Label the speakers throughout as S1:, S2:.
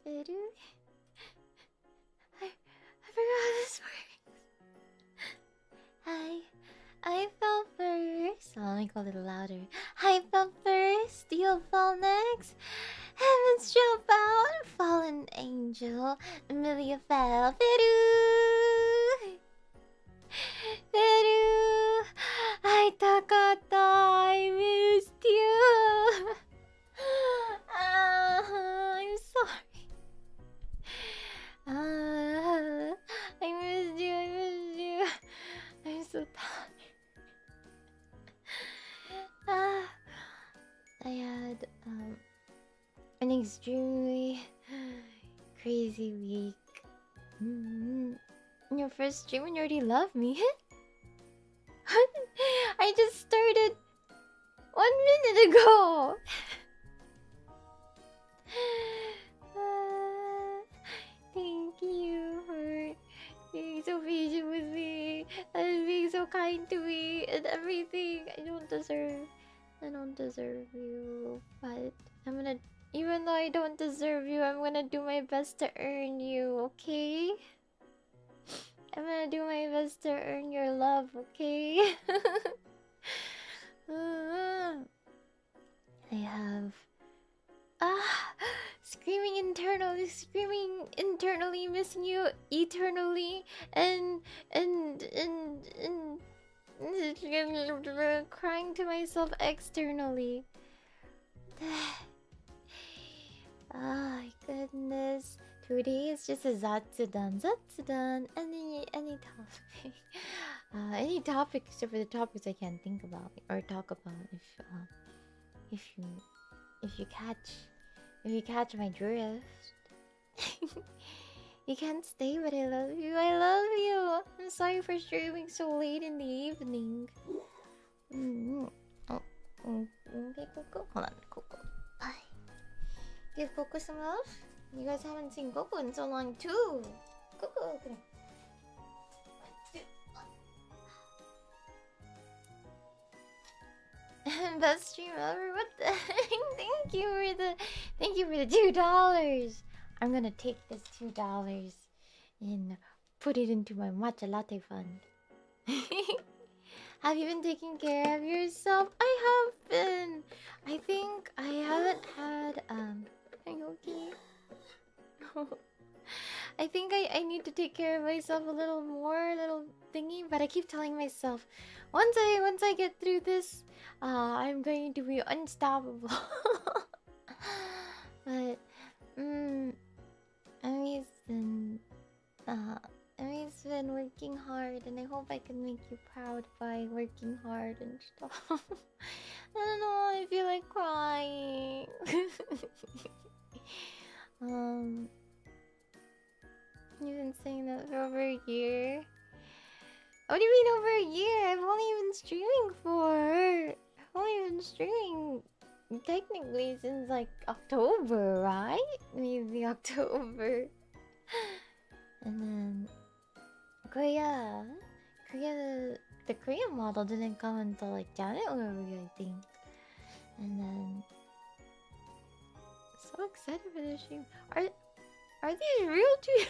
S1: I forgot how this works. I fell first. Oh, let me go a little louder. I fell first. You fell next. Heavens jump out. Fallen angel. Emiliya fell. Peru. I Takata. I missed you. I'm sorry. I missed you. I missed you. I'm so tired. I had an extremely crazy week. Your first stream and you already love me. I just started 1 minute ago. Thank you for being so patient with me and being so kind to me and everything. I don't deserve you, but I'm gonna. Even though I don't deserve you, I'm gonna do my best to earn you. Okay? I'm gonna do my best to earn your love. Okay? I have screaming internally, missing you eternally, and crying to myself externally. Oh my goodness. Today is just a zatsudan. Any topic. Any topic except for the topics I can't think about or talk about if you catch my drift. You can't stay, but I love you. I love you. I'm sorry for streaming so late in the evening. Oh, okay, Coco. Hold on, Coco. Bye. Give Coco some love. You guys haven't seen Coco in so long too. Coco, come on. Best stream ever. What the heck? Thank you for the $2. I'm gonna take this $2 and put it into my matcha latte fund. Have you been taking care of yourself? I have been. I think I haven't had are you okay? I think I need to take care of myself a little more, little thingy. But I keep telling myself, once I get through this, I'm going to be unstoppable. But Emi's been working hard, and I hope I can make you proud by working hard and stuff. I don't know. I feel like crying. You've been saying that for over a year. What do you mean over a year? I've only been streaming technically since like October, right? Maybe October. And then the Korean model didn't come until like January, I think. And then so excited for this stream. Are these real too?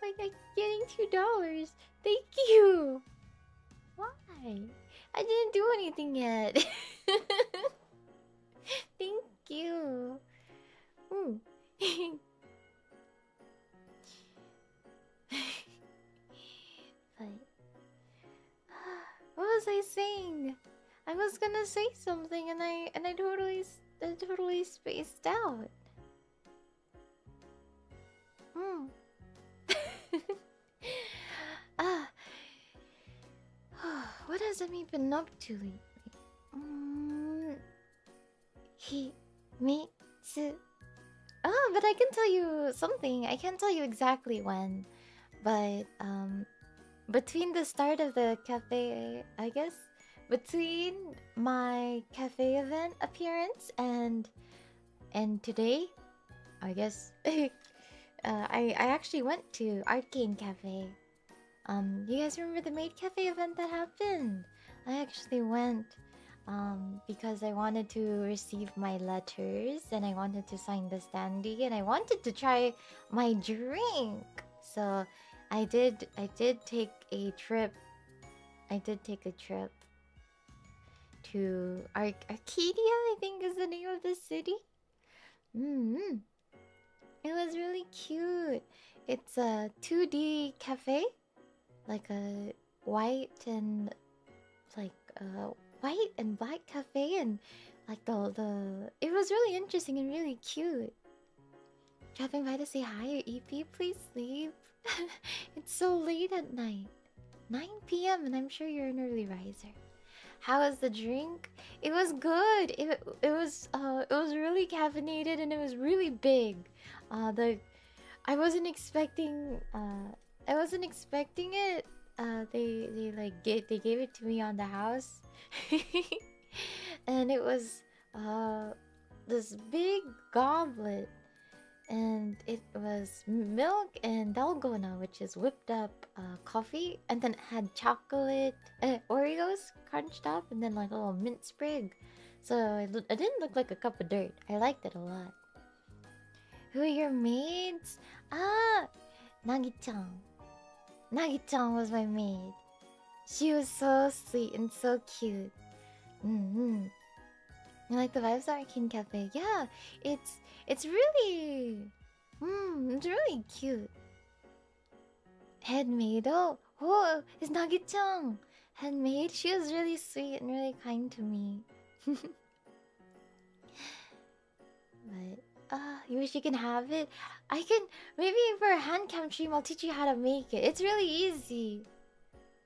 S1: Like I'm getting $2. Thank you. Why? I didn't do anything yet. Thank you. Ooh. But what was I saying? I was gonna say something and I totally spaced out. What has Emi been up to lately? Oh, but I can tell you something. I can't tell you exactly when, but between the start of the cafe, I guess, between my cafe event appearance and today, I guess, I actually went to Arcane Cafe. You guys remember the Maid Cafe event that happened? I actually went. because I wanted to receive my letters and I wanted to sign the standee and I wanted to try my drink. So I did take a trip. I did take a trip to Arcadia, I think is the name of the city. Mm-hmm. It was really cute. It's a 2D cafe, like a white and like white and black cafe, and like the it was really interesting and really cute. Dropping by to say hi, EP, please sleep. It's so late at night. 9 p.m. and I'm sure you're an early riser. How was the drink? It was good. It was really caffeinated and it was really big. The I wasn't expecting it. They like they gave it to me on the house. And it was this big goblet, and it was milk and dalgona, which is whipped up coffee, and then it had chocolate Oreos crunched up, and then like a little mint sprig. So it didn't look like a cup of dirt. I liked it a lot. Who are your maids? Ah, Nagi-chan. Nagi-chan was my maid. She was so sweet and so cute. Mm-hmm. You like the vibes of Arcane Cafe? Yeah, it's really it's really cute. Head maid, oh, it's Nagi-chan. Head maid, she was really sweet and really kind to me. But you wish you can have it. I can maybe for a hand cam stream I'll teach you how to make it. It's really easy.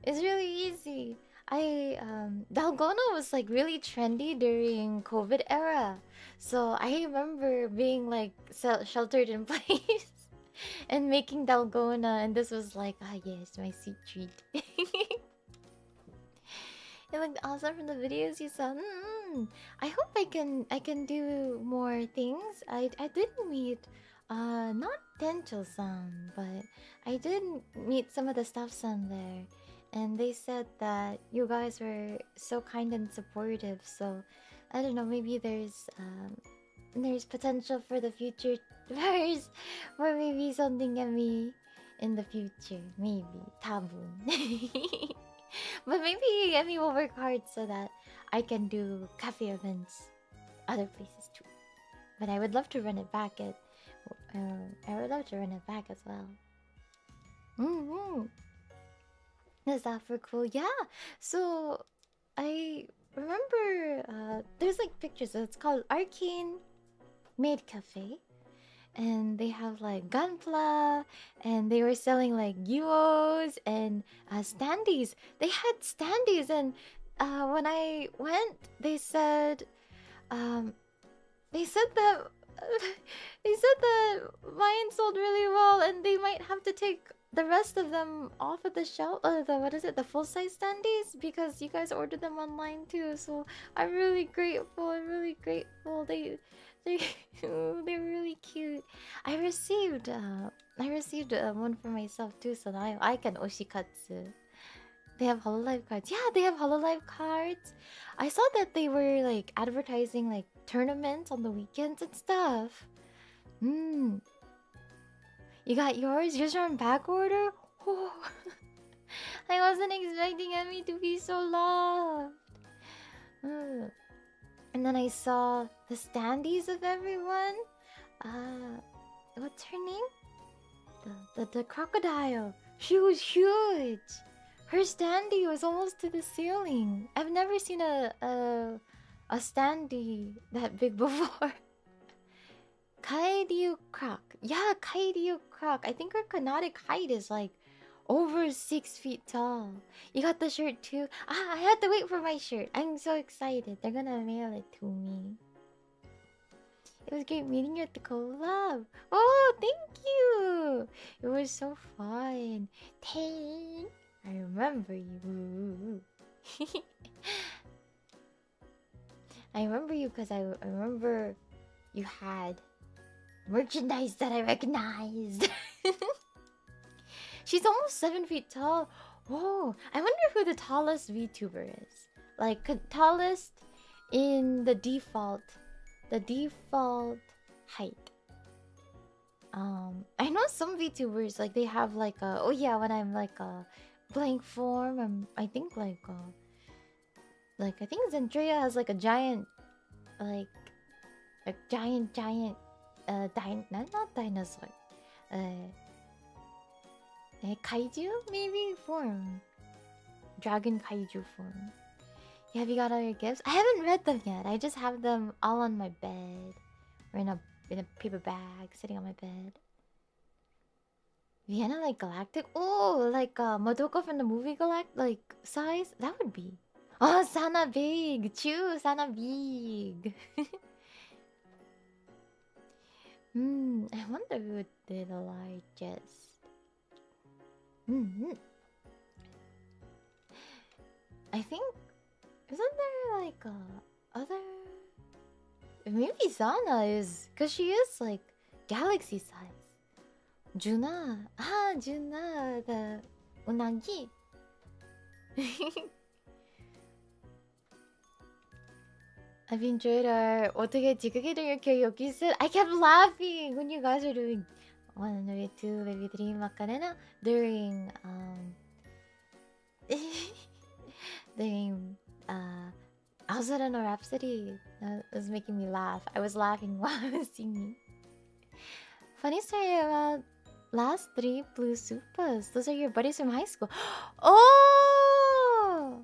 S1: It's really easy. Dalgona was like really trendy during COVID era. So I remember being like sheltered in place and making dalgona, and this was like, ah yes, my sweet treat. It looked awesome from the videos you saw. I hope I can do more things. I did meet not Tencho-san, but I did meet some of the staff-san there. And they said that you guys were so kind and supportive. So I don't know, maybe there's potential for the future verse, or maybe something at me in the future. Maybe tabun. But maybe Emmy will work hard so that I can do cafe events other places too. But I would love to run it back at. I would love to run it back as well. Is that for cool? Yeah. So I remember there's like pictures. So it's called Arcane Maid Cafe, and they have like gunpla, and they were selling like gyuos and standees. They had standees, and when I went, they said that they said that mine sold really well, and they might have to take the rest of them off of the shelf. The full size standees, because you guys ordered them online too. So I'm really grateful. I'm really grateful. They're really cute. I received one for myself too, so that I can oshikatsu. They have Hololive cards. Yeah, they have Hololive cards. I saw that they were like advertising like tournaments on the weekends and stuff. You got yours? Yours are on back order? Oh. I wasn't expecting Emmy to be so loved. And then I saw the standees of everyone. What's her name? The crocodile. She was huge. Her standee was almost to the ceiling. I've never seen a standee that big before. Kairyu Croc. Yeah, Kairyu Croc. I think her canonic height is like over 6 feet tall. You got the shirt too? I had to wait for my shirt. I'm so excited. They're gonna mail it to me. It was great meeting you at the collab. Oh, thank you. It was so fun. Thanks. I remember you. I remember you because I remember you had merchandise that I recognized. She's almost 7 feet tall. Whoa, I wonder who the tallest VTuber is. Like, tallest in the default height. I know some VTubers like they have like a, oh yeah, when I'm like a blank form, I think like I think Zendrea has like a giant, like a giant not dinosaur, uh, a kaiju maybe form, dragon kaiju form. Yeah, have you got all your gifts? I haven't read them yet. I just have them all on my bed, or in a paper bag sitting on my bed. Vienna like galactic? Oh, like Madoka from the movie like size? That would be. Oh, Sana big! Chew, Sana big! I wonder who did the largest. I think... Isn't there like other... Maybe Sana is... Because she is like galaxy size. Juna. Ah, Juna, the unagi. I've enjoyed our 어떻게 지그게도 이렇게 여기 있을. I kept laughing when you guys are doing 1, 2, maybe 3 Macarena during during Outside no Rhapsody. That was making me laugh. I was laughing while I was singing. Funny story about last 3 Blue Supas. Those are your buddies from high school. Oh!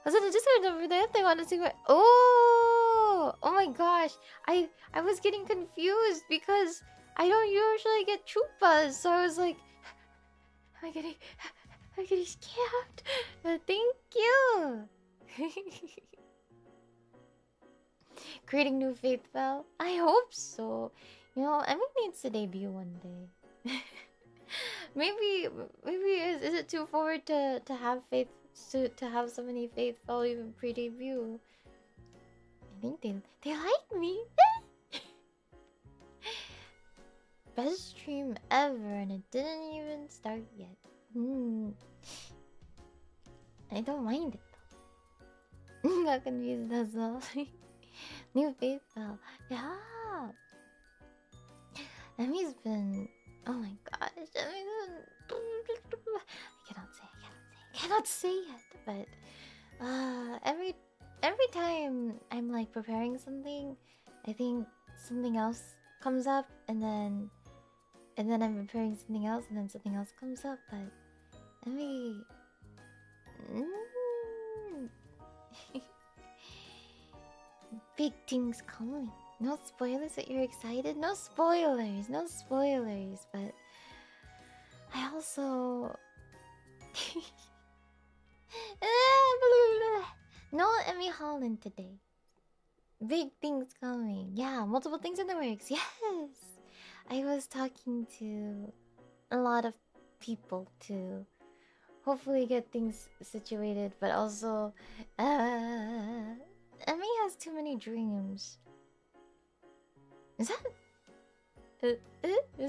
S1: Was it just over there? They want to see what? Oh! Oh my gosh! I was getting confused because I don't usually get chupas, so I was like, I'm getting scared. Thank you. Creating new faith bell. I hope so. You know, Emmy needs to debut one day. maybe is it too forward to have faith to have so many faithful even pre-debut? I think they like me. Best stream ever, and it didn't even start yet. I don't mind it though. Got confused as well. New faithful, yeah. Emmy's been, oh my gosh, Emmy's been... I cannot say yet, but every time I'm like preparing something, I think something else comes up, and then I'm preparing something else, and then something else comes up, but Emmy... Big things coming. No spoilers that you're excited? No spoilers, but I also... No Emmy Holland today. Big things coming. Yeah, multiple things in the works. Yes! I was talking to a lot of people to hopefully get things situated, but also... Emmy has too many dreams. Is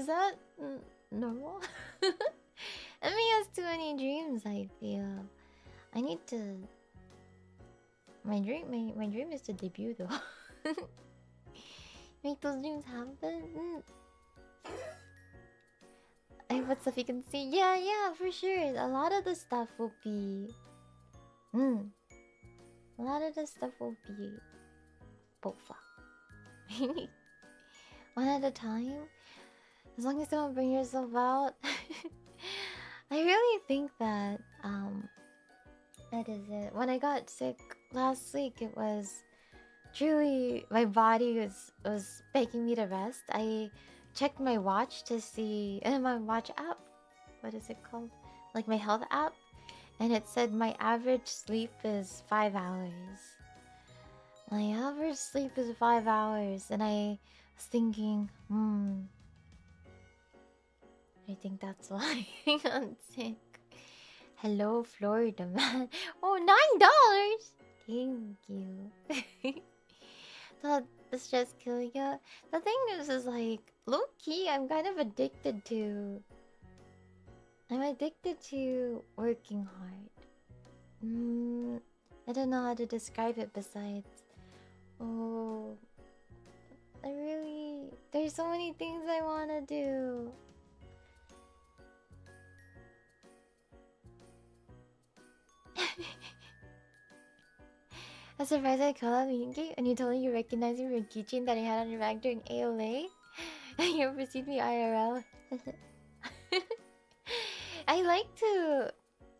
S1: that normal? Emmy has too many dreams, I feel. I need to... My dream is to debut though. Make those dreams happen. I hope stuff you can see. Yeah, for sure. A lot of the stuff will be... A lot of the stuff will be... Bofa. One at a time. As long as you don't bring yourself out. I really think that that is it. When I got sick last week, it was truly my body was begging me to rest. I checked my watch to see, and my watch app, what is it called? Like my health app, and it said my average sleep is 5 hours. My average sleep is 5 hours, and I was thinking, I think that's why I got sick. Hello, Florida man. Oh, $9! Thank you. So the stress killing you. The thing is like, low-key, I'm kind of addicted to... I'm addicted to working hard. I don't know how to describe it besides Oh, there's so many things I wanna do. I'm surprised I called out Minky and you told me you recognized me from a keychain that I had on your bag during AOA. And you pursued me IRL. I like to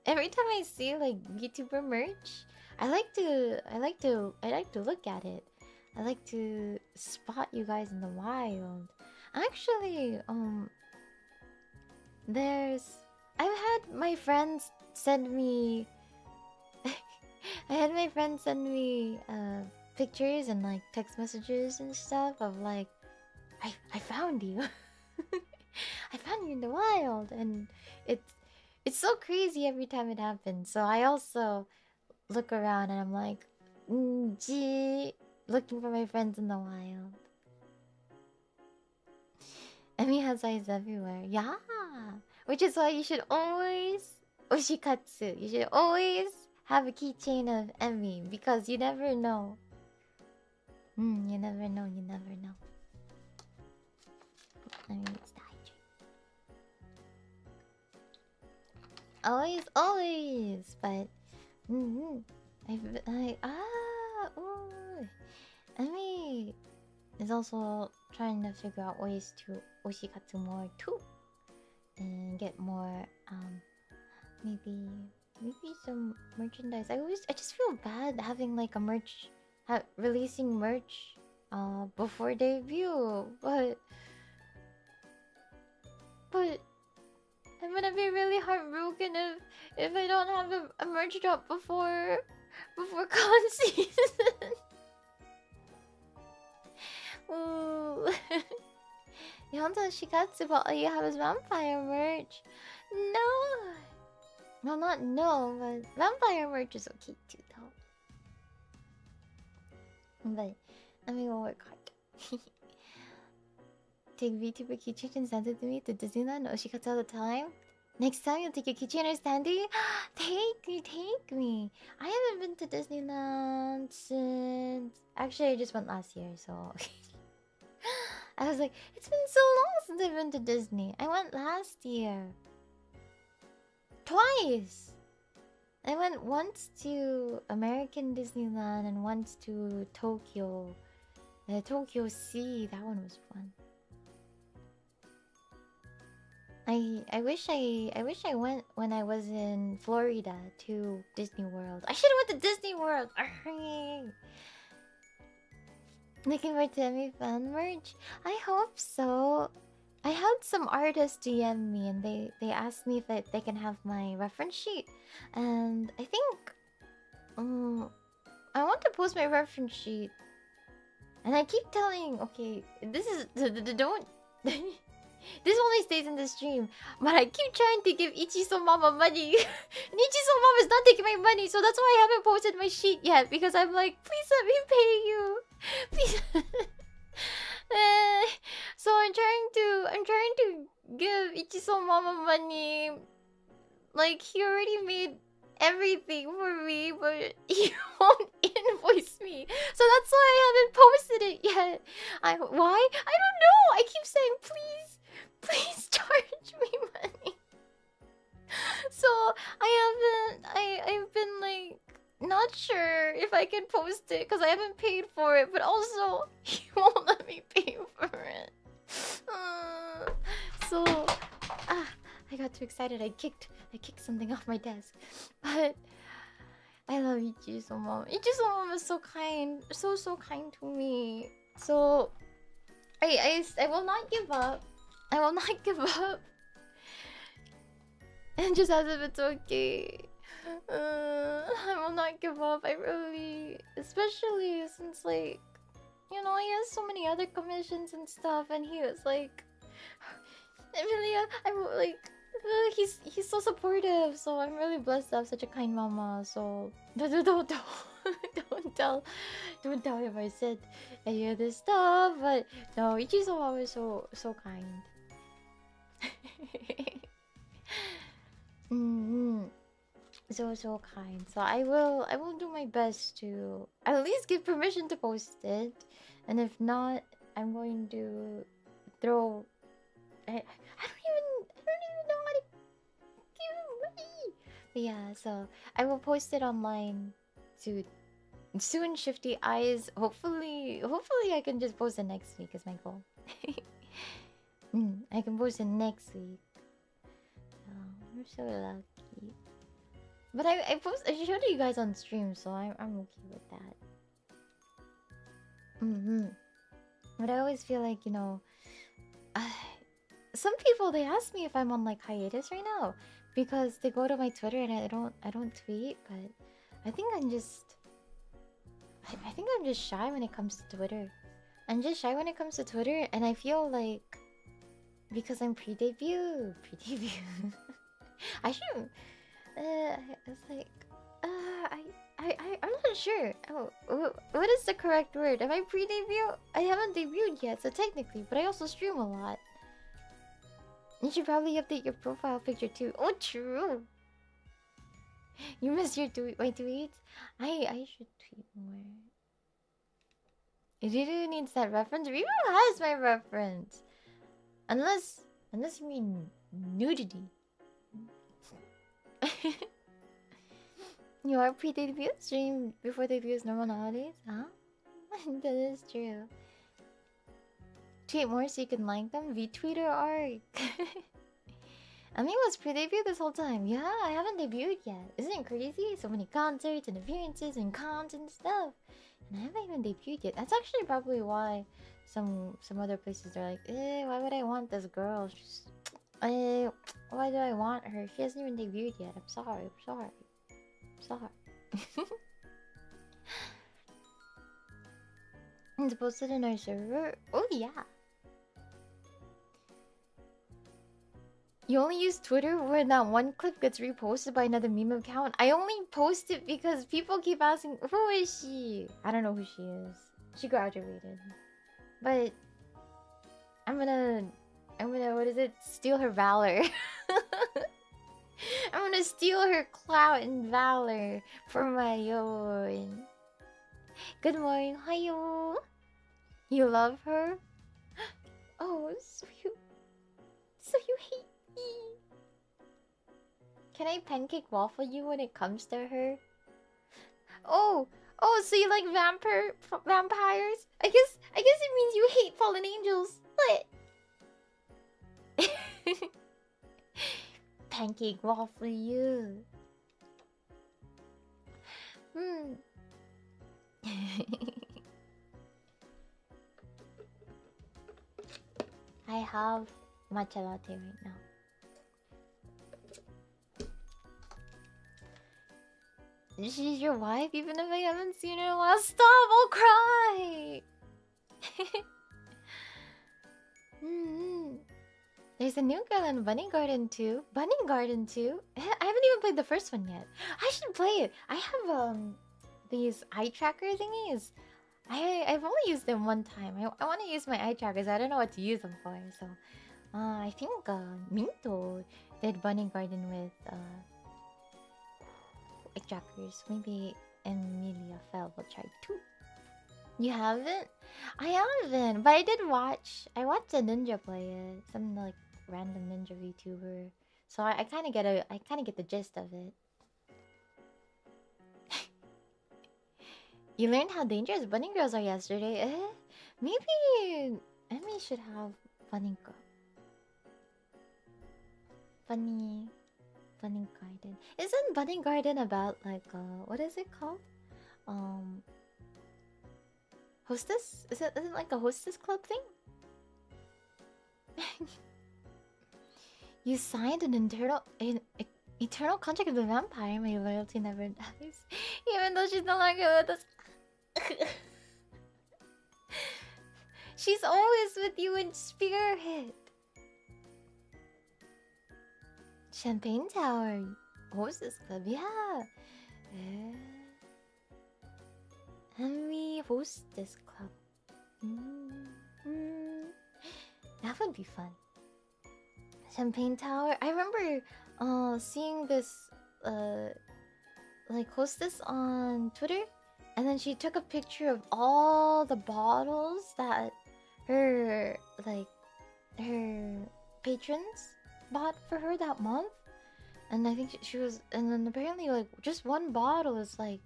S1: every time I see like YouTuber merch, I like to look at it. I like to spot you guys in the wild. Actually, there's I've had my friends send me I had my friends send me pictures and like text messages and stuff of like I found you. I found you in the wild, and it's so crazy every time it happens. So I also look around and I'm like, gee, looking for my friends in the wild. Emmy has eyes everywhere. Yeah, which is why you should always oshikatsu. You should always have a keychain of Emmy because you never know. You never know. You never know. I mean, it's the hydrate. Always. But ooh. Emmy is also trying to figure out ways to oshikatsu more too, and get more maybe some merchandise. I just feel bad having like a releasing merch before debut, but I'm gonna be really heartbroken if I don't have a merch drop before con season. Ooh. You want to shikatsu, but all you have is vampire merch. No. Well, not no, but vampire merch is okay too, though. But I mean, we'll work hard. Take VTuber keychain and send it to me to Disneyland Oshikatsu all the time. Next time you'll take a keychain or standee? Take me. I haven't been to Disneyland since... Actually, I just went last year, so... I was like, it's been so long since I've been to Disney. I went last year. Twice! I went once to American Disneyland and once to Tokyo. The Tokyo Sea, that one was fun. I wish I went when I was in Florida to Disney World. I should have went to Disney World. Looking forward to Emmy fan merch. I hope so. I had some artists DM me and they asked me if they can have my reference sheet, and I think I want to post my reference sheet, and I keep telling this is don't. This only stays in the stream, but I keep trying to give Ichiso Mama money. And Ichiso Mama's not taking my money, so that's why I haven't posted my sheet yet. Because I'm like, please let me pay you, please. So I'm trying to give Ichiso Mama money. Like, he already made everything for me, but he won't invoice me. So that's why I haven't posted it yet. Why? I don't know. I keep saying, please charge me money. So I've been like not sure if I can post it because I haven't paid for it, but also he won't let me pay for it. So I got too excited. I kicked something off my desk. But I love Ichiso Mama. Ichiso Mama is so kind, so kind to me. So I will not give up. I will not give up. And just as if it's okay. I will not give up. I really, especially since like, you know, he has so many other commissions and stuff, and he was like, Emiliya, I'm like, he's so supportive. So I'm really blessed to have such a kind mama. So don't tell him I said any of this stuff. But no, Ichizo mama is so kind. so kind. So I will do my best to at least give permission to post it, and if not, I'm going to throw. I don't even know how to give money. But yeah, so I will post it online soon. Soon, Shifty Eyes. Hopefully I can just post it next week. Is my goal. I can post it next week. Oh, we're so lucky. But I showed you guys on stream, so I'm okay with that. But I always feel like, some people, they ask me if I'm on like hiatus right now because they go to my Twitter and I don't tweet, but I think I'm just shy when it comes to Twitter. I'm just shy when it comes to Twitter, and I feel like because I'm pre-debut. I should. It's like, I'm not sure. Oh, what is the correct word? Am I pre-debut? I haven't debuted yet, so technically, but I also stream a lot. You should probably update your profile picture too. Oh, true. You missed my tweets. I should tweet more. Ryuuuuu needs that reference. Ryuuuuu has my reference. Unless you mean nudity. You are pre-debut stream before debut is normal nowadays, huh? That is true. Tweet more so you can like them. VTweeter arc. I mean, it was pre-debut this whole time. Yeah, I haven't debuted yet. Isn't it crazy? So many concerts and appearances and cons and stuff. And I haven't even debuted yet. That's actually probably why some other places are like, why would I want this girl? She's, why do I want her? She hasn't even debuted yet. I'm sorry. It's posted in our server. Oh yeah. You only use Twitter when that one clip gets reposted by another meme account? I only post it because people keep asking, who is she? I don't know who she is. She graduated. But I'm gonna, what is it? Steal her valor. I'm gonna steal her clout and valor for my own. Good morning, hiyo. You love her? Oh, so you hate me. Can I pancake waffle you when it comes to her? Oh, so you like vampires? I guess it means you hate fallen angels. What? Pancake waffle you. I have matcha latte right now. She's your wife, even if I haven't seen her in a while. Stop! I'll cry! There's a new girl in Bunny Garden 2. Bunny Garden 2? I haven't even played the first one yet. I should play it. I have these eye tracker thingies. I've only used them one time. I want to use my eye trackers. I don't know what to use them for. So, I think Minto did Bunny Garden with eye trackers. Maybe Emiliya fell. We'll try too. You haven't? I haven't, but I did watch. I watched a ninja play it. Some like random ninja VTuber. So I kind of get the gist of it. You learned how dangerous bunny girls are yesterday. Maybe Emmy should have bunny garden. Isn't bunny garden about like what is it called? Hostess? Is it like a hostess club thing? You signed an eternal contract with the vampire. My loyalty never dies, even though she's no longer with us. She's always with you in spirit. Champagne Tower, hostess club, yeah. And we host this club. That would be fun. Champagne Tower. I remember seeing this like Hostess on Twitter, and then she took a picture of all the bottles that her her patrons bought for her that month. And I think she was, and then apparently like just one bottle is like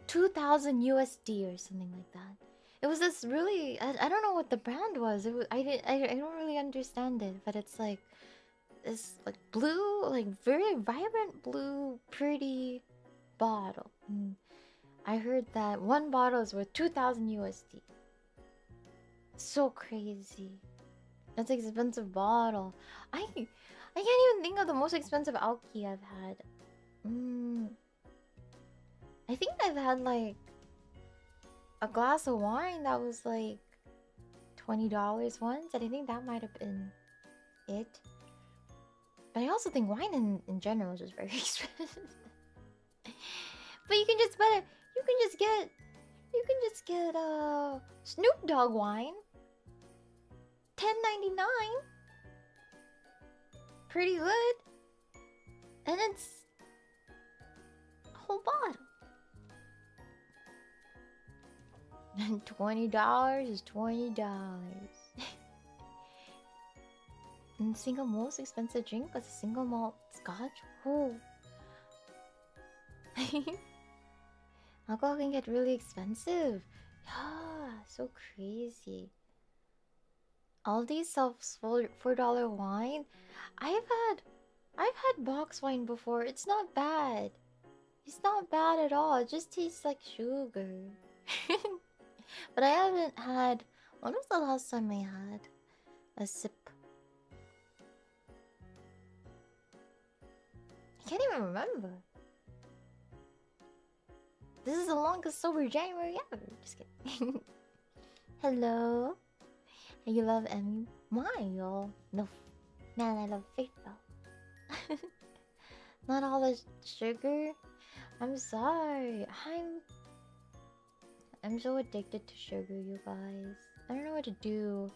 S1: 2,000 USD or something like that. It was this really, I don't know what the brand was. It was, I don't really understand it, but it's like this like blue, like very vibrant blue, pretty bottle. And I heard that one bottle is worth 2,000 USD. So crazy. That's an expensive bottle. I can't even think of the most expensive alky I've had. I think I've had like a glass of wine that was like $20 once, and I think that might have been it. But I also think wine in general is just very expensive. But you can just get Snoop Dogg wine. $10.99. Pretty good. And it's a whole bottle. And $20 is $20. And the single most expensive drink was a single malt scotch. Oh. Alcohol can get really expensive. Yeah, so crazy. All these sells $4 wine. I've had box wine before. It's not bad. It's not bad at all. It just tastes like sugar. But I haven't had. When was the last time I had a sip? I can't even remember. This is the longest sober January ever. Just kidding. Hello. You love Emmy? Why, y'all? No, man, I love Faith though. Not all the sugar. I'm sorry. I'm so addicted to sugar, you guys. I don't know what to do.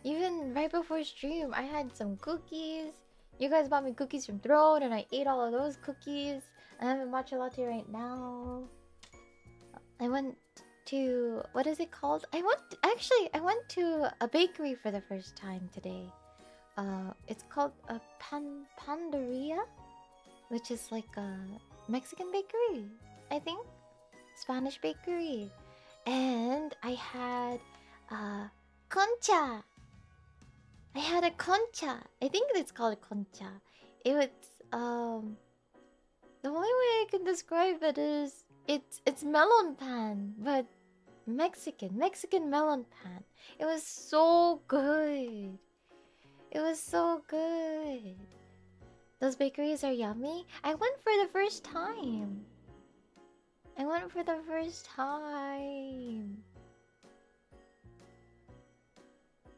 S1: Even right before stream, I had some cookies. You guys bought me cookies from Throne, and I ate all of those cookies. I have a matcha latte right now. I went to, what is it called? I went to a bakery for the first time today. It's called a Panderia, which is like a Mexican bakery, I think. Spanish bakery. And I had concha. I had a concha. I think it's called concha. It was the only way I can describe it is it's melon pan, but Mexican melon pan. It was so good. It was so good. Those bakeries are yummy. I went for the first time.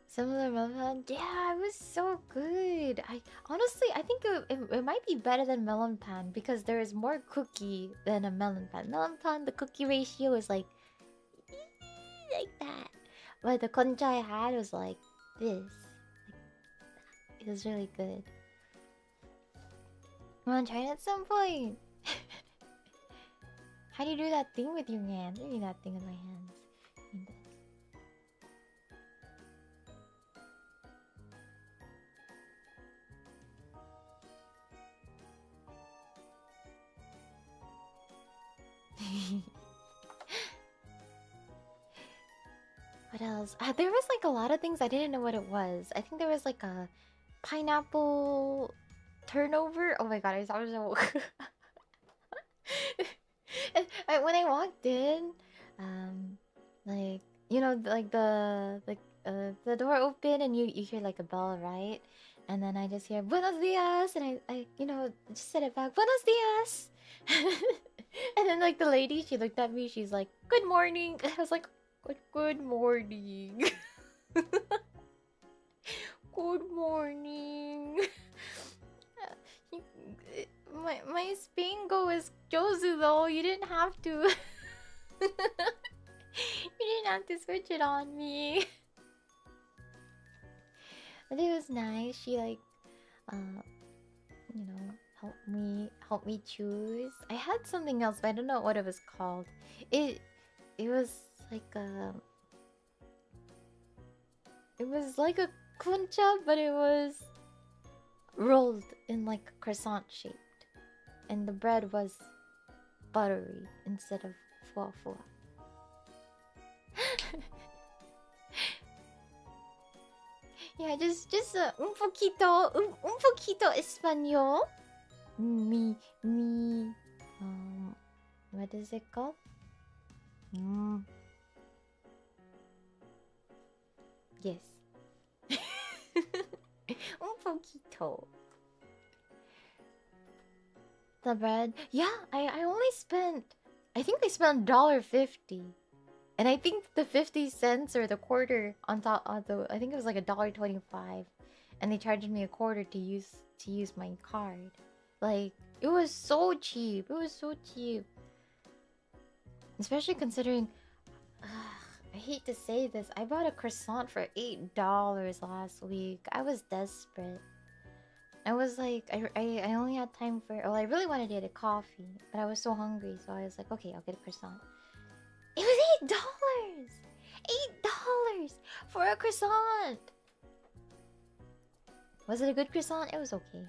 S1: Similar melon pan. Yeah, it was so good. I think it might be better than melon pan because there is more cookie than a melon pan. Melon pan, the cookie ratio is like that. But the concha I had was like this. It was really good. I want to try it at some point. How do you do that thing with your hands? I do that thing with my hands. What else? There was like a lot of things I didn't know what it was. I think there was like a pineapple turnover. Oh my god, I was so when I walked in, like you know, like the door open and you hear like a bell, right? And then I just hear "Buenos dias," and I you know just said it back, "Buenos dias." And then like the lady, she looked at me. She's like, "Good morning." I was like, "Good morning." Good morning. My Spango is Jozu though. You didn't have to. You didn't have to switch it on me. But it was nice. She like, you know, help me choose. I had something else, but I don't know what it was called. It it was like a it was like a kuncha, but it was rolled in like a croissant shaped, and the bread was buttery instead of fua fua. Yeah, just un poquito español. Me what is it called? Yes. Un poquito. The bread. Yeah, I only spent, I think I spent $1.50. And I think the 50 cents or the quarter on top of the, I think it was like $1.25. And they charged me a quarter to use my card. Like, it was so cheap. It was so cheap. Especially considering, I hate to say this, I bought a croissant for $8 last week. I was desperate. I was like, I only had time for, well, I really wanted to get a coffee, but I was so hungry, so I was like, okay, I'll get a croissant. It was $8! $8 for a croissant! Was it a good croissant? It was okay.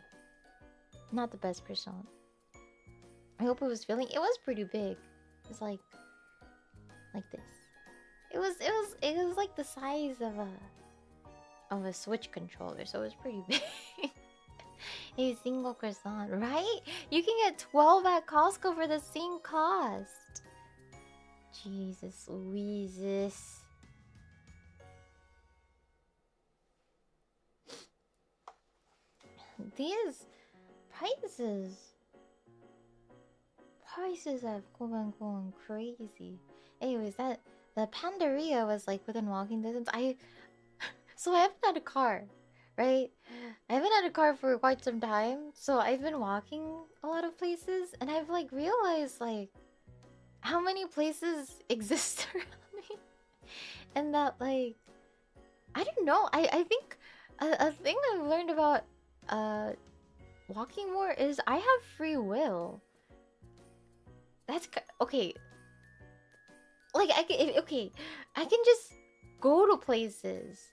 S1: Not the best croissant. I hope it was filling. It was pretty big. It's like this. It was like the size of a Switch controller, so it was pretty big. A single croissant, right? You can get 12 at Costco for the same cost. Jesus Louises. These prices have going crazy. Anyways, that the Pandaria was like within walking distance. So I haven't had a car, right? I haven't had a car for quite some time, so I've been walking a lot of places, and I've like realized like how many places exist around me, and that like I don't know. I think a thing I've learned about walking more is I have free will. That's okay. Like I can just go to places,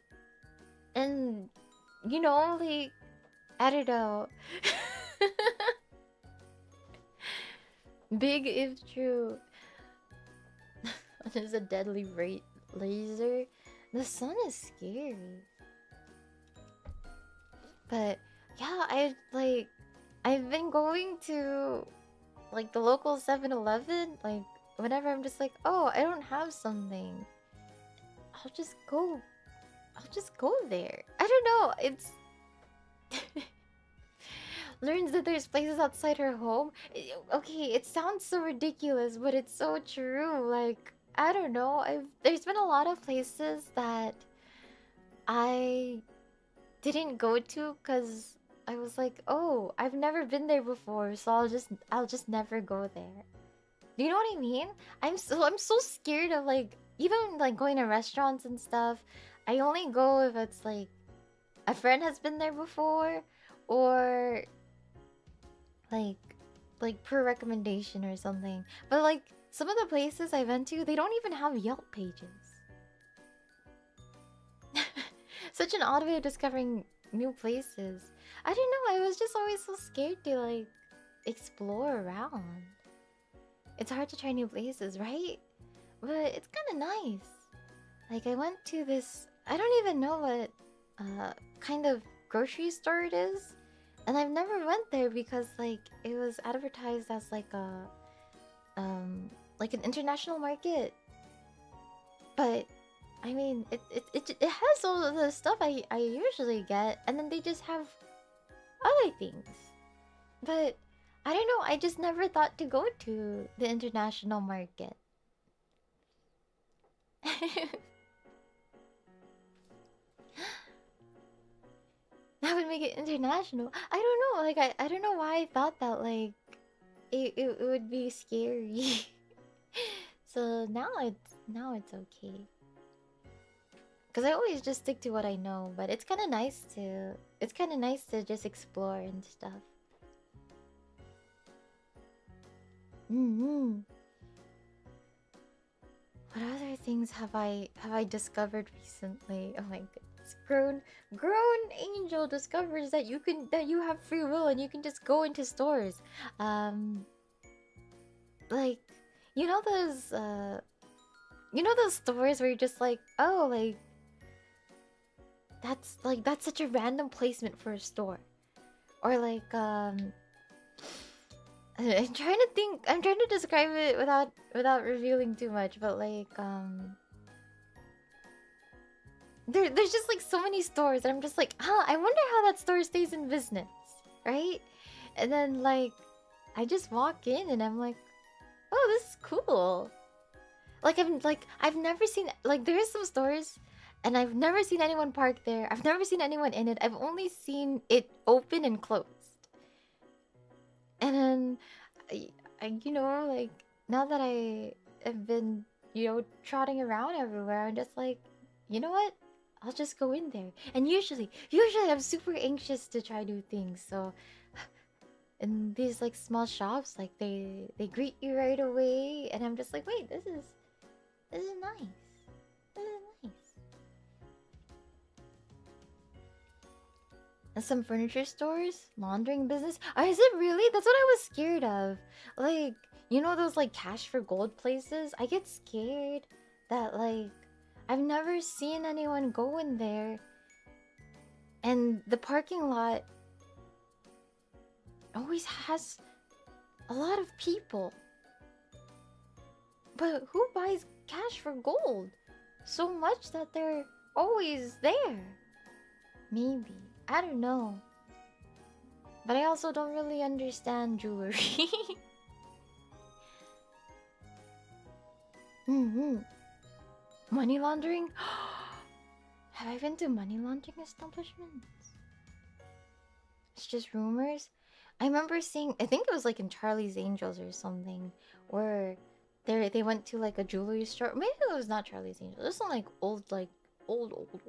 S1: and you know, like I don't know. Big if true. There's a deadly laser. The sun is scary. But yeah, I've been going to like the local 7-Eleven, like whenever I'm just like, oh, I don't have something, I'll just go there. I don't know, it's learns that there's places outside her home. Okay, it sounds so ridiculous, but it's so true. Like, I don't know, there's been a lot of places that I didn't go to because I was like, oh, I've never been there before, so I'll just never go there. Do you know what I mean? I'm so scared of like even like going to restaurants and stuff. I only go if it's like a friend has been there before, or like per recommendation or something. But like some of the places I went to, they don't even have Yelp pages. Such an odd way of discovering new places. I don't know, I was just always so scared to like explore around. It's hard to try new places, right? But it's kind of nice. Like I went to this, I don't even know what kind of grocery store it is, and I've never went there because like it was advertised as like like an international market. But I mean, it has all of the stuff I usually get, and then they just have other things. But I don't know, I just never thought to go to the international market. That would make it international. I don't know, like I don't know why I thought that like it would be scary. So now it's okay. Cause I always just stick to what I know, but it's kind of nice to just explore and stuff. Mm-hmm. What other things have I discovered recently? Oh my goodness. Grown angel discovers that you have free will and you can just go into stores. Um like you know those stores where you're just like, oh, that's such a random placement for a store. Or like I'm trying to think. I'm trying to describe it without revealing too much, but like there's just like so many stores and I'm just like, huh, I wonder how that store stays in business, right? And then like I just walk in and I'm like, oh, this is cool. Like I've never seen, like, there's some stores and I've never seen anyone park there. I've never seen anyone in it. I've only seen it open and closed. And then like now that I have been, trotting around everywhere, I'm just like, you know what? I'll just go in there. And usually I'm super anxious to try new things. So in these like small shops, like they greet you right away, and I'm just like, wait, this is nice. This is nice. And some furniture stores, laundering business. Oh, is it really? That's what I was scared of. Like, those like cash for gold places? I get scared that like I've never seen anyone go in there. And the parking lot always has a lot of people. But who buys cash for gold? So much that they're always there. Maybe. I don't know. But I also don't really understand jewelry. Money laundering? Have I been to money laundering establishments? It's just rumors. I remember seeing, I think it was like in Charlie's Angels or something, where they went to like a jewelry store. Maybe it was not Charlie's Angels. It was some like old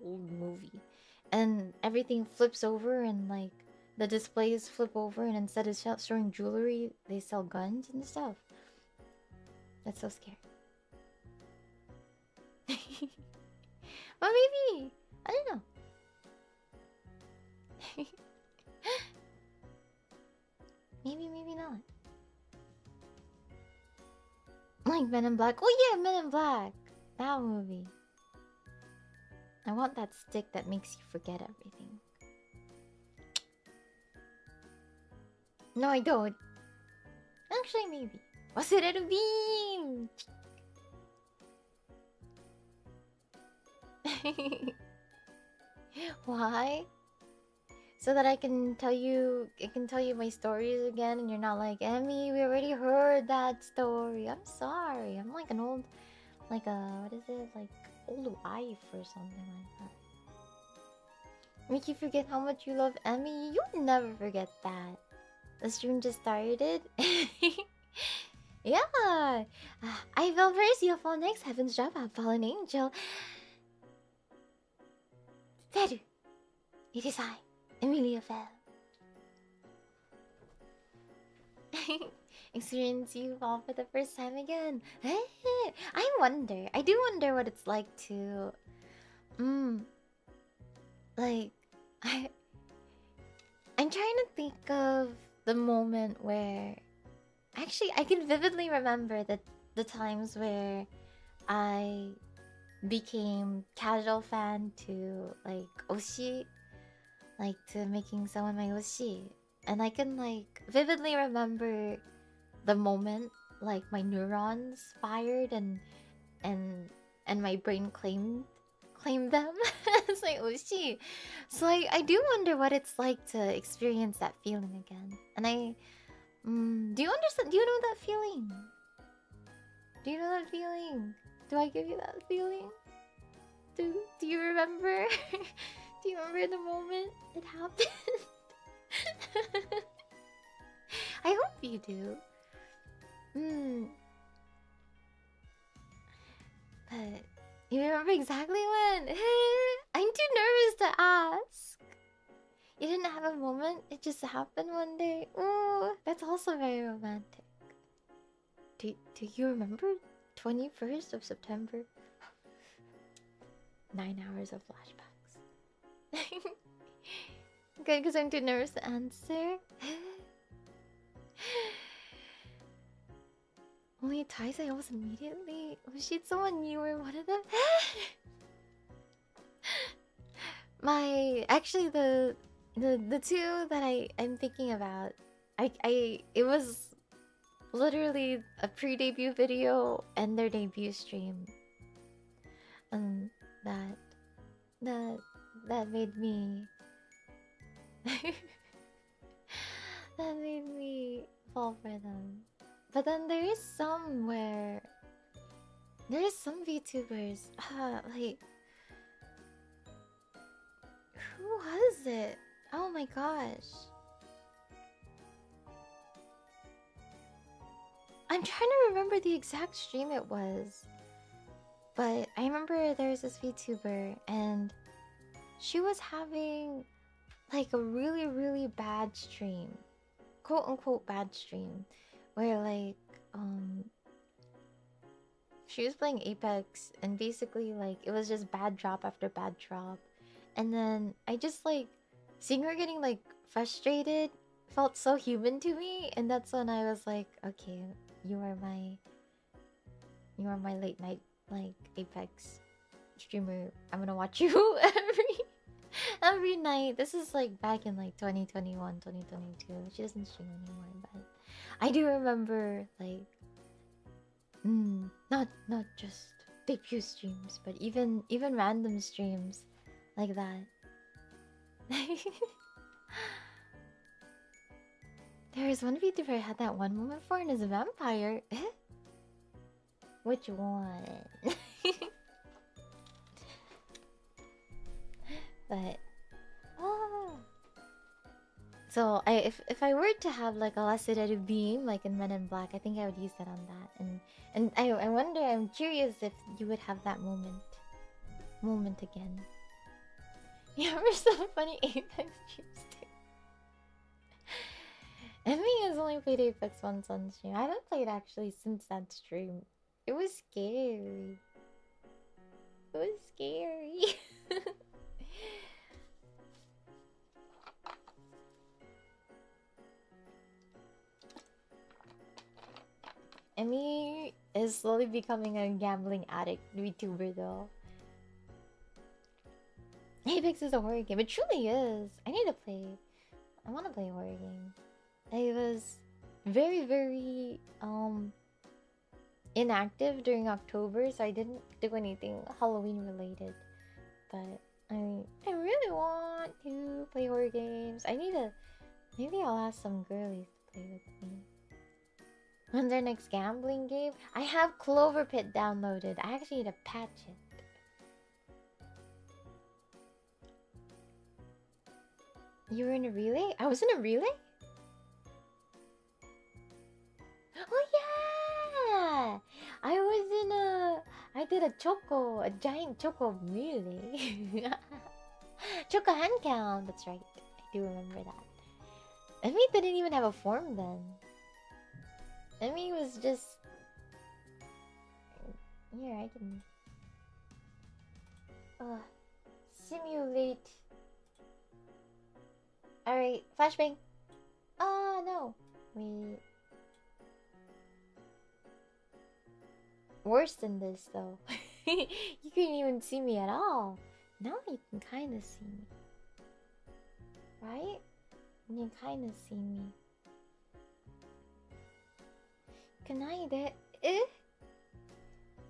S1: movie, and everything flips over and like the displays flip over, and instead of showing jewelry, they sell guns and stuff. That's so scary. But maybe, I don't know. Maybe not. Like Men in Black. Oh yeah, Men in Black. That movie. I want that stick that makes you forget everything. No, I don't. Actually, maybe. Wasereru beam! Why? So that I can tell you my stories again, and you're not like, Emmy, we already heard that story. I'm sorry. I'm like an old, like what is it? Like old wife or something like that. Make you forget how much you love Emmy? You'll never forget that. The stream just started. Yeah. I fell first, you fall next. Heaven's Drop, I've fallen angel. Veru. It is I, Emiliya fell. Experience you fall for the first time again. I do wonder what it's like to like I'm trying to think of the moment where actually I can vividly remember the times where I became casual fan to like oshi, like to making someone my oshi, and I can like vividly remember the moment like my neurons fired and my brain claimed them as my oshi. So I do wonder what it's like to experience that feeling again. And do you understand? Do you know that feeling? Do you know that feeling? Do I give you that feeling? Do you remember? Do you remember the moment it happened? I hope you do. But you remember exactly when? I'm too nervous to ask. You didn't have a moment? It just happened one day? Ooh, that's also very romantic. Do you remember 21st of September? 9 hours of flashbacks. Good, because I'm too nervous to answer. Only ties I almost immediately. Was she someone new or one of them? Actually the two that I'm thinking about, it was literally a pre-debut video and their debut stream. That made me that made me fall for them. But then there is some VTubers, like, who was it? Oh my gosh. I'm trying to remember the exact stream it was. But I remember there was this VTuber and she was having like a really, really bad stream. Quote unquote bad stream. Where like, she was playing Apex and basically like it was just bad drop after bad drop. And then I just like, seeing her getting like frustrated felt so human to me. And that's when I was like, okay, you are my late night like Apex streamer. I'm gonna watch you every night. This is like back in like 2021, 2022. She doesn't stream anymore, but I do remember like not just debut streams, but even random streams like that. There was one VTuber I had that one moment for and is a vampire. Which one? But so if I were to have like a lacerated beam like in Men in Black, I think I would use that on that. And I wonder, I'm curious if you would have that moment again. You ever saw funny Apex streams too? Emmy has only played Apex once on stream. I haven't played actually since that stream. It was scary. It was scary. Emmy is slowly becoming a gambling addict VTuber though. Apex is a horror game. It truly is. I need to play. I want to play a horror game. I was very, very inactive during October, so I didn't do anything Halloween related. But I really want to play horror games. Maybe I'll ask some girlies to play with me. When's our next gambling game? I have Clover Pit downloaded. I actually need to patch it. You were in a relay? I was in a relay? Oh yeah! I did a giant choco relay. Choco hand count, that's right. I do remember that. Emmy didn't even have a form then. Emmy was just... Here, I can... simulate... Alright, flashbang! Oh, no! Wait... Worse than this, though. You couldn't even see me at all. Now you can kind of see me. Right? You can kind of see me. Kanaide?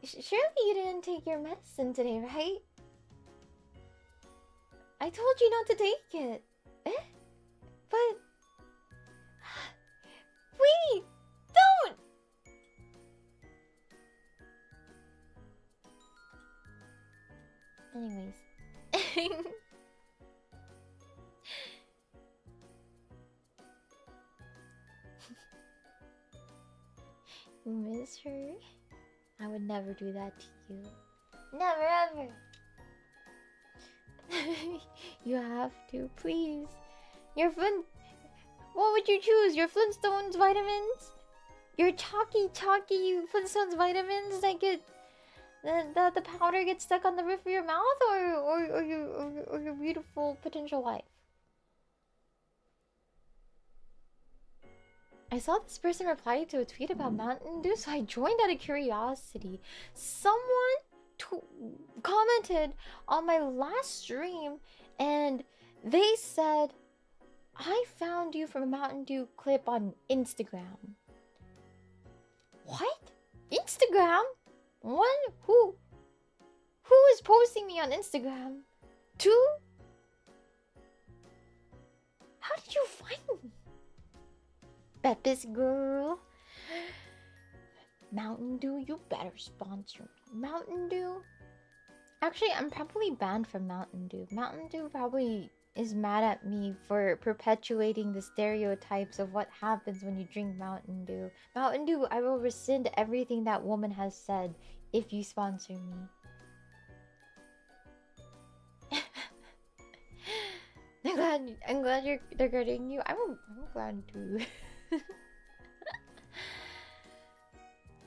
S1: Surely you didn't take your medicine today, right? I told you not to take it. But... Wait! Don't! Anyways. You miss her? I would never do that to you. Never ever! You have to, please. Your Flint... What would you choose? Your Flintstones vitamins? You're chalky. You Flintstones vitamins that get the powder gets stuck on the roof of your mouth, or your beautiful potential wife. I saw this person reply to a tweet about Mountain Dew, so I joined out of curiosity. Someone commented on my last stream, and they said, "I found you from a Mountain Dew clip on Instagram." What? Instagram? One? Who is posting me on Instagram? Two? How did you find me? Pepis girl. Mountain Dew, you better sponsor me. Mountain Dew? Actually, I'm probably banned from Mountain Dew. Mountain Dew probably is mad at me for perpetuating the stereotypes of what happens when you drink Mountain Dew. Mountain Dew, I will rescind everything that woman has said if you sponsor me. I'm glad they're getting you. I'm glad too.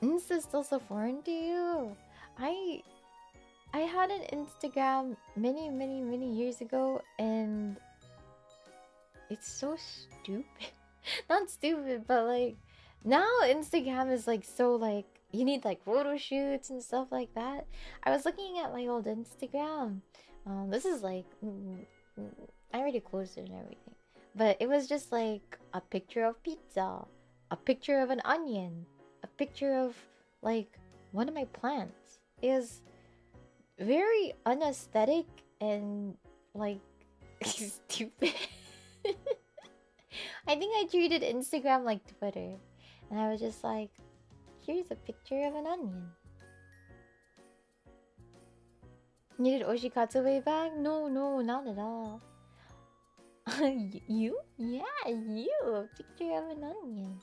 S1: Insta's still so foreign to you. I had an Instagram many years ago, and it's so stupid. Not stupid, but like now Instagram is like so like you need like photo shoots and stuff like that. I was looking at my old Instagram. This is like I already closed it and everything, but it was just like a picture of pizza, a picture of an onion, a picture of like one of my plants. It was very unaesthetic and like stupid. I think I treated Instagram like Twitter, and I was just like, here's a picture of an onion. You did Oshikatsu way back? No, not at all. You? Yeah, you. A picture of an onion.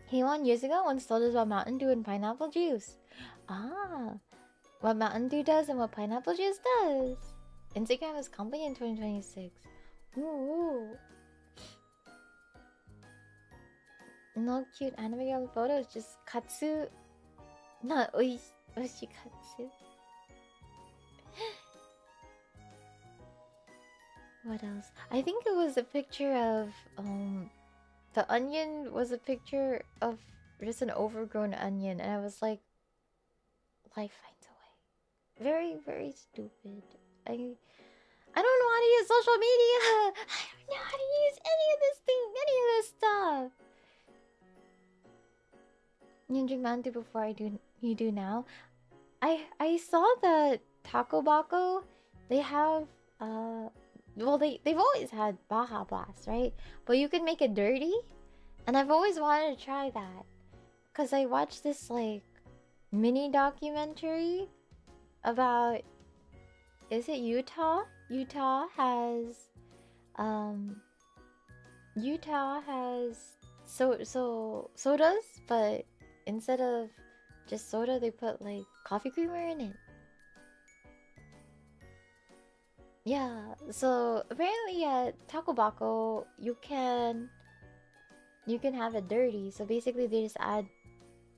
S1: He won years ago once told us about Mountain Dew and pineapple juice. Ah, what Mountain Dew does and what pineapple juice does. Instagram is coming in 2026. Ooh. No cute anime girl photos, just katsu. Not oshikatsu. What else? I think it was a picture of the onion was a picture of just an overgrown onion, and I was like, life finds a way. Very stupid. I don't know how to use social media. I don't know how to use any of this stuff. You drink Mountain Dew before you do now. I saw that Taco Bako, they have well, they've always had Baja Blast, right? But you can make it dirty, and I've always wanted to try that, cause I watched this like mini documentary about, is it Utah? Utah has sodas, but instead of just soda, they put like coffee creamer in it. Yeah, so apparently at Taco Bako you can have it dirty. So basically they just add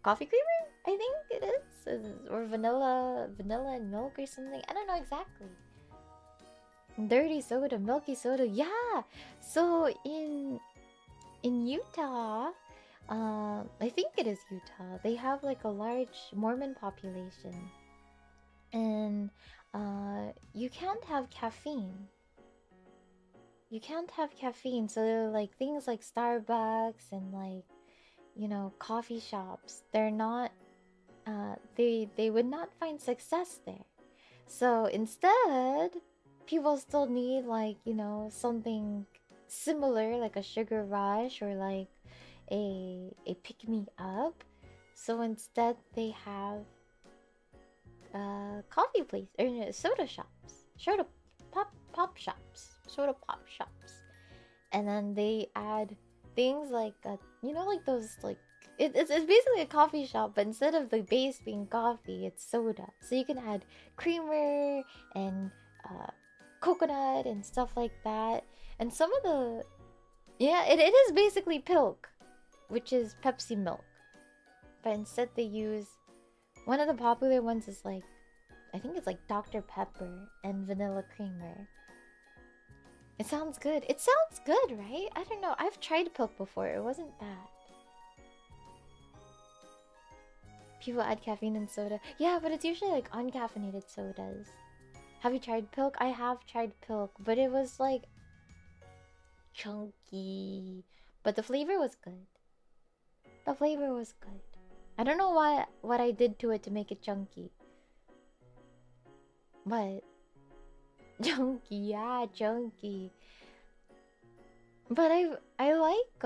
S1: coffee creamer, I think it is, or vanilla and milk or something. I don't know exactly. Dirty soda, milky soda. Yeah. So in Utah, I think it is Utah. They have like a large Mormon population, and you can't have caffeine. You can't have caffeine, so like things like Starbucks and like, you know, coffee shops, they're not they would not find success there. So instead, people still need like, you know, something similar like a sugar rush or like a pick me up. So instead they have coffee place or no, soda shops, soda pop shops, and then they add things like you know, like those like it's basically a coffee shop, but instead of the base being coffee, it's soda. So you can add creamer and coconut and stuff like that. And some of Yeah, it is basically Pilk, which is Pepsi milk. But instead they use... One of the popular ones is like... I think it's like Dr. Pepper and vanilla creamer. It sounds good. It sounds good, right? I don't know. I've tried Pilk before. It wasn't bad. People add caffeine in soda. Yeah, but it's usually like uncaffeinated sodas. Have you tried Pilk? I have tried Pilk, but it was like chunky. But the flavor was good. The flavor was good. I don't know what I did to it to make it chunky. But chunky, yeah, chunky. But I like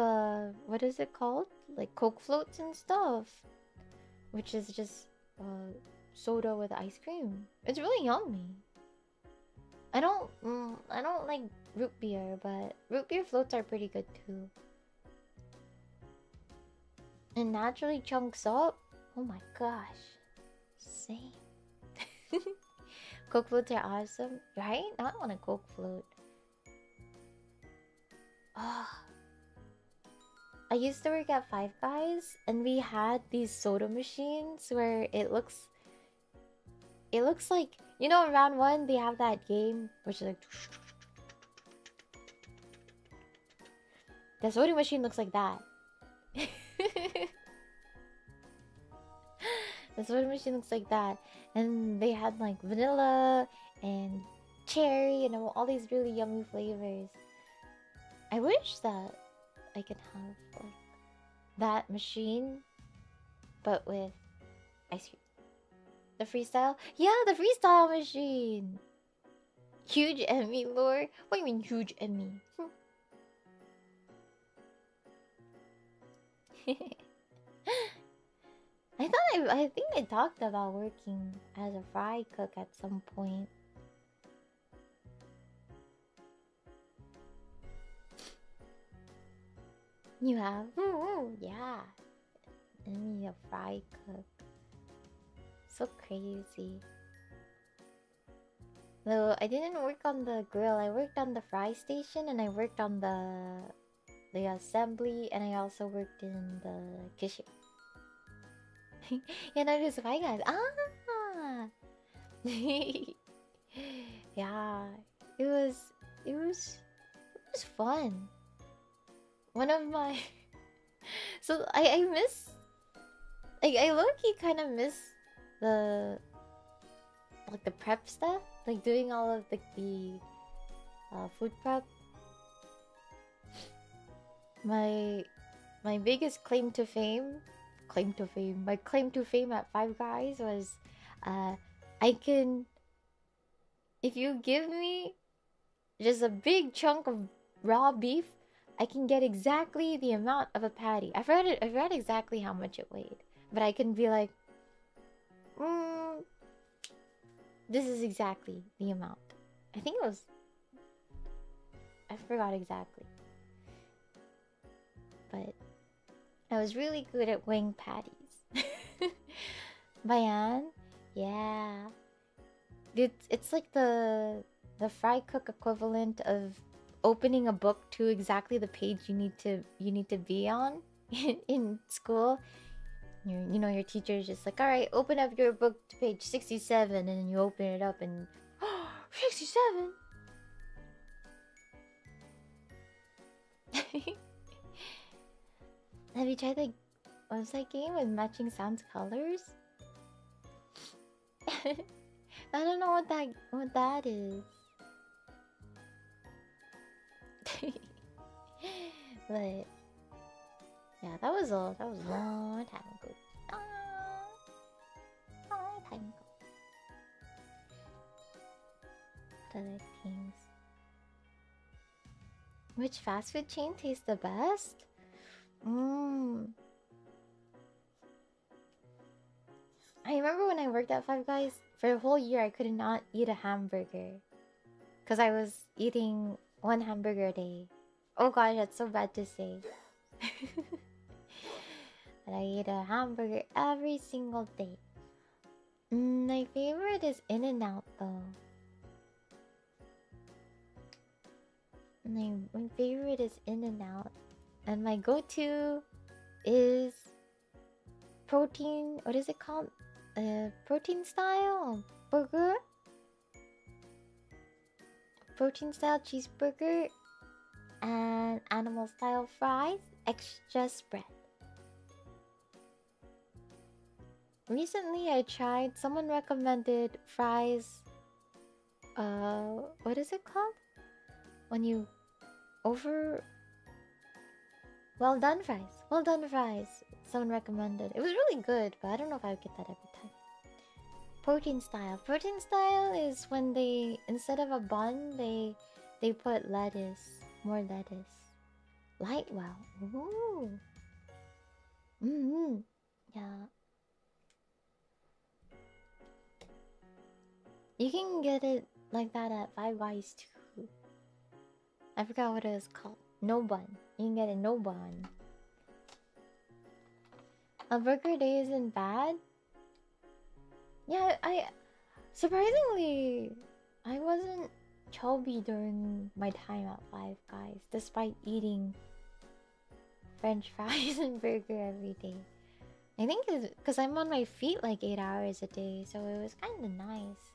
S1: what is it called? Like Coke floats and stuff. Which is just soda with ice cream. It's really yummy. I don't like root beer, but root beer floats are pretty good too. And naturally chunks up. Oh my gosh. Same. Coke floats are awesome, right? I want a Coke float. Oh. I used to work at Five Guys, and we had these soda machines where it looks like, you know, in round one they have that game which is like the soda machine looks like that. The soda machine looks like that, and they had like vanilla and cherry and all these really yummy flavors. I wish that I could have like that machine, but with ice cream. The freestyle? Yeah, the freestyle machine! Huge Emmy lore? What do you mean huge Emmy? I think I talked about working as a fry cook at some point. You have? Ooh, yeah. Emmy, a fry cook. So crazy. Though I didn't work on the grill, I worked on the fry station, and I worked on the assembly, and I also worked in the kitchen. Yeah, no, just Fry Guys. Ah, yeah, it was fun. One of my so I miss, like, I low-key kind of miss the like the prep stuff, like doing all of the food prep. My biggest claim to fame my claim to fame at Five Guys was I can, if you give me just a big chunk of raw beef, I can get exactly the amount of a patty. I forgot exactly how much it weighed, but I can be like, this is exactly the amount. I think it was, I forgot exactly, but I was really good at weighing patties. Bayan? Yeah. It's like the fry cook equivalent of opening a book to exactly the page you need to be on in school. You know, your teacher is just like, all right, open up your book to page 67, and then you open it up and 67. Have you tried the website game with matching sounds colors? I don't know what that is. But yeah, that was a long time ago. Long time ago. What other things? Which fast food chain tastes the best? I remember when I worked at Five Guys, for a whole year I could not eat a hamburger. Because I was eating one hamburger a day. Oh gosh, that's so bad to say. But I eat a hamburger every single day. My favorite is In-N-Out though. My favorite is In-N-Out. And my go-to is protein. What is it called? Protein style burger. Protein style cheeseburger and animal style fries, extra spread. Recently I tried, someone recommended fries. What is it called? When you over well done fries. Well done fries. Someone recommended. It was really good, but I don't know if I would get that every time. Protein style. Protein style is when they, instead of a bun, they put lettuce. More lettuce. Light well. Ooh. Yeah. You can get it like that at Five Guys too. I forgot what it was called. No bun. You can get it no bun. A burger day isn't bad. Yeah, surprisingly, I wasn't chubby during my time at Five Guys, despite eating French fries and burger every day. I think it's because I'm on my feet like 8 hours a day, so it was kind of nice.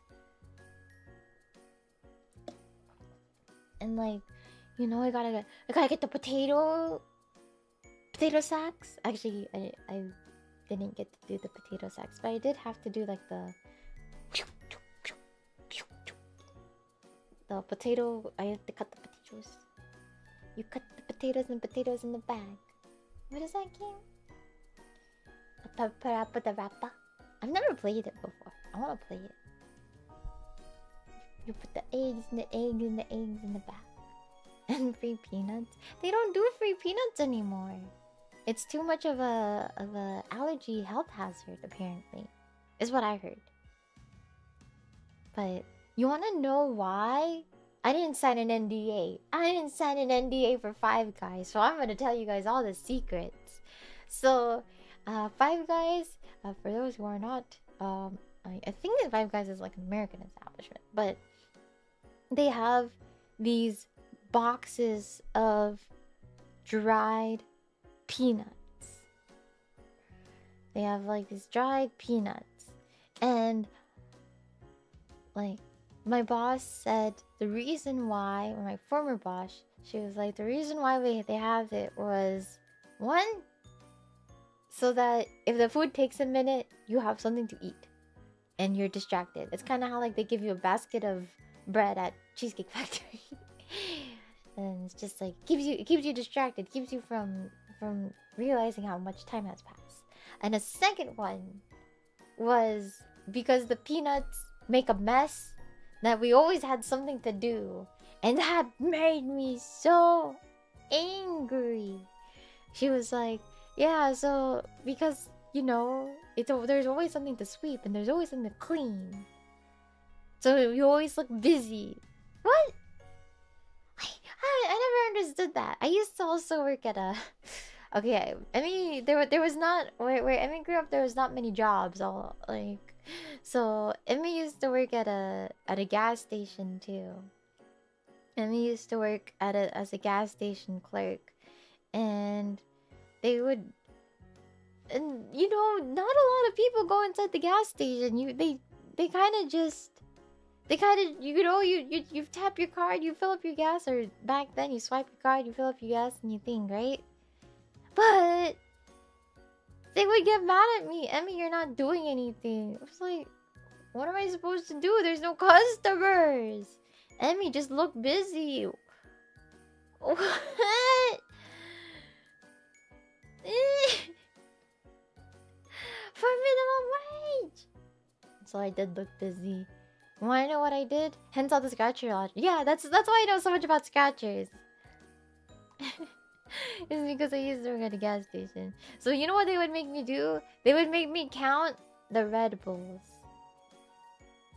S1: And like, you know, I gotta get the potato sacks. Actually, I didn't get to do the potato sacks, but I did have to do like the potato. I have to cut the potatoes. You cut the potatoes in the bag. What is that game? Put-a-put-a-put-a-rappa. I've never played it before. I want to play it. You put the eggs in the eggs in the eggs in the bag. And free peanuts. They don't do free peanuts anymore. It's too much of a allergy health hazard, apparently. Is what I heard. But you wanna know why? I didn't sign an NDA. I didn't sign an NDA for Five Guys, so I'm gonna tell you guys all the secrets. So, Five Guys, for those who are not, I think that Five Guys is like an American establishment, but they have these boxes of dried peanuts. They have like these dried peanuts, and like my boss said the reason why, or my former boss, she was like, the reason why they have it was, one, so that if the food takes a minute, you have something to eat and you're distracted. It's kind of how like they give you a basket of bread at Cheesecake Factory. And it's just like it keeps you distracted, keeps you from realizing how much time has passed. And a second one was because the peanuts make a mess, that we always had something to do, and that made me so angry. She was like, yeah, so because you know there's always something to sweep and there's always something to clean, so you always look busy. What? I never understood that. I used to also work at a okay, I mean there was not where Emmy grew up, there was not many jobs. All like, so Emmy used to work at a gas station too. Emmy used to work as a gas station clerk, and they would, and you know, not a lot of people go inside the gas station. They kind of just. They kind of, you know, you tap your card, you fill up your gas, or back then you swipe your card, you fill up your gas, and you think, right? But they would get mad at me. Emmy, you're not doing anything. I was like, what am I supposed to do? There's no customers. Emmy, just look busy. What? For minimum wage. So I did look busy. Wanna know what I did? Hence all the scratcher lodge. Yeah, that's why I know so much about scratchers. It's because I used to work at a gas station. So you know what they would make me do? They would make me count the Red Bulls.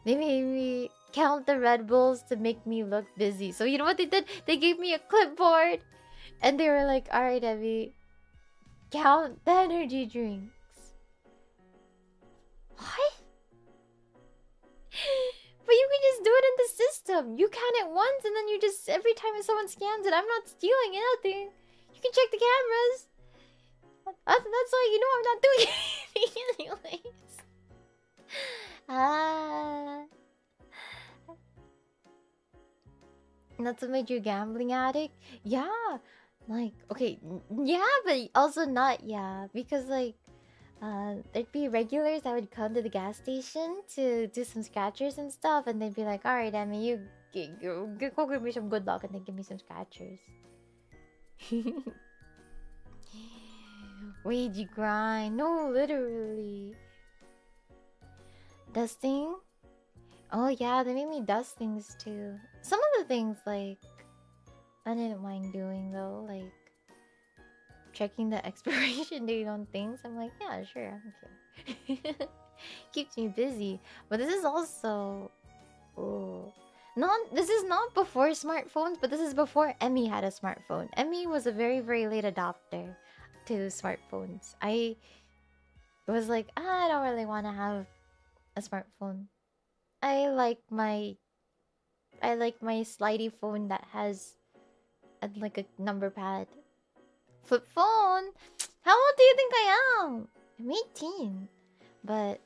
S1: They made me count the Red Bulls to make me look busy. So you know what they did? They gave me a clipboard, and they were like, alright, Evie, count the energy drinks. What? But you can just do it in the system. You can it once, and then you just every time someone scans it, I'm not stealing anything. You can check the cameras. That's why you know I'm not doing anything anyways. Ah. That's what made you a gambling addict? Yeah. Like, okay, yeah, but also not yeah. Because, like, there'd be regulars that would come to the gas station to do some scratchers and stuff. And they'd be like, alright, Emmy, you go give me some good luck and then give me some scratchers. Wait, you grind? No, literally. Dusting? Oh yeah, they made me dust things too. Some of the things like I didn't mind doing though, like checking the expiration date on things. I'm like, yeah, sure, I'm okay. Keeps me busy. But this is also this is not before smartphones, but this is before Emmy had a smartphone. Emmy was a very, very late adopter to smartphones. I was like, I don't really want to have a smartphone. I like my slidey phone that has like a number pad. Flip phone? How old do you think I am? I'm 18. But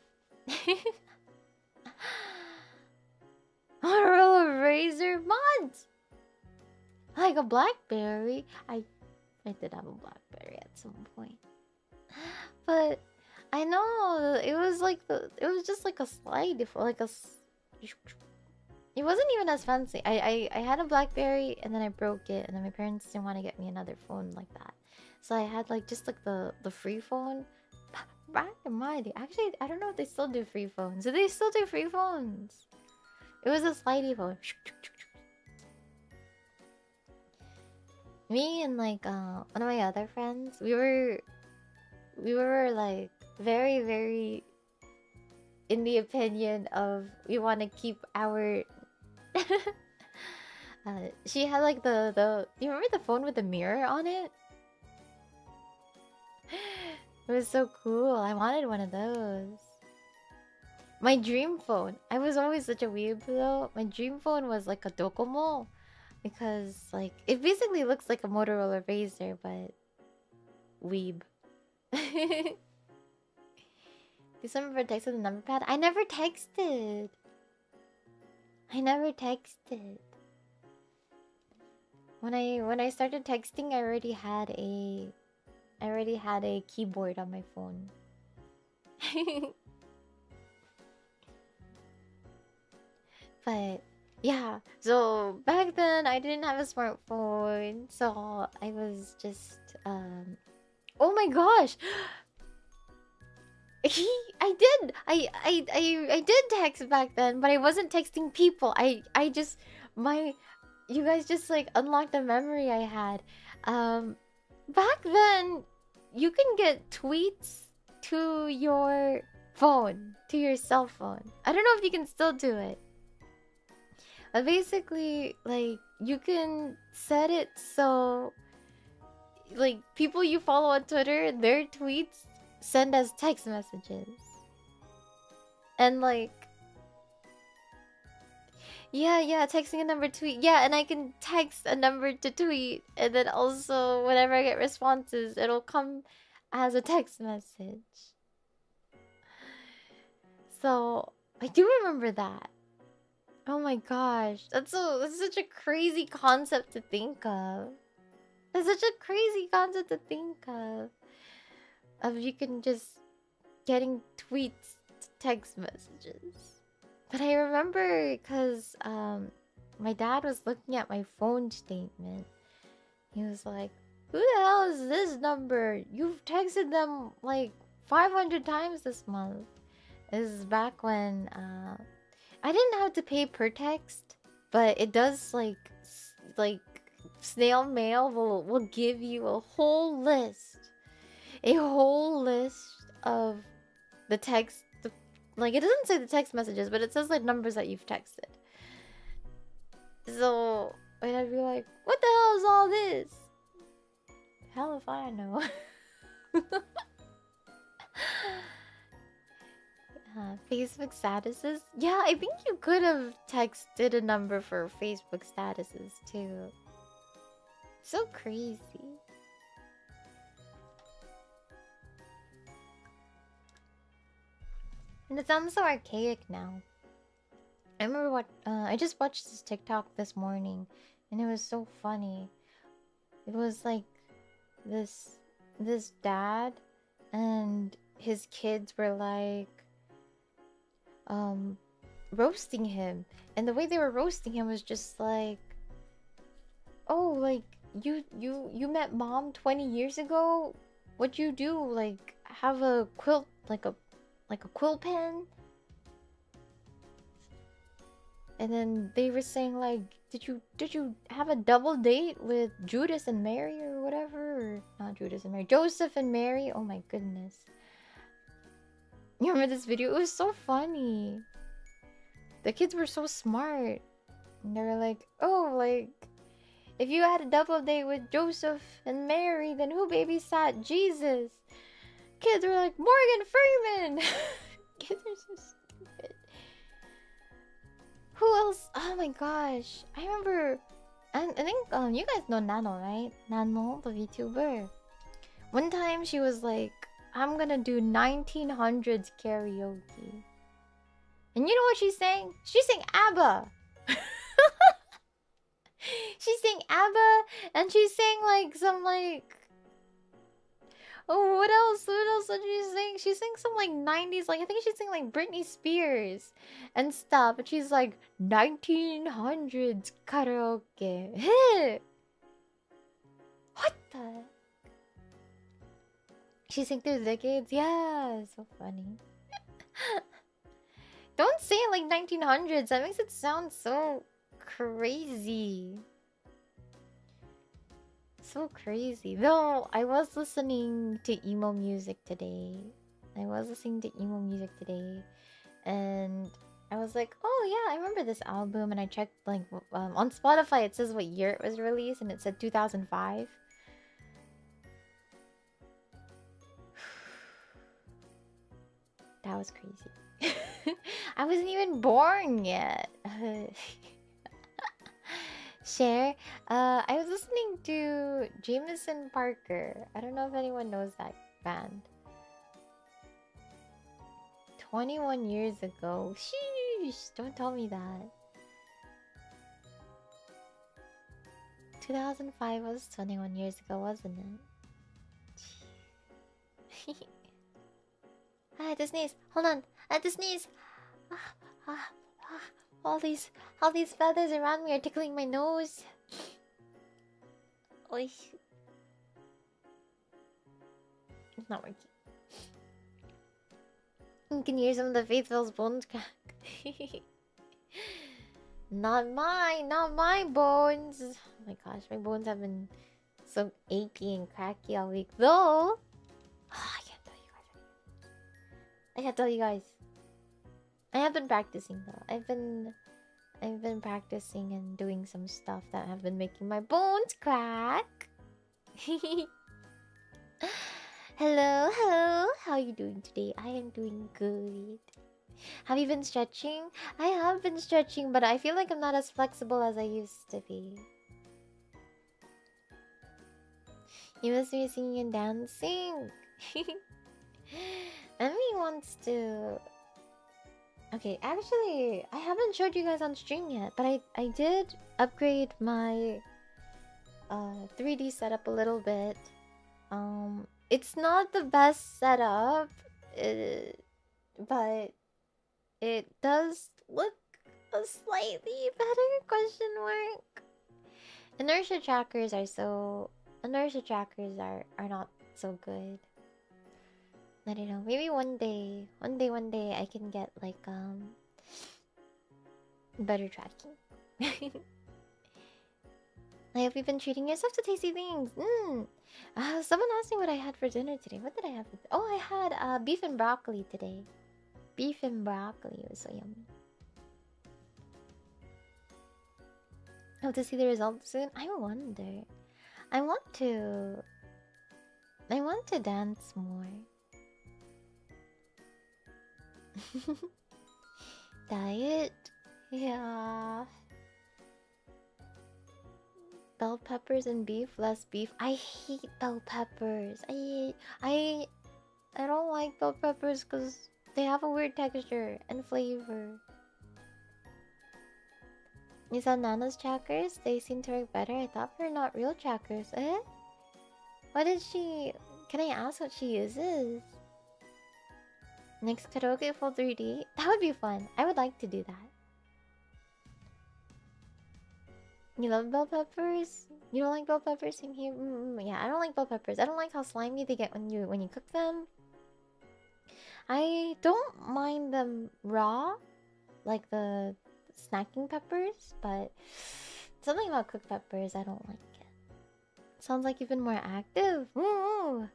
S1: Motorola Razr mods. Like a BlackBerry. I did have a BlackBerry at some point. But I know it was like it was just like a slide, like a. It wasn't even as fancy. I had a BlackBerry and then I broke it, and then my parents didn't want to get me another phone like that, so I had like just like the free phone. Back in my day, actually, I don't know if they still do free phones. Do they still do free phones? It was a slidey phone. Me and like one of my other friends, we were like very, very in the opinion of we want to keep our she had like the you remember the phone with the mirror on it? It was so cool. I wanted one of those. My dream phone. I was always such a weeb though. My dream phone was like a Docomo, because like it basically looks like a Motorola Razr but weeb. Did someone ever text with a number pad? I never texted. I never texted. When I started texting, I already had a keyboard on my phone. But yeah, so back then I didn't have a smartphone, so I was just oh my gosh. I did text back then, but I wasn't texting people. I just you guys just like unlocked a memory I had. Back then you can get tweets to your phone, to your cell phone. I don't know if you can still do it. But basically, like, you can set it so like people you follow on Twitter, their tweets send as text messages. And like yeah, texting a number tweet. Yeah, and I can text a number to tweet, and then also whenever I get responses, it'll come as a text message. So I do remember that. Oh my gosh, that's such a crazy concept to think of. It's such a crazy concept to think of. Of you can just getting tweets, text messages. But I remember because my dad was looking at my phone statement. He was like, "Who the hell is this number? You've texted them like 500 times this month." This is back when I didn't have to pay per text, but it does like snail mail will give you a whole list of the text. Like, it doesn't say the text messages, but it says like numbers that you've texted. So and I'd be like, what the hell is all this? Hell if I know. Yeah, Facebook statuses. Yeah, I think you could have texted a number for Facebook statuses too. So crazy. And it sounds so archaic now. I remember I just watched this TikTok this morning, and it was so funny. It was like this dad and his kids were like roasting him, and the way they were roasting him was just like, oh, like you met mom 20 years ago. What'd you do? Like have a quilt, like a quill pen? And then they were saying like, did you have a double date with Judas and Mary or whatever? Or not Judas and Mary, Joseph and Mary. Oh my goodness. You remember this video? It was so funny. The kids were so smart. And they were like, oh, like, if you had a double date with Joseph and Mary, then who babysat Jesus? Kids were like, Morgan Freeman! Kids are so stupid. Who else? Oh my gosh. I remember... I think you guys know Nano, right? Nano, the VTuber. One time she was like, I'm gonna do 1900s karaoke. And you know what she's saying? She sang ABBA! She sang ABBA, and she sang like some like... Oh, what else? What else did she sing? She sang some like 90s, like I think she sang like Britney Spears and stuff. But she's like 1900s karaoke. Hey! What the? She sang through the decades? Yeah, so funny. Don't say it like 1900s. That makes it sound so crazy. So crazy. Though, I was listening to emo music today. And I was like, oh yeah, I remember this album. And I checked, like, on Spotify, it says what year it was released. And it said 2005. That was crazy. I wasn't even born yet. Share. I was listening to Jameson Parker. I don't know if anyone knows that band. 21 years ago. Sheesh, don't tell me that. 2005 was 21 years ago, wasn't it? I had to sneeze. Hold on. I had to sneeze. All these feathers around me are tickling my nose. Oy. It's not working. You can hear some of the faithful's bones crack. Not my bones. Oh my gosh, my bones have been so achy and cracky all week. Though, I can't tell you guys. I have been practicing though. I've been practicing and doing some stuff that have been making my bones crack. Hello. How are you doing today? I am doing good. Have you been stretching? I have been stretching, but I feel like I'm not as flexible as I used to be. You must be singing and dancing. Emmy wants to... Okay, actually, I haven't showed you guys on stream yet, but I did upgrade my 3D setup a little bit. It's not the best setup, but it does look a slightly better, question mark. Inertia trackers are not so good. I don't know. Maybe one day I can get like better tracking. I hope you've been treating yourself to tasty things. Someone asked me what I had for dinner today. What did I have? Oh, I had beef and broccoli today. Beef and broccoli was so yummy. Hope to see the results soon. I wonder. I want to dance more. Diet? Yeah. Bell peppers and beef, less beef. I hate bell peppers. I don't like bell peppers because they have a weird texture and flavor. You said Nana's trackers? They seem to work better. I thought they're not real trackers. Eh? What did she... Can I ask what she uses? Next karaoke full 3D? That would be fun. I would like to do that. You love bell peppers? You don't like bell peppers? Same here. Yeah, I don't like bell peppers. I don't like how slimy they get when you cook them. I don't mind them raw, like the snacking peppers, but something about cooked peppers, I don't like it. Sounds like you've been more active. Ooh.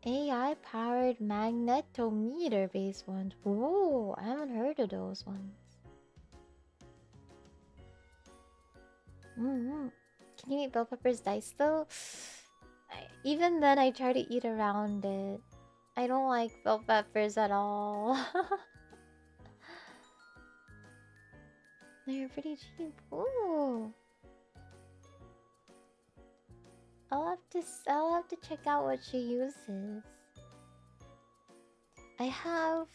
S1: AI-powered magnetometer-based ones. Ooh, I haven't heard of those ones. Can you eat bell peppers diced though? Even then, I try to eat around it. I don't like bell peppers at all. They're pretty cheap. Ooh. I'll have to check out what she uses. I have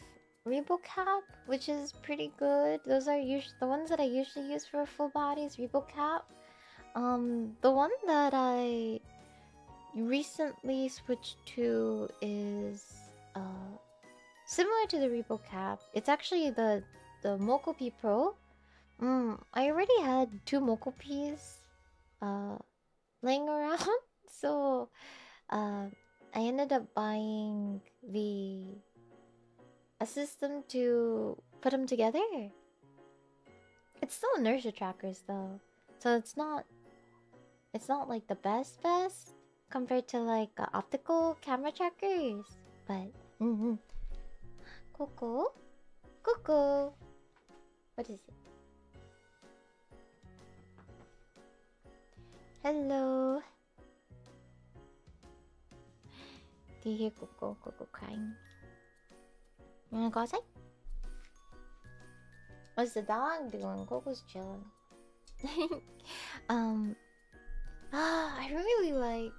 S1: ReboCap, which is pretty good. Those are usually the ones that I usually use for full bodies. ReboCap. The one that I recently switched to is similar to the ReboCap. It's actually the Mokopi Pro. I already had 2 Mokopis laying around, so I ended up buying a system to put them together. It's still inertia trackers though, so it's not like the best compared to like optical camera trackers, but Coco, what is it? Hello. Do you hear Coco crying? You wanna go outside? What's the dog doing? Coco's chilling. I really like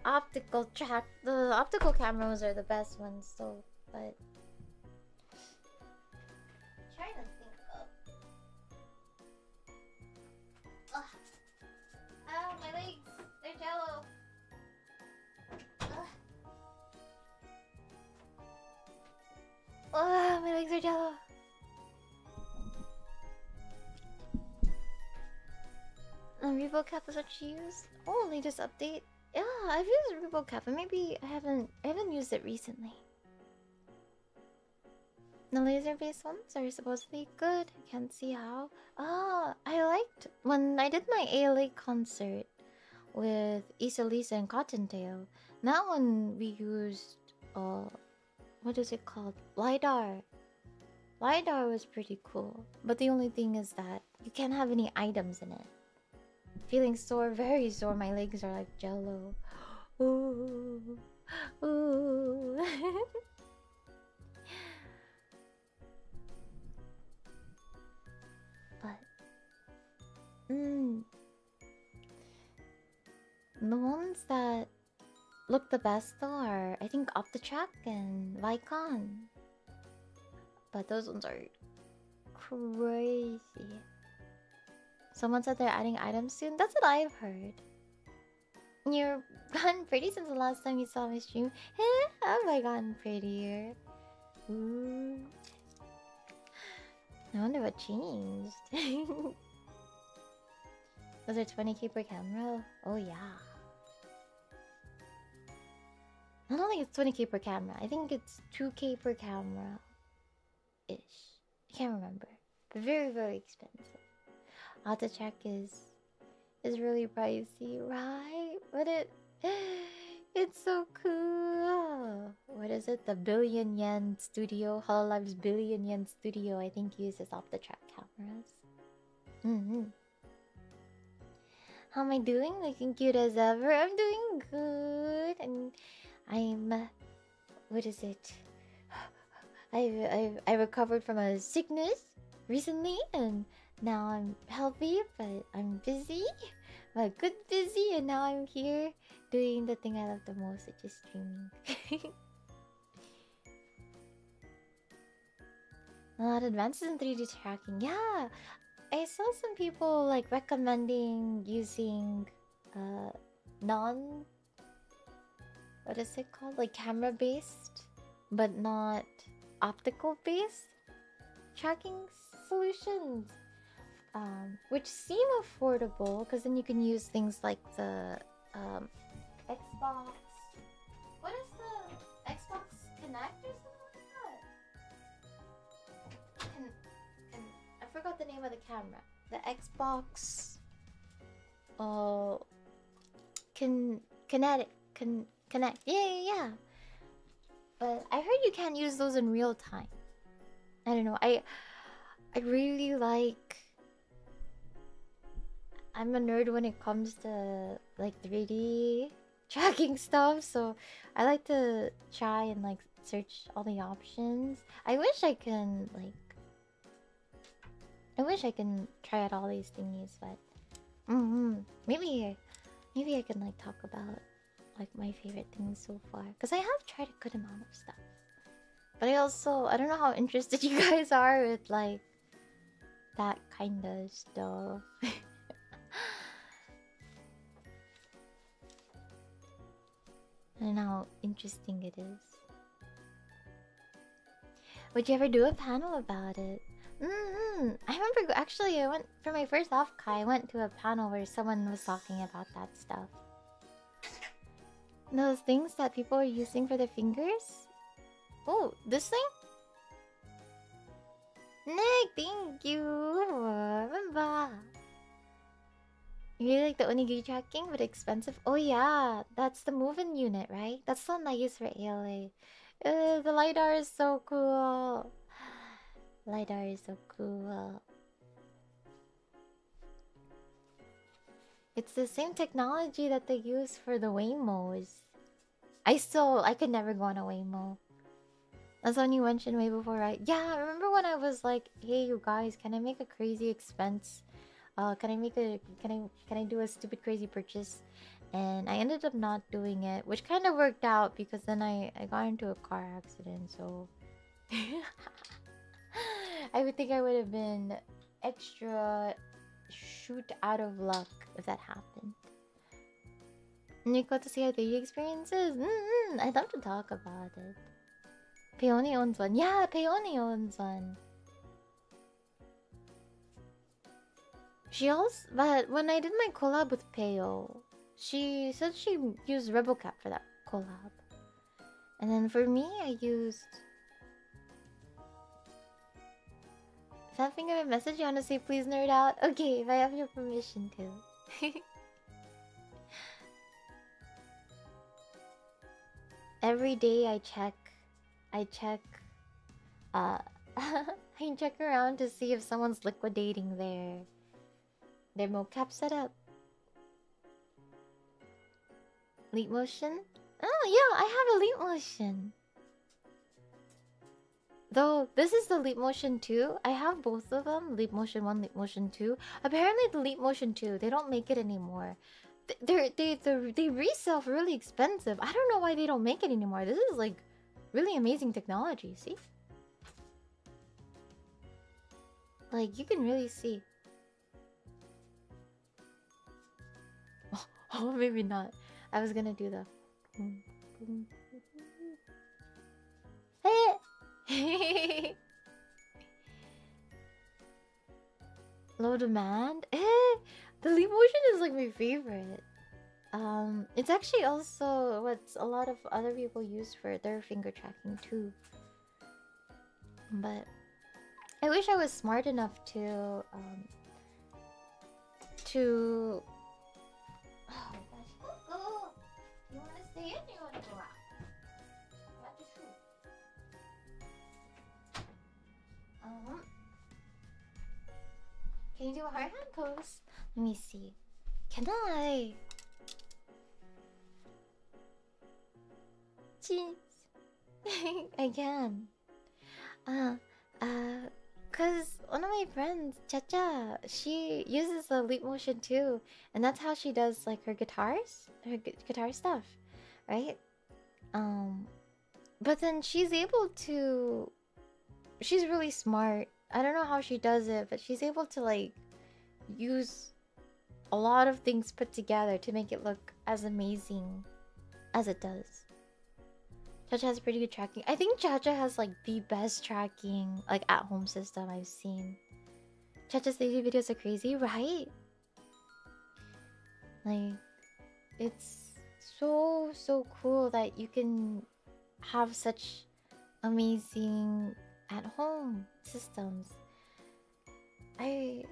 S1: optical track. The optical cameras are the best ones, so but trying to think of. Ow, my legs! They're jello. My legs are jello. ReboCap is what she used. Oh, latest update. Yeah, I've used ReboCap, but maybe I haven't used it recently. The laser-based ones are supposedly good. I can't see how. I liked when I did my ALA concert with Isalisa and Cottontail. That one we used what is it called? LiDAR. LiDAR was pretty cool, but the only thing is that you can't have any items in it. Feeling sore, very sore. My legs are like jello. Ooh. Ooh. But the ones that look the best though are I think OptiTrack and Vicon. But those ones are crazy. Someone said they're adding items soon. That's what I've heard. You're gotten pretty since the last time you saw my stream. Have I gotten prettier? Ooh. I wonder what changed. Was it 20k per camera? Oh yeah. I don't think it's 20k per camera. I think it's 2k per camera. Ish. I can't remember. But very, very expensive. AutoCheck is really pricey, right? But it's so cool. What is it? The billion yen studio, Hololive's billion yen studio, I think uses OptiTrack cameras. How am I doing? Looking cute as ever. I'm doing good, and I'm what is it? I recovered from a sickness recently, and now I'm healthy, but I'm busy. I'm a good busy, and now I'm here doing the thing I love the most, which is streaming. A lot of advances in 3D tracking. Yeah, I saw some people like recommending using non, what is it called? Like camera based, but not optical based tracking solutions. Which seem affordable because then you can use things like the Xbox. What is the Xbox Connect or something like that? I forgot the name of the camera. The Xbox. Connect. Yeah. But I heard you can't use those in real time. I don't know. I really like. I'm a nerd when it comes to like 3D tracking stuff, so I like to try and like search all the options. I wish I can try out all these thingies, but maybe I can like talk about like my favorite things so far, because I have tried a good amount of stuff. But I don't know how interested you guys are with like that kind of stuff. I don't know how interesting it is. Would you ever do a panel about it? I remember actually I went for my first off-kai. I went to a panel where someone was talking about that stuff. Those things that people are using for their fingers. Oh, this thing? Nick, thank you. Remember. You really like the onigiri tracking, but expensive? Oh yeah, that's the move-in unit, right? That's the one I use for ALA. The LiDAR is so cool. LiDAR is so cool. It's the same technology that they use for the Waymos. I could never go on a Waymo. That's when you mentioned way before, right? Yeah, I remember when I was like, hey you guys, can I make a crazy expense? Can I do a stupid crazy purchase? And I ended up not doing it, which kind of worked out because then I got into a car accident, so I would think I would have been extra shoot out of luck if that happened. And you got to see how the experiences. I'd love to talk about it. Peony owns one. Yeah, Peony owns one. She also, but when I did my collab with Peo, she said she used RebelCap for that collab. And then for me, I used... Fat Finger a message, you wanna say please nerd out? Okay, if I have your permission to. Every day I check I check around to see if someone's liquidating their mocap setup. Leap motion? Oh yeah, I have a leap motion. Though this is the leap motion 2. I have both of them. Leap motion 1, leap motion 2. Apparently the leap motion 2, they don't make it anymore. They resell for really expensive. I don't know why they don't make it anymore. This is like really amazing technology, see? Like you can really see. Oh, maybe not. I was gonna do the low demand? The leap motion is like my favorite. It's actually also what a lot of other people use for their finger tracking too. But I wish I was smart enough to oh my gosh, go! You wanna stay in or you wanna go out? You have to shoot. Can you do a hard hand pose? Let me see. Can I? Jeez. I can. Uh, uh, cause one of my friends, Chacha, she uses the Leap Motion too, and that's how she does like her guitars, her guitar stuff, right? Um, but then she's able to. She's really smart. I don't know how she does it, but she's able to like use a lot of things put together to make it look as amazing as it does. Chacha has pretty good tracking. I think Chacha has like the best tracking like at-home system I've seen. Chacha's daily videos are crazy, right? Like, it's so cool that you can have such amazing at-home systems. I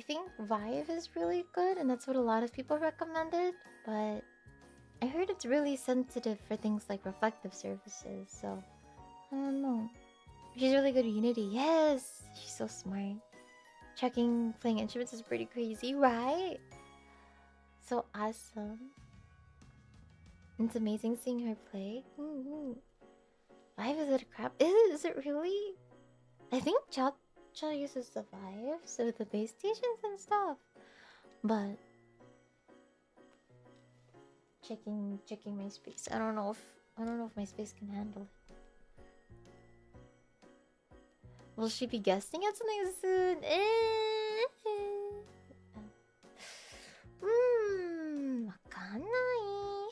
S1: think Vive is really good, and that's what a lot of people recommended, but I heard it's really sensitive for things like reflective surfaces, so I don't know. She's really good at Unity. Yes! She's so smart. Checking playing instruments is pretty crazy, right? So awesome. It's amazing seeing her play. Vive is it a crap? Is it really? I think Cha uses the Vive, so the base stations and stuff. But checking my space. I don't know if my space can handle it. Will she be guesting at something soon? Wakanai.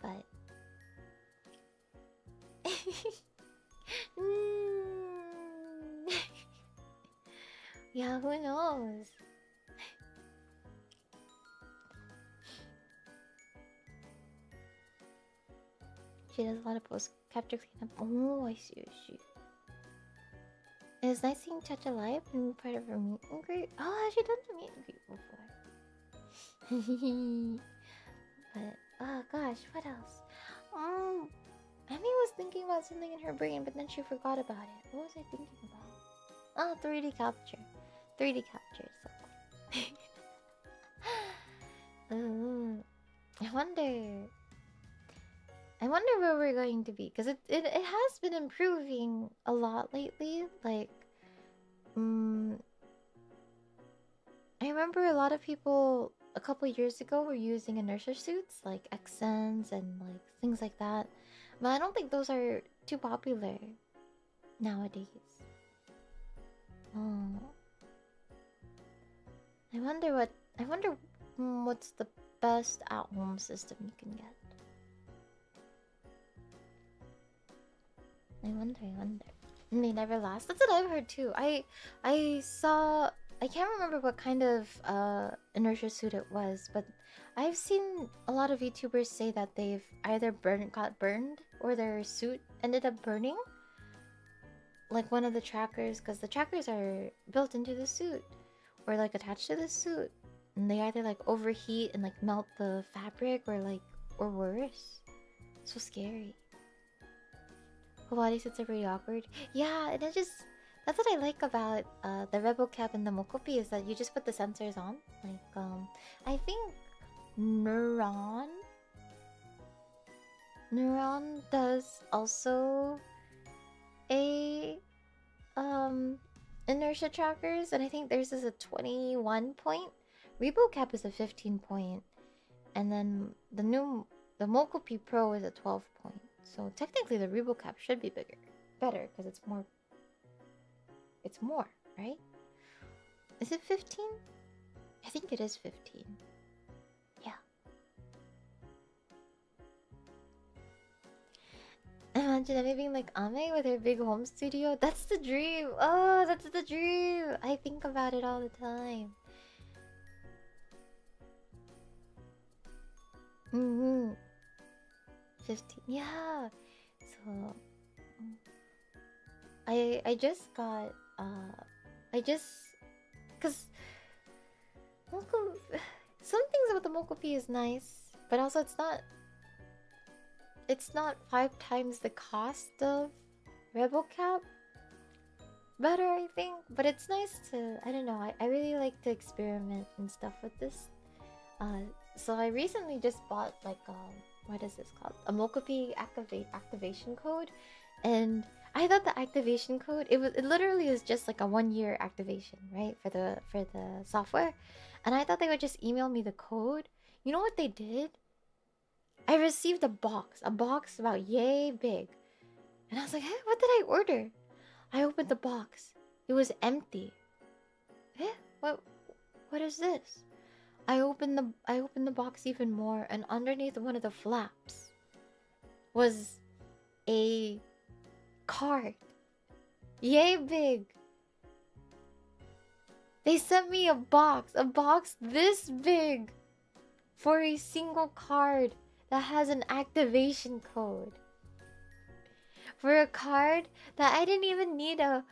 S1: But yeah, who knows? She does a lot of post capture cleanup. Oh, I see. It's nice seeing Chacha live and part of her meet and greet. Oh, has she done the meet and greet before? But oh gosh, what else? Emmy was thinking about something in her brain, but then she forgot about it. What was I thinking about? Oh, 3D capture. 3D capture is so cool. I wonder where we're going to be, because it has been improving a lot lately. Like, I remember a lot of people a couple years ago were using inertia suits like accents and like things like that, but I don't think those are too popular nowadays. Oh, I wonder what's the best at-home system you can get. I wonder. And they never last. That's what I've heard too. I saw. I can't remember what kind of inertia suit it was, but I've seen a lot of YouTubers say that they've either got burned or their suit ended up burning. Like one of the trackers, because the trackers are built into the suit or like attached to the suit, and they either like overheat and like melt the fabric or worse. So scary. Body suits are pretty awkward. Yeah, and that's what I like about the Rebel Cap and the Mokopi, is that you just put the sensors on. Like I think Neuron does also a inertia trackers, and I think theirs is a 21 point. Rebel Cap is a 15 point, and then the Mokopi Pro is a 12 point. So technically the Rebel Cap should be better, because it's more, right? Is it 15? I think it is 15. Yeah. Imagine Emmy being like Ame with her big home studio. That's the dream. Oh, that's the dream. I think about it all the time. 15. Yeah. So I just got because some things about the Mokopi is nice, but also it's not 5 times the cost of Rebel Cap. Better, I think, but it's nice to, I don't know, I really like to experiment and stuff with this. So I recently just bought like what is this called? A Mokopi activation code, and I thought the activation code it literally is just like a 1-year activation, right, for the software, and I thought they would just email me the code. You know what they did? I received a box about yay big, and I was like, hey, what did I order? I opened the box. It was empty. Eh? What is this? I opened the box even more, and underneath one of the flaps was a card. Yay big. They sent me a box this big for a single card that has an activation code. For a card that I didn't even need a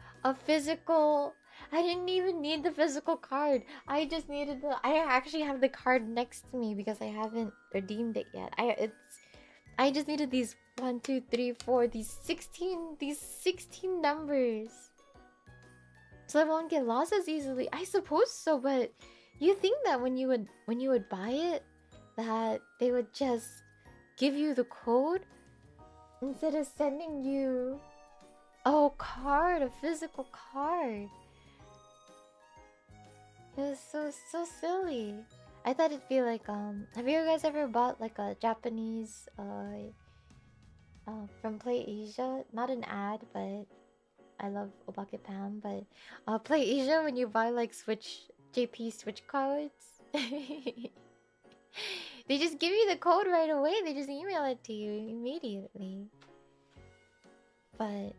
S1: physical. I didn't even need the physical card. I just needed I actually have the card next to me because I haven't redeemed it yet. I just needed these 1, 2, 3, 4, these 16 numbers, so I won't get lost as easily. I suppose so, but you think that when you would buy it, that they would just give you the code instead of sending you a physical card. It was so silly. I thought it'd be like have you guys ever bought like a Japanese from Play Asia? Not an ad, but I love Obake Pam, but Play Asia, when you buy like JP Switch cards, they just give you the code right away. They just email it to you immediately. But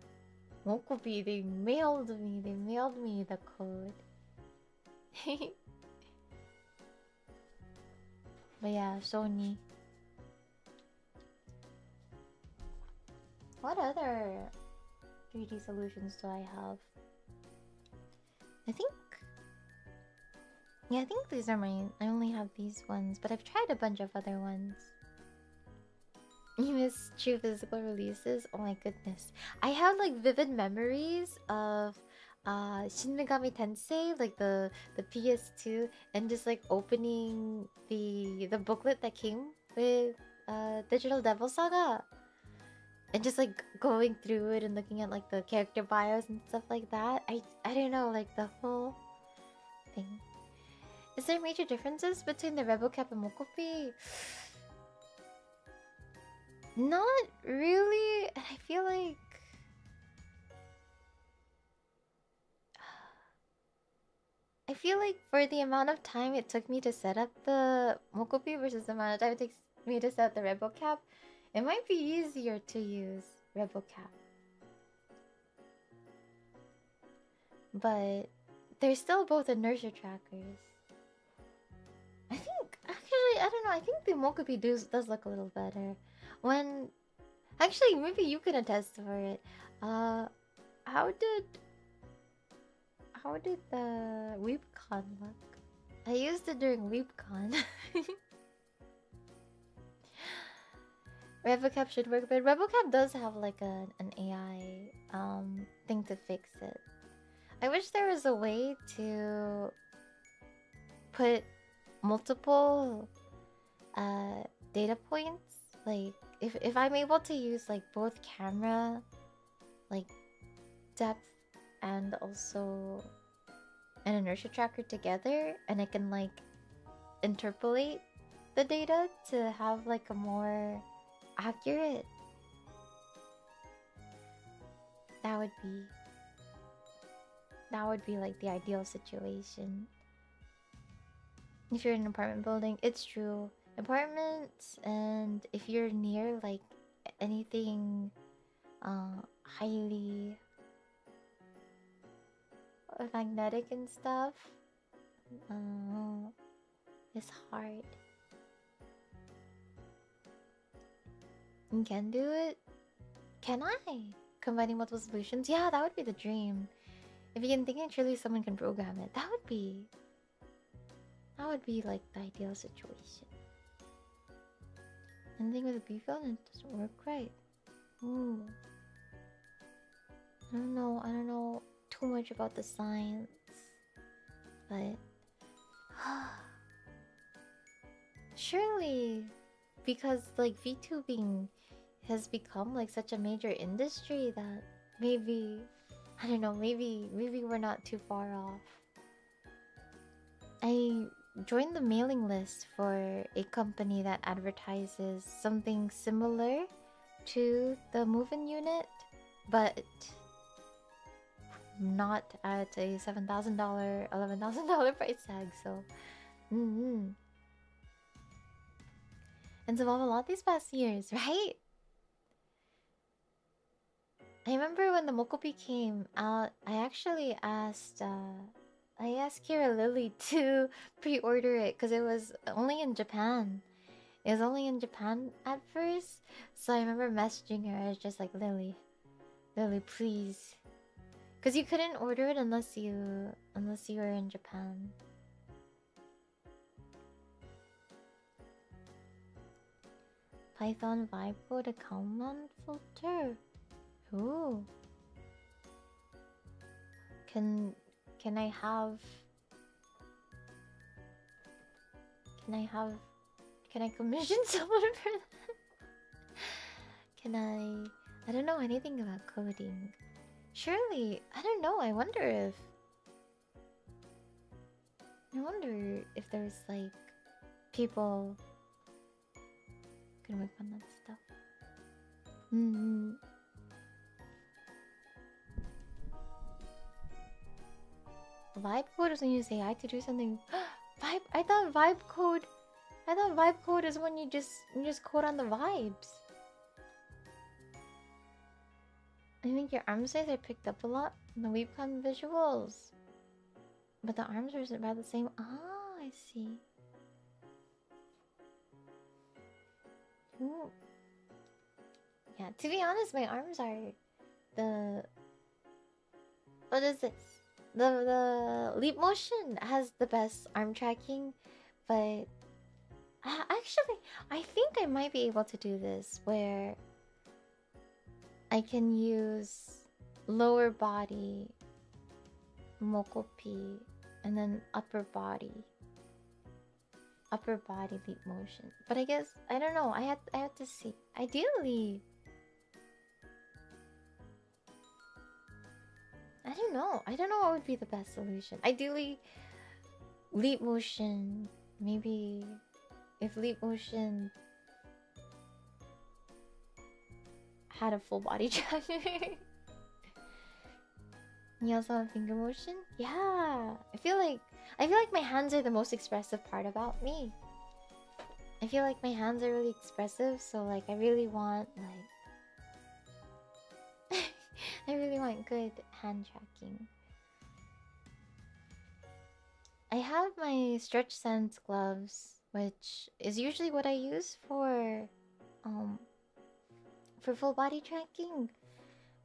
S1: Mokopi, they mailed me the code. But yeah, Sony. What other 3D solutions do I have? I think these are mine. I only have these ones, but I've tried a bunch of other ones. You miss true physical releases? Oh my goodness. I have like vivid memories of Shin Megami Tensei, like the PS2, and just like opening the booklet that came with Digital Devil Saga, and just like going through it and looking at like the character bios and stuff like that. I don't know, like the whole thing. Is there major differences between the Rebel Cap and Mokopi? Not really. I feel like for the amount of time it took me to set up the Mokopi versus the amount of time it takes me to set up the Rebel Cap, it might be easier to use Rebel Cap. But they're still both inertia trackers. I think, actually, I don't know, I think the Mokopi does look a little better. When... Actually, maybe you can attest for it. How did the WeebCon look? I used it during WeebCon. RevoCap should work, but RevoCap does have like an AI thing to fix it. I wish there was a way to put multiple data points. Like if I'm able to use like both camera like depth and also an inertia tracker together, and I can like interpolate the data to have like a more accurate, that would be like the ideal situation. If you're in an apartment building, it's true. Apartments, and if you're near like anything highly magnetic and stuff, it's hard. You can do it? Can I? Combining multiple solutions? Yeah, that would be the dream. If you can think it, surely someone can program it. That would be like the ideal situation. Anything with a B field and it doesn't work right. Ooh. I don't know too much about the science, but surely because like VTubing has become like such a major industry that maybe I don't know, maybe we're not too far off. I joined the mailing list for a company that advertises something similar to the move-in unit, but not at a $7,000, $11,000 price tag. So, and it's evolved a lot these past years, right? I remember when the Mokopi came out, I actually asked Kira Lily to pre-order it because it was only in Japan. It was only in Japan at first, so I remember messaging her. I was just like, Lily, please, because you couldn't order it unless you were in Japan. Python vibe code account filter. Ooh. Can I commission someone for that? I don't know anything about coding. Surely, I don't know, I wonder if there's like people gonna work on that stuff. Vibe code is when you say I to do something. Vibe. I thought vibe code is when you just code on the vibes. I think your arm size are picked up a lot in the webcam visuals, but the arms are about the same. Ah, I see. Ooh. Yeah, to be honest, my arms are the. What is this? The leap motion has the best arm tracking, but actually, I think I might be able to do this where I can use lower body Mokopi and then upper body leap motion. But I guess I don't know. I have to see. Ideally, I don't know what would be the best solution. Ideally, leap motion. Maybe if leap motion had a full body tracking. You also have finger motion? Yeah. I feel like my hands are the most expressive part about me. I feel like my hands are really expressive, so like I really want like I really want good hand tracking. I have my Stretch Sense gloves, which is usually what I use for full body tracking.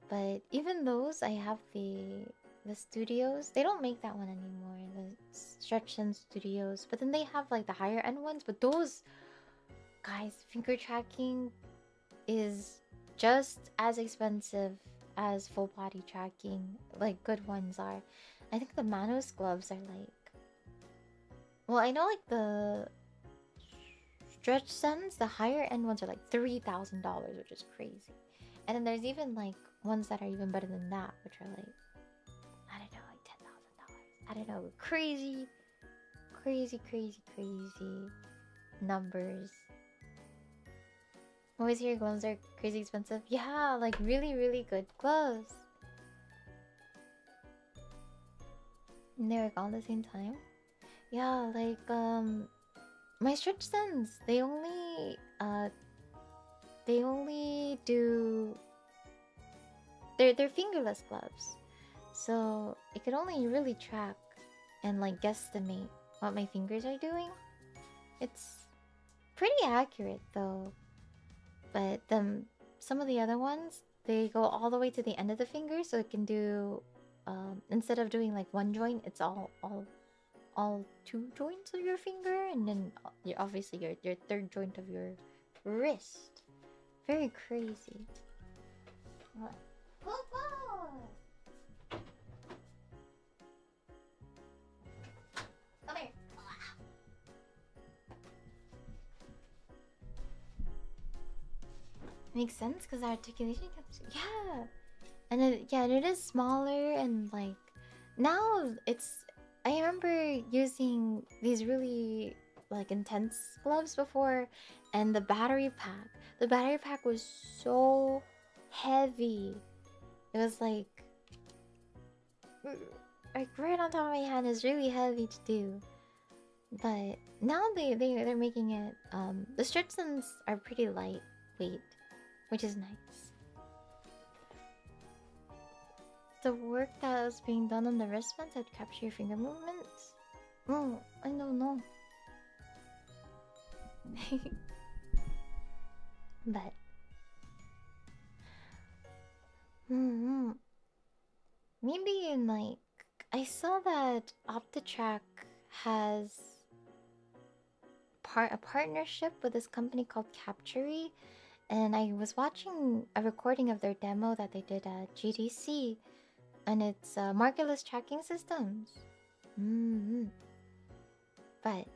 S1: But even those, I have the studios. They don't make that one anymore, the Stretch Sense studios. But then they have like the higher end ones. But those guys, finger tracking is just as expensive as full body tracking. Like good ones are. I think the Manos gloves are like, well, I know like the Stretch Sense, the higher end ones are like $3,000, which is crazy. And then there's even like ones that are even better than that, which are like, I don't know, like $10,000. I don't know, crazy numbers. Always hear gloves are crazy expensive. Yeah, like really good gloves. And they work all at the same time. Yeah, like my Stretch Sense, they only do they're fingerless gloves, so it could only really track and like guesstimate what my fingers are doing. It's pretty accurate though, but some of the other ones, they go all the way to the end of the finger, so it can do instead of doing like one joint, it's all two joints of your finger, and then obviously your third joint of your wrist. Very crazy. What? Come here. Makes sense because articulation comes. Yeah, and it is smaller and like now it's. I remember using these really like intense gloves before, and the battery pack. The battery pack was so heavy. It was like right on top of my hand is really heavy to do. But now they're making it. The Stritsons are pretty lightweight, which is nice. The work that was being done on the wristbands that capture your finger movements. Oh, I don't know. But maybe in like I saw that Optitrack has a partnership with this company called Captury, and I was watching a recording of their demo that they did at GDC, and it's markerless tracking systems. But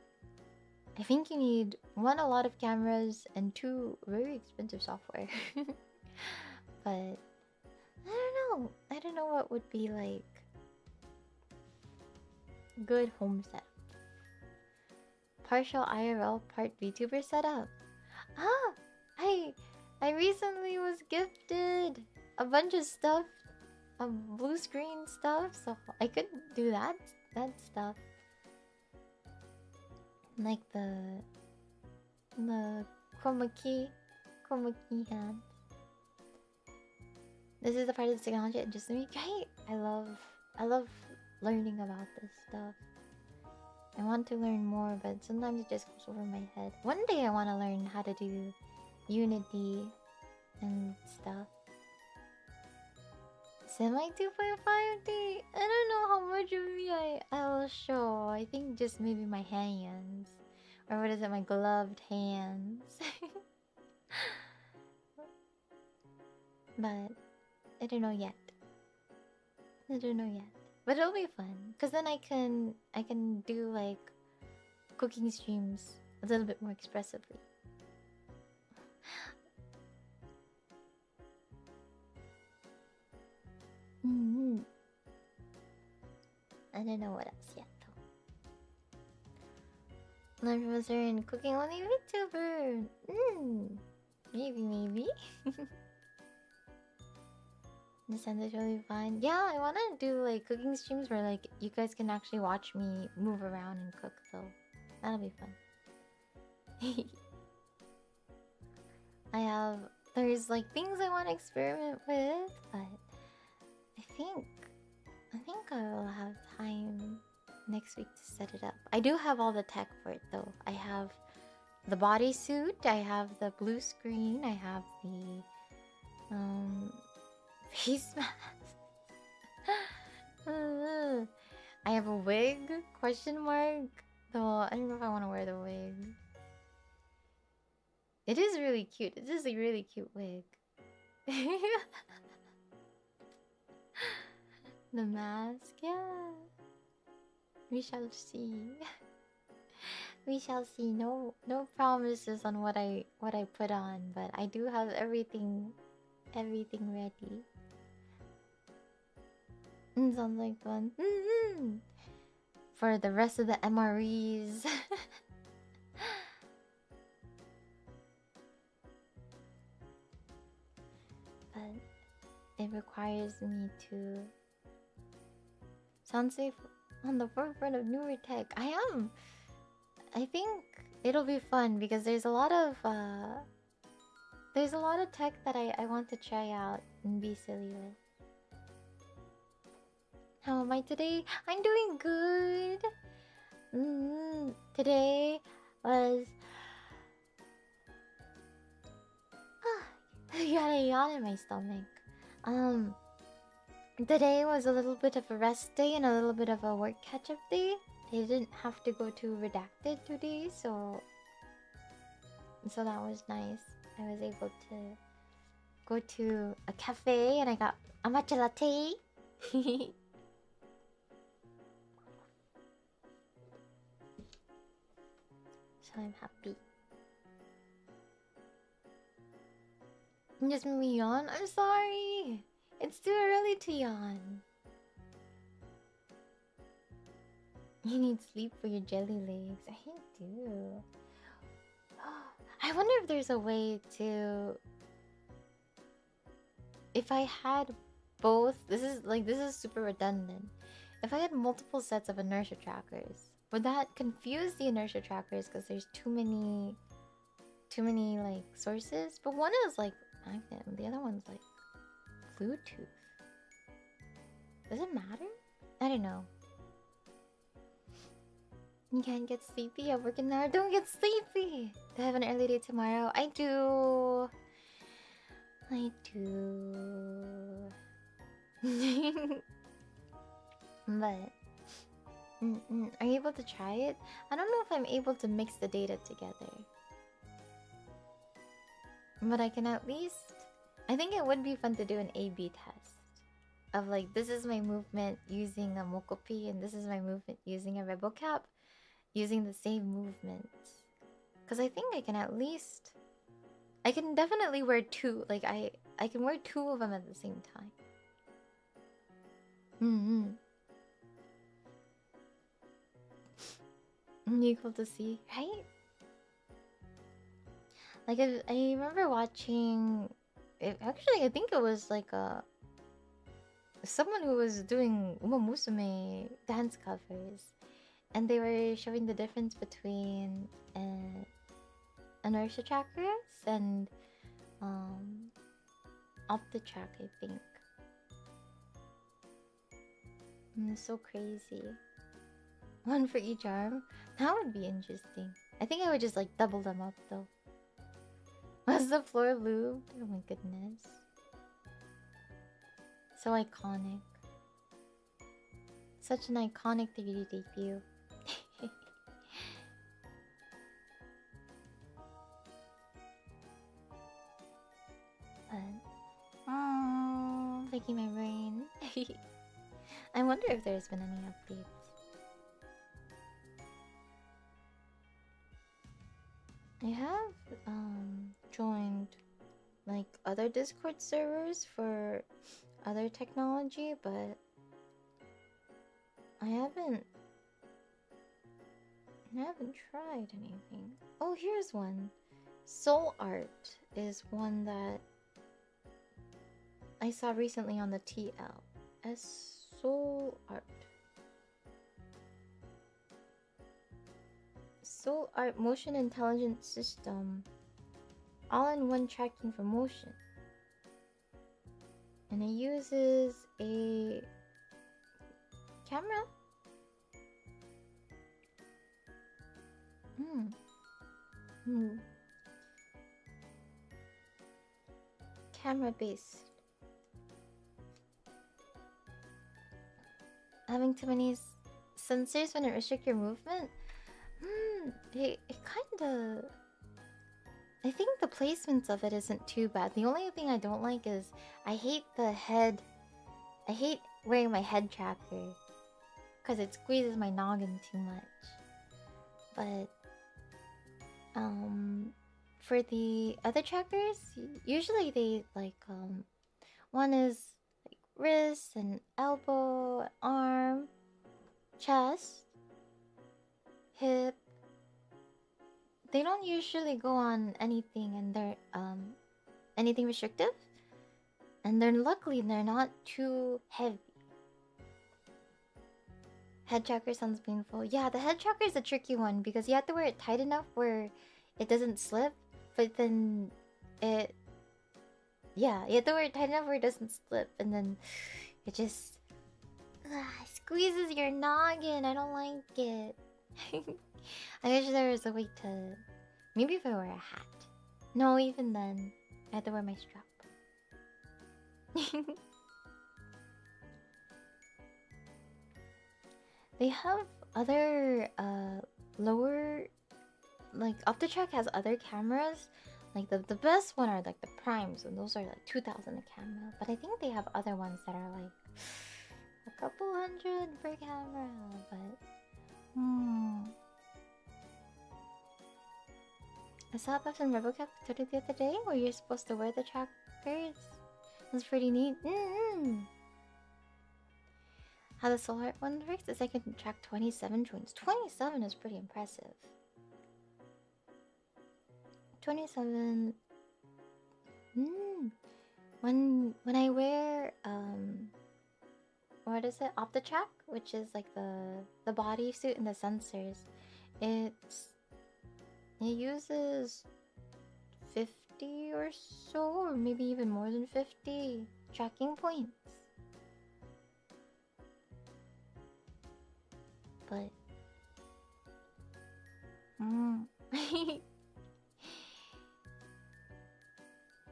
S1: I think you need one, a lot of cameras, and two, very expensive software. But I don't know what would be like good home setup. Partial IRL, part VTuber setup. Ah, I recently was gifted a bunch of stuff, blue screen stuff, so I could do that stuff. Like the chroma key hand. This is the part of the technology that just me. Great. I love learning about this stuff. I want to learn more, but sometimes it just goes over my head. One day I want to learn how to do Unity and stuff. Semi 2.5D. I don't know how much of me I'll show. I think just maybe my hands, or what is it? My gloved hands. But I don't know yet. But it'll be fun, cause then I can do like cooking streams a little bit more expressively. I don't know what else yet though. Learn from a certain cooking only VTuber. Maybe. This sounds really fun. Yeah, I wanna do like cooking streams where like you guys can actually watch me move around and cook though. That'll be fun. There's like things I want to experiment with, but I think I will have time next week to set it up. I do have all the tech for it though. I have the bodysuit, I have the blue screen, I have the face mask. I have a wig? Question mark? Though I don't know if I want to wear the wig. It is really cute. It is a really cute wig. The mask, yeah. We shall see. We shall see. No promises on what I put on, but I do have everything ready. Sounds like fun. For the rest of the MREs. But it requires me to sound safe on the forefront of newer tech. I am. I think it'll be fun because there's a lot of tech that I want to try out and be silly with. How am I today? I'm doing good. Today was I got a yawn in my stomach. Today was a little bit of a rest day and a little bit of a work catch-up day. I didn't have to go to redacted today, so that was nice. I was able to go to a cafe and I got a matcha latte. So I'm happy. Just made me yawn? I'm sorry. It's too early to yawn. You need sleep for your jelly legs. I do. I wonder if there's a way to... If I had both... This is super redundant. If I had multiple sets of inertia trackers, would that confuse the inertia trackers because there's too many like sources? But one is like magnet, the other one's like Bluetooth. Does it matter? I don't know. You can't get sleepy at work an hour. Don't get sleepy. Do I have an early day tomorrow? I do. But are you able to try it? I don't know if I'm able to mix the data together. But I can at least... I think it would be fun to do an A/B test. Of like, this is my movement using a Mokopi, and this is my movement using a RebelCap. Using the same movements. Because I think I can at least... I can definitely wear two. Like, I can wear two of them at the same time. Equal to see, right? Like, I remember watching... Actually, I think it was like someone who was doing Uma Musume dance covers. And they were showing the difference between inertia trackers and OptiTrack, I think. It's so crazy. One for each arm? That would be interesting. I think I would just like double them up though. Was the floor lubed? Oh my goodness. So iconic. Such an iconic 3D debut. Taking my brain. I wonder if there's been any updates. I have joined like other Discord servers for other technology, but I haven't tried anything. Oh, here's one. Soul Art is one that I saw recently on the TL. Soul Art. Soul Art Motion Intelligence System. All-in-one tracking for motion. And it uses a camera. Camera based. Having too many sensors when it restricts your movement? It kinda... I think the placements of it isn't too bad. The only thing I don't like is I hate the head... I hate wearing my head tracker because it squeezes my noggin too much. But for the other trackers, usually they like one is like wrist and elbow, arm, chest, hip. They don't usually go on anything, and they're anything restrictive, and luckily they're not too heavy. Head tracker sounds painful. Yeah, the head tracker is a tricky one because you have to wear it tight enough where it doesn't slip, but then you have to wear it tight enough where it doesn't slip, and then it just squeezes your noggin. I don't like it. I wish there was a way to... Maybe if I wear a hat. No, even then, I have to wear my strap. They have other lower... Like, OptiTrack has other cameras. Like, the best one are like the primes, and those are like 2,000 a camera. But I think they have other ones that are like a couple hundred per camera. But I saw a buff in RebelCap tutorial the other day where you're supposed to wear the trackers. That's pretty neat. How the solar one works is I can track 27 joints. 27 is pretty impressive. 27. When I wear what is it? OptiTrack, which is like the bodysuit and the sensors. It uses 50 or so, or maybe even more than 50 tracking points. But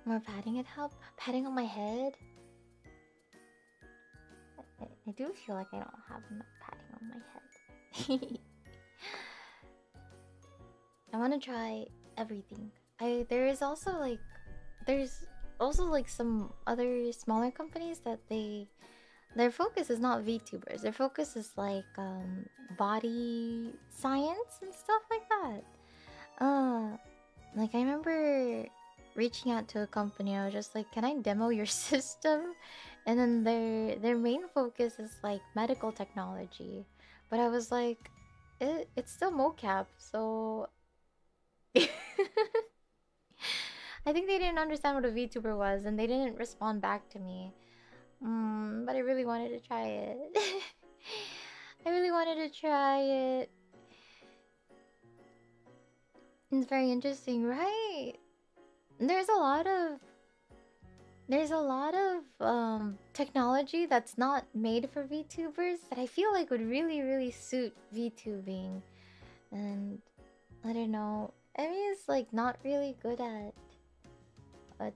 S1: more padding would help. Padding on my head. I do feel like I don't have enough padding on my head. I want to try everything. There's also like some other smaller companies that their focus is not VTubers. Their focus is like body science and stuff like that. Like I remember reaching out to a company. I was just like, "Can I demo your system?" And then their main focus is like medical technology. But I was like, it's still mocap, so I think they didn't understand what a VTuber was, and they didn't respond back to me. But I really wanted to try it. I really wanted to try it. It's very interesting, right? There's a lot of technology that's not made for VTubers that I feel like would really suit VTubing. And I don't know. Emi's like not really good at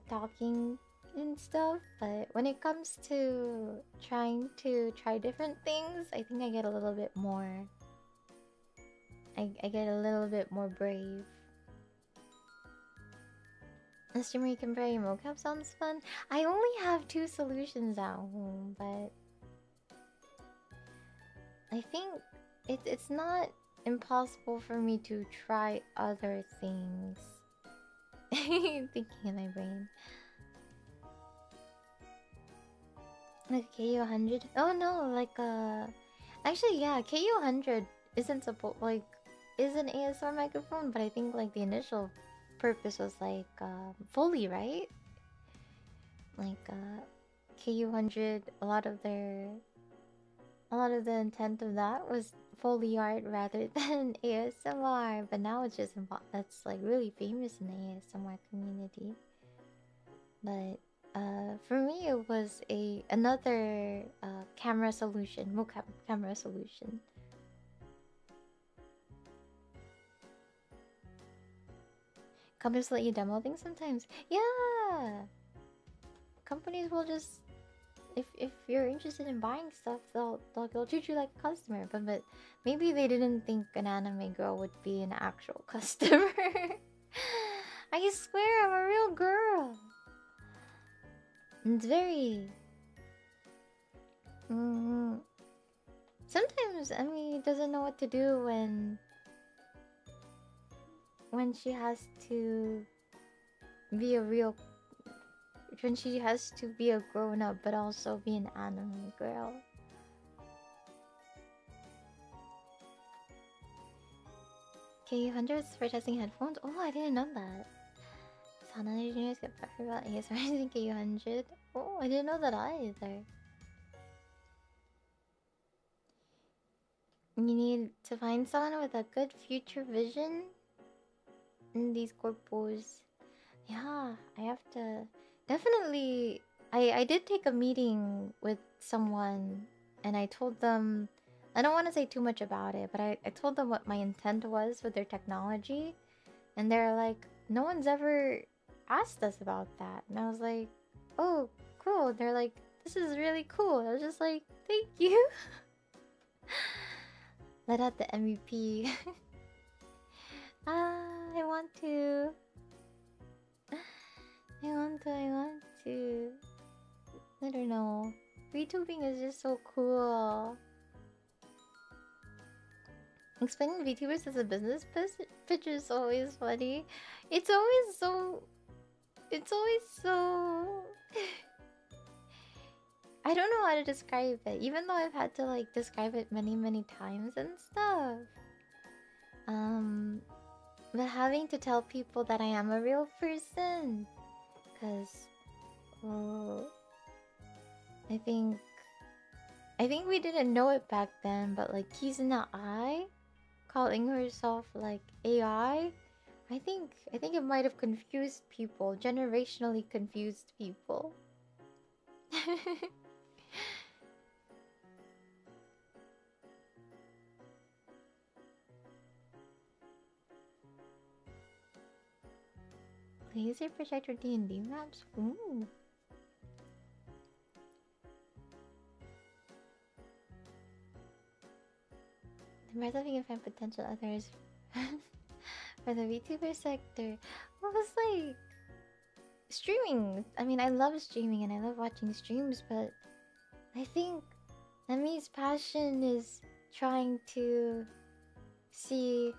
S1: talking and stuff, but when it comes to trying to try different things, I think I get a little bit more. I get a little bit more brave. A streamer you can bury mocap sounds fun. I only have 2 solutions at home, but I think it's not impossible for me to try other things. Thinking in my brain. Like KU100? Oh no, like actually yeah, KU100 isn't is an ASR microphone, but I think like the initial purpose was like Foley, right? Like KU100, a lot of the intent of that was Foley art rather than ASMR, but now it's just that's like really famous in the ASMR community. But for me it was another camera solution, mocap camera solution. Companies let you demo things sometimes. Yeah, companies will just if you're interested in buying stuff, they'll treat you like a customer. But maybe they didn't think an anime girl would be an actual customer. I swear I'm a real girl. It's very. Sometimes Emily doesn't know what to do when she has to be a real. When she has to be a grown-up but also be an anime girl. K100s for testing headphones? Oh, I didn't know that. Sound engineers get fired about ASMR using K100? Oh, I didn't know that either. You need to find someone with a good future vision in these corpos. Yeah, I have to... Definitely, I did take a meeting with someone and I told them, I don't want to say too much about it, but I told them what my intent was with their technology, and they're like, no one's ever asked us about that. And I was like, oh, cool. They're like, this is really cool. I was just like, thank you. Let out the MVP. I want to. I want to. I don't know. VTubing is just so cool. Explaining VTubers as a business pitch is always funny. It's always so... It's always so. I don't know how to describe it, even though I've had to like describe it many, many times and stuff. Um, but having to tell people that I am a real person, because, oh, I think, we didn't know it back then, but like Kizuna I calling herself like AI, I think it might have confused people, generationally confused people. Laser projector D&D maps? Ooh. The rest of you can find potential others for the VTuber sector. What was like streaming? I mean, I love streaming and I love watching streams, but I think Emi's passion is trying to see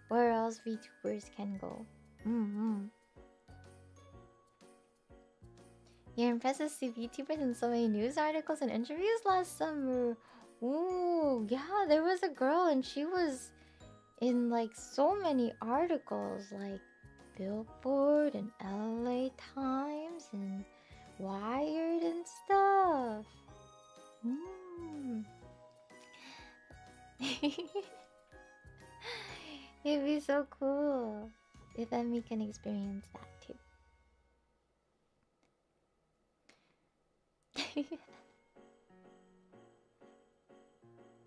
S1: where else VTubers can go. You're impressed to see VTubers in so many news articles and interviews last summer. Ooh, yeah, there was a girl and she was in like so many articles, like Billboard and LA Times and Wired and stuff. It'd be so cool if Emmy can experience that too.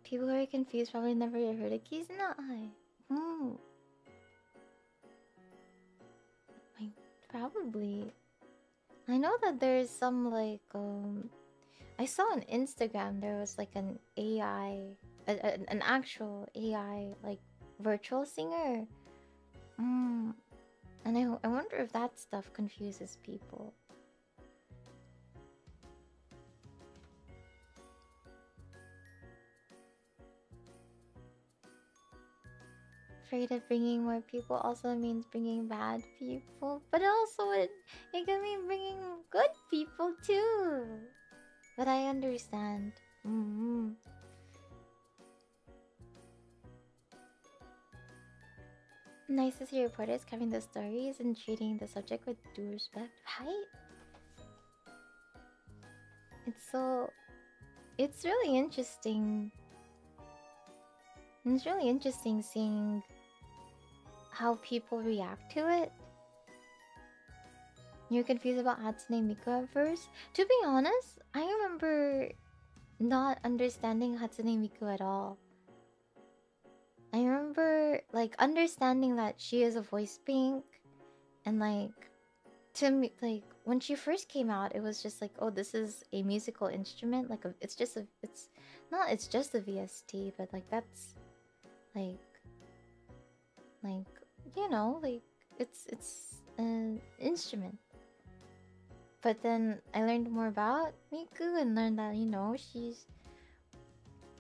S1: People who are confused probably never heard of Kizuna I. Probably. I know that there's some like I saw on Instagram there was like an AI, an actual AI like virtual singer. And I wonder if that stuff confuses people. Afraid of bringing more people also means bringing bad people, but also it can mean bringing good people too. But I understand. Nice to see reporters covering the stories and treating the subject with due respect, right? It's really interesting. It's really interesting seeing how people react to it. You're confused about Hatsune Miku at first? To be honest, I remember not understanding Hatsune Miku at all. I remember like understanding that she is a voice bank, and like to me, like when she first came out, it was just like, oh, this is a musical instrument. Like it's just a VST, but like that's like you know, like it's an instrument. But then I learned more about Miku and learned that, you know, she's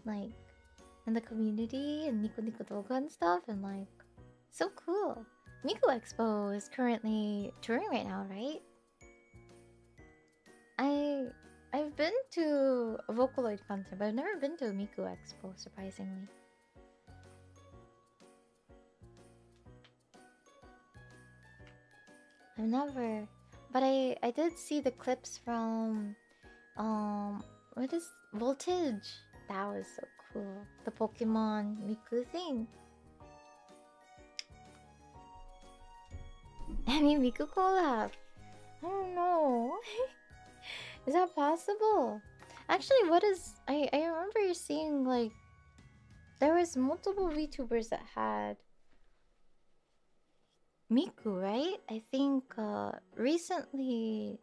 S1: like in the community and Nico Nico Doga and stuff, and like so cool. Miku Expo is currently touring right now, right? I've been to a Vocaloid concert, but I've never been to a Miku Expo, surprisingly. I've never, but I did see the clips from what is Voltage? That was so cool. The Pokemon Miku thing. I mean, Miku collab. I don't know. Is that possible? Actually, what is... I remember seeing, like... There was multiple VTubers that had... Miku, right? I think, recently...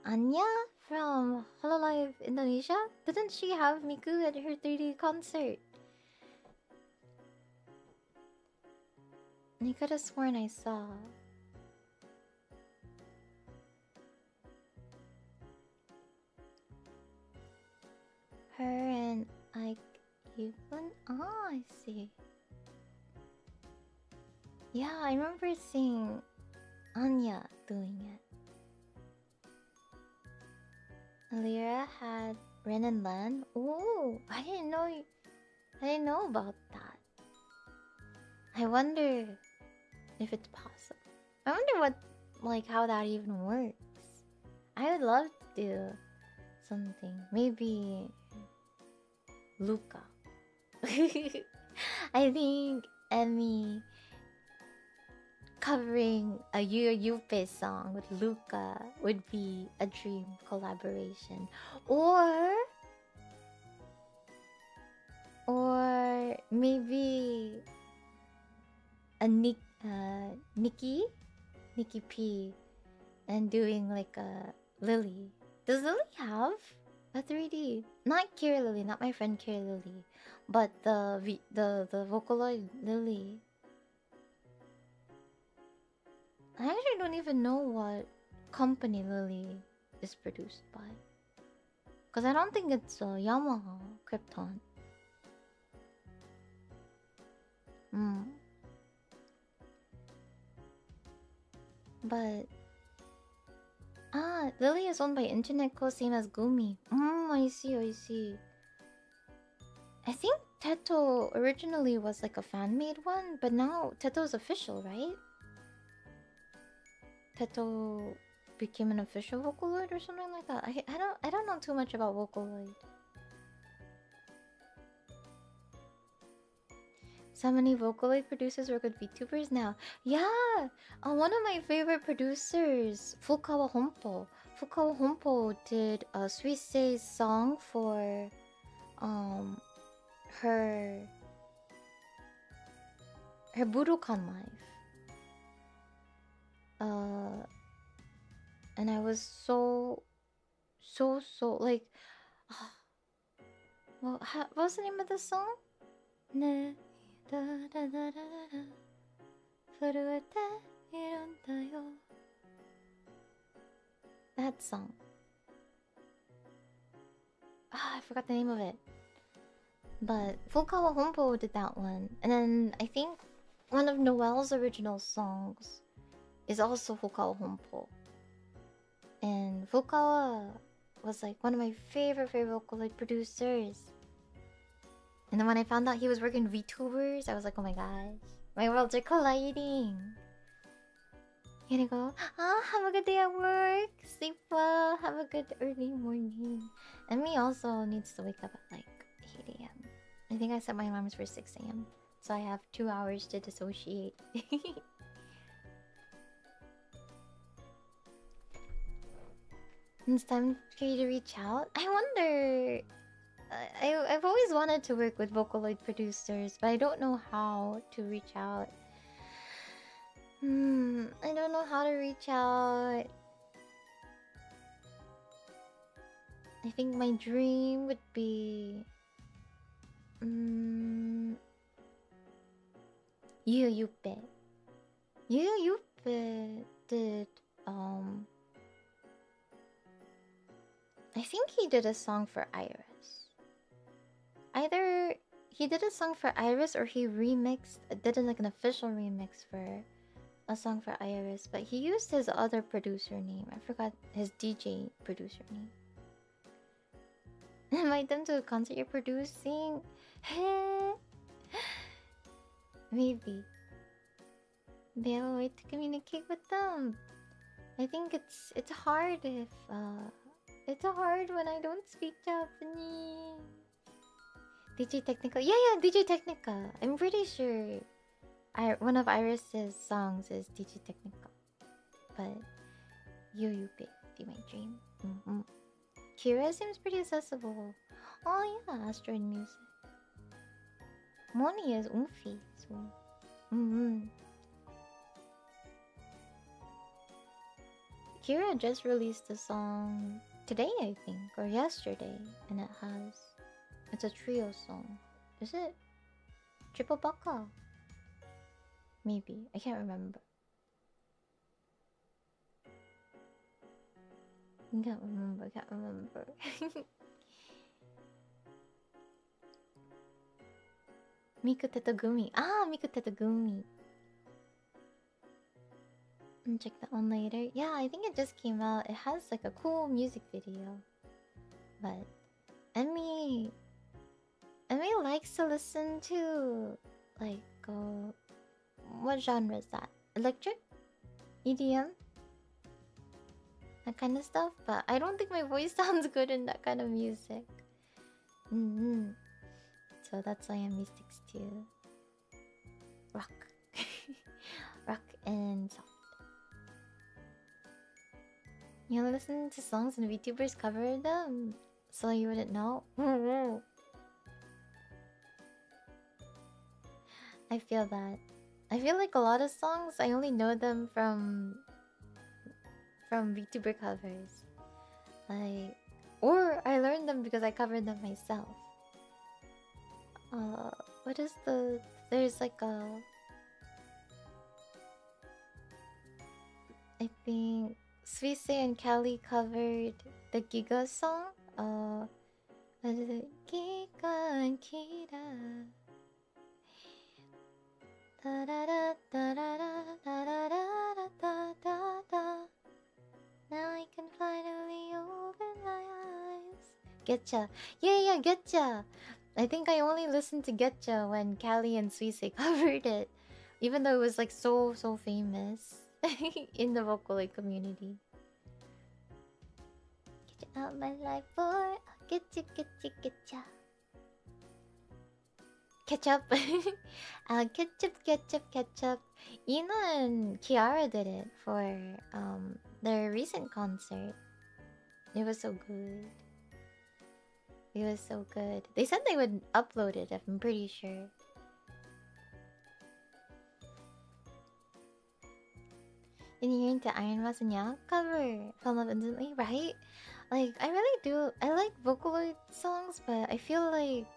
S1: Anya from Hololive Indonesia? Didn't she have Miku at her 3D concert? I could have sworn I saw. Her and like even I see. Yeah, I remember seeing Anya doing it. Lyra had Ren and Len. Ooh, I didn't know. I didn't know about that. I wonder if it's possible. I wonder what, like, how that even works. I would love to do something. Maybe Luca. I think Emmy covering a YOUUUUU song with Luca would be a dream collaboration. Or maybe a Nikki P and doing like a Lily. Does Lily have a 3D? Not Kira Lily, not my friend Kira Lily, but the Vocaloid Lily. I actually don't even know what company Lily is produced by. Because I don't think it's Yamaha Krypton. But Lily is owned by Internet Co. Same as Gumi. I see. I think Teto originally was like a fan-made one, but now Teto's official, right? Teto became an official Vocaloid or something like that. I don't know too much about Vocaloid. So many Vocaloid producers work with VTubers now. Yeah! One of my favorite producers, Fukawa Honpo. Fukawa Honpo did Suisei's song for her Budokan life. And I was so like, well, what was the name of the song? Ne da da da da da furuete ironda yo. That song. I forgot the name of it. But Fukawa Honpo did that one. And then I think one of Noel's original songs is also Fukawa Honpo. And Fukawa was like one of my favorite Vocaloid producers. And then when I found out he was working VTubers, I was like, oh my gosh, my worlds are colliding. You gonna go, have a good day at work, sleep well, have a good early morning. And me also needs to wake up at like 8 AM. I think I set my alarms for 6 AM. So I have 2 hours to dissociate. It's time for you to reach out. I wonder. I've always wanted to work with Vocaloid producers, but I don't know how to reach out. I don't know how to reach out. I think my dream would be YOUUUUU. YOUUUUU did I think he did a song for Iris. Either he did a song for Iris or he did like an official remix for a song for Iris, but he used his other producer name. I forgot his DJ producer name. Invite them to a concert you're producing? Maybe. They have a way to communicate with them. I think it's hard if it's hard when I don't speak Japanese. DJ Technica. Yeah, DJ Technica. I'm pretty sure one of Iris's songs is DJ Technica. But YOUUUUU be my dream. Kira seems pretty accessible. Oh yeah, Asteroid Music. Moni is Umfi, so Kira just released a song today, I think, or yesterday, and it's a trio song. Is it Triple Baka? Maybe. I can't remember. Can't remember. Miku Tetagumi. Miku Tetagumi. And check that one later. Yeah, I think it just came out. It has like a cool music video. But Emmy likes to listen to like what genre is that? Electric? EDM? That kind of stuff. But I don't think my voice sounds good in that kind of music. So that's why Emmy sticks to rock. Rock and soft. You only listen to songs and VTubers cover them, so you wouldn't know. I feel that. I feel like a lot of songs I only know them from VTuber covers, like, or I learned them because I covered them myself. What is the? There's like a. I think Suisse and Callie covered the Giga song. What is it? Giga and Kira. Da da da da da da da da da da da. Now I can finally open my eyes. Getcha. Yeah, Getcha. I think I only listened to Getcha when Callie and Suisse covered it. Even though it was like so famous in the Vocaloid community. Get you out my life, boy. I'll get you. Ketchup. Ketchup. Ina and Kiara did it for their recent concert. It was so good. They said they would upload it, I'm pretty sure. And you're into Iron Masanya cover Fell in Love Instantly, right? Like, I really do. I like Vocaloid songs, but I feel like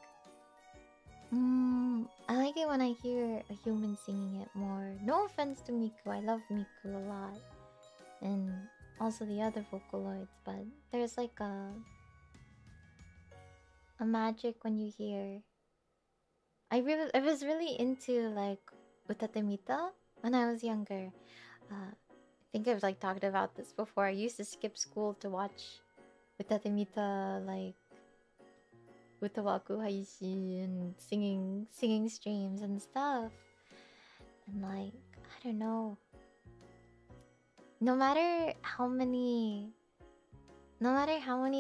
S1: I like it when I hear a human singing it more. No offense to Miku, I love Miku a lot. And also the other Vocaloids, but there's like a magic when you hear. I was really into like Utatemita when I was younger. I think I've like talked about this before. I used to skip school to watch Utatemita, like Utawaku Haishi and singing streams and stuff. And like, I don't know. No matter how many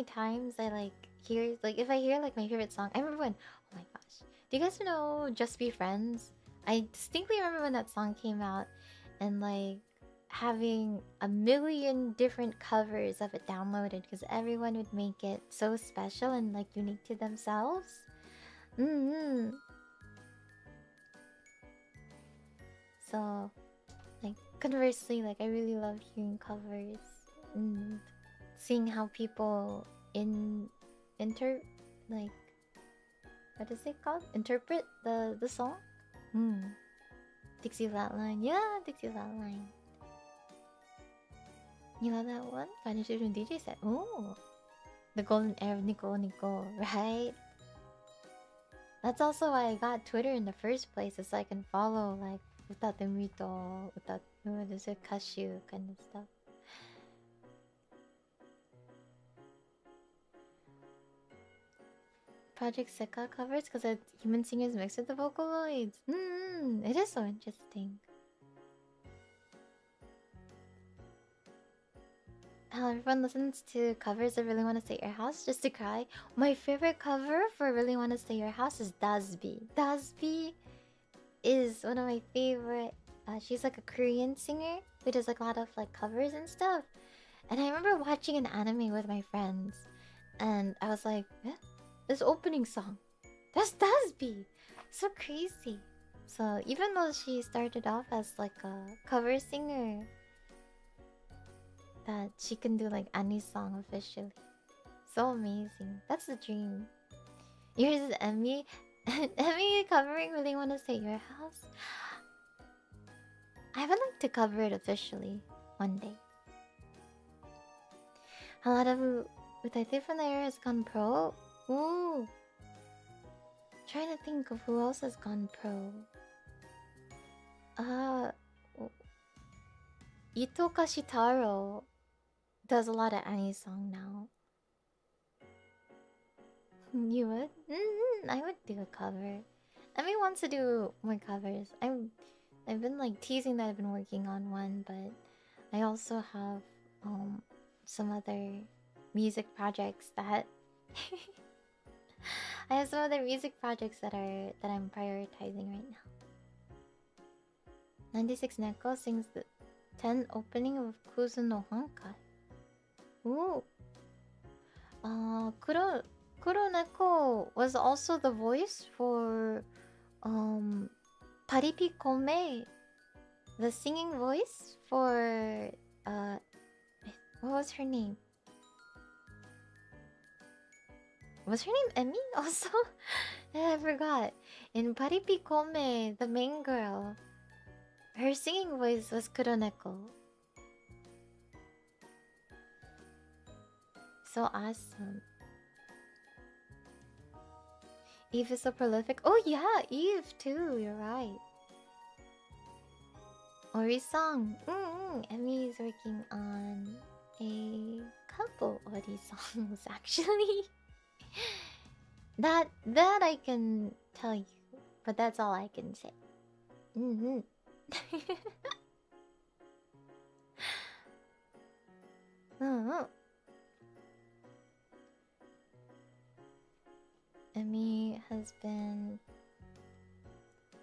S1: times I like hear, like if I hear like my favorite song, I remember when, oh my gosh, do you guys know Just Be Friends? I distinctly remember when that song came out and like having a million different covers of it downloaded because everyone would make it so special and like unique to themselves. So like conversely, like I really love hearing covers and seeing how people like, what is it called? Interpret the song. Dixie Flatline. Yeah, Dixie Flatline. You know that one? Financial DJ said, oh, the golden era of Nico, right? That's also why I got Twitter in the first place, is so I can follow like Utatemito, what is it, Kashu kind of stuff. Project Seka covers because it's human singers mixed with the Vocaloids. It is so interesting. How everyone listens to covers of Really Wanna Stay at Your House just to cry. My favorite cover for Really Wanna Stay at Your House is Dasby. Dasby is one of my favorite. She's like a Korean singer who does like a lot of like covers and stuff. And I remember watching an anime with my friends, and I was like, eh? This opening song, that's Dasby. So crazy. So even though she started off as like a cover singer, that she can do like any song officially. So amazing. That's the dream. Yours is Emmy. Emmy covering Really Wanna Stay at Your House. I would like to cover it officially one day. A lot of Utaite from the era has gone pro. Ooh. Trying to think of who else has gone pro. Itoka Shitaro does a lot of anime song now. You would? I would do a cover. Emmy wants to do more covers. I've been like teasing that I've been working on one, but I also have some other music projects that I have some other music projects that I'm prioritizing right now. 96 Neko sings the 10 opening of Kuzu no Honkai. Ooh. Kuro Neko was also the voice for Paripi Kome, the singing voice for what was her name? Was her name Emmy also? I forgot. In Paripi Kome, the main girl, her singing voice was Kuroneko. So awesome. Eve is so prolific. Oh yeah, Eve too, you're right. Ori song. Emmy is working on a couple Ori songs actually. That I can tell you, but that's all I can say. Emmy has been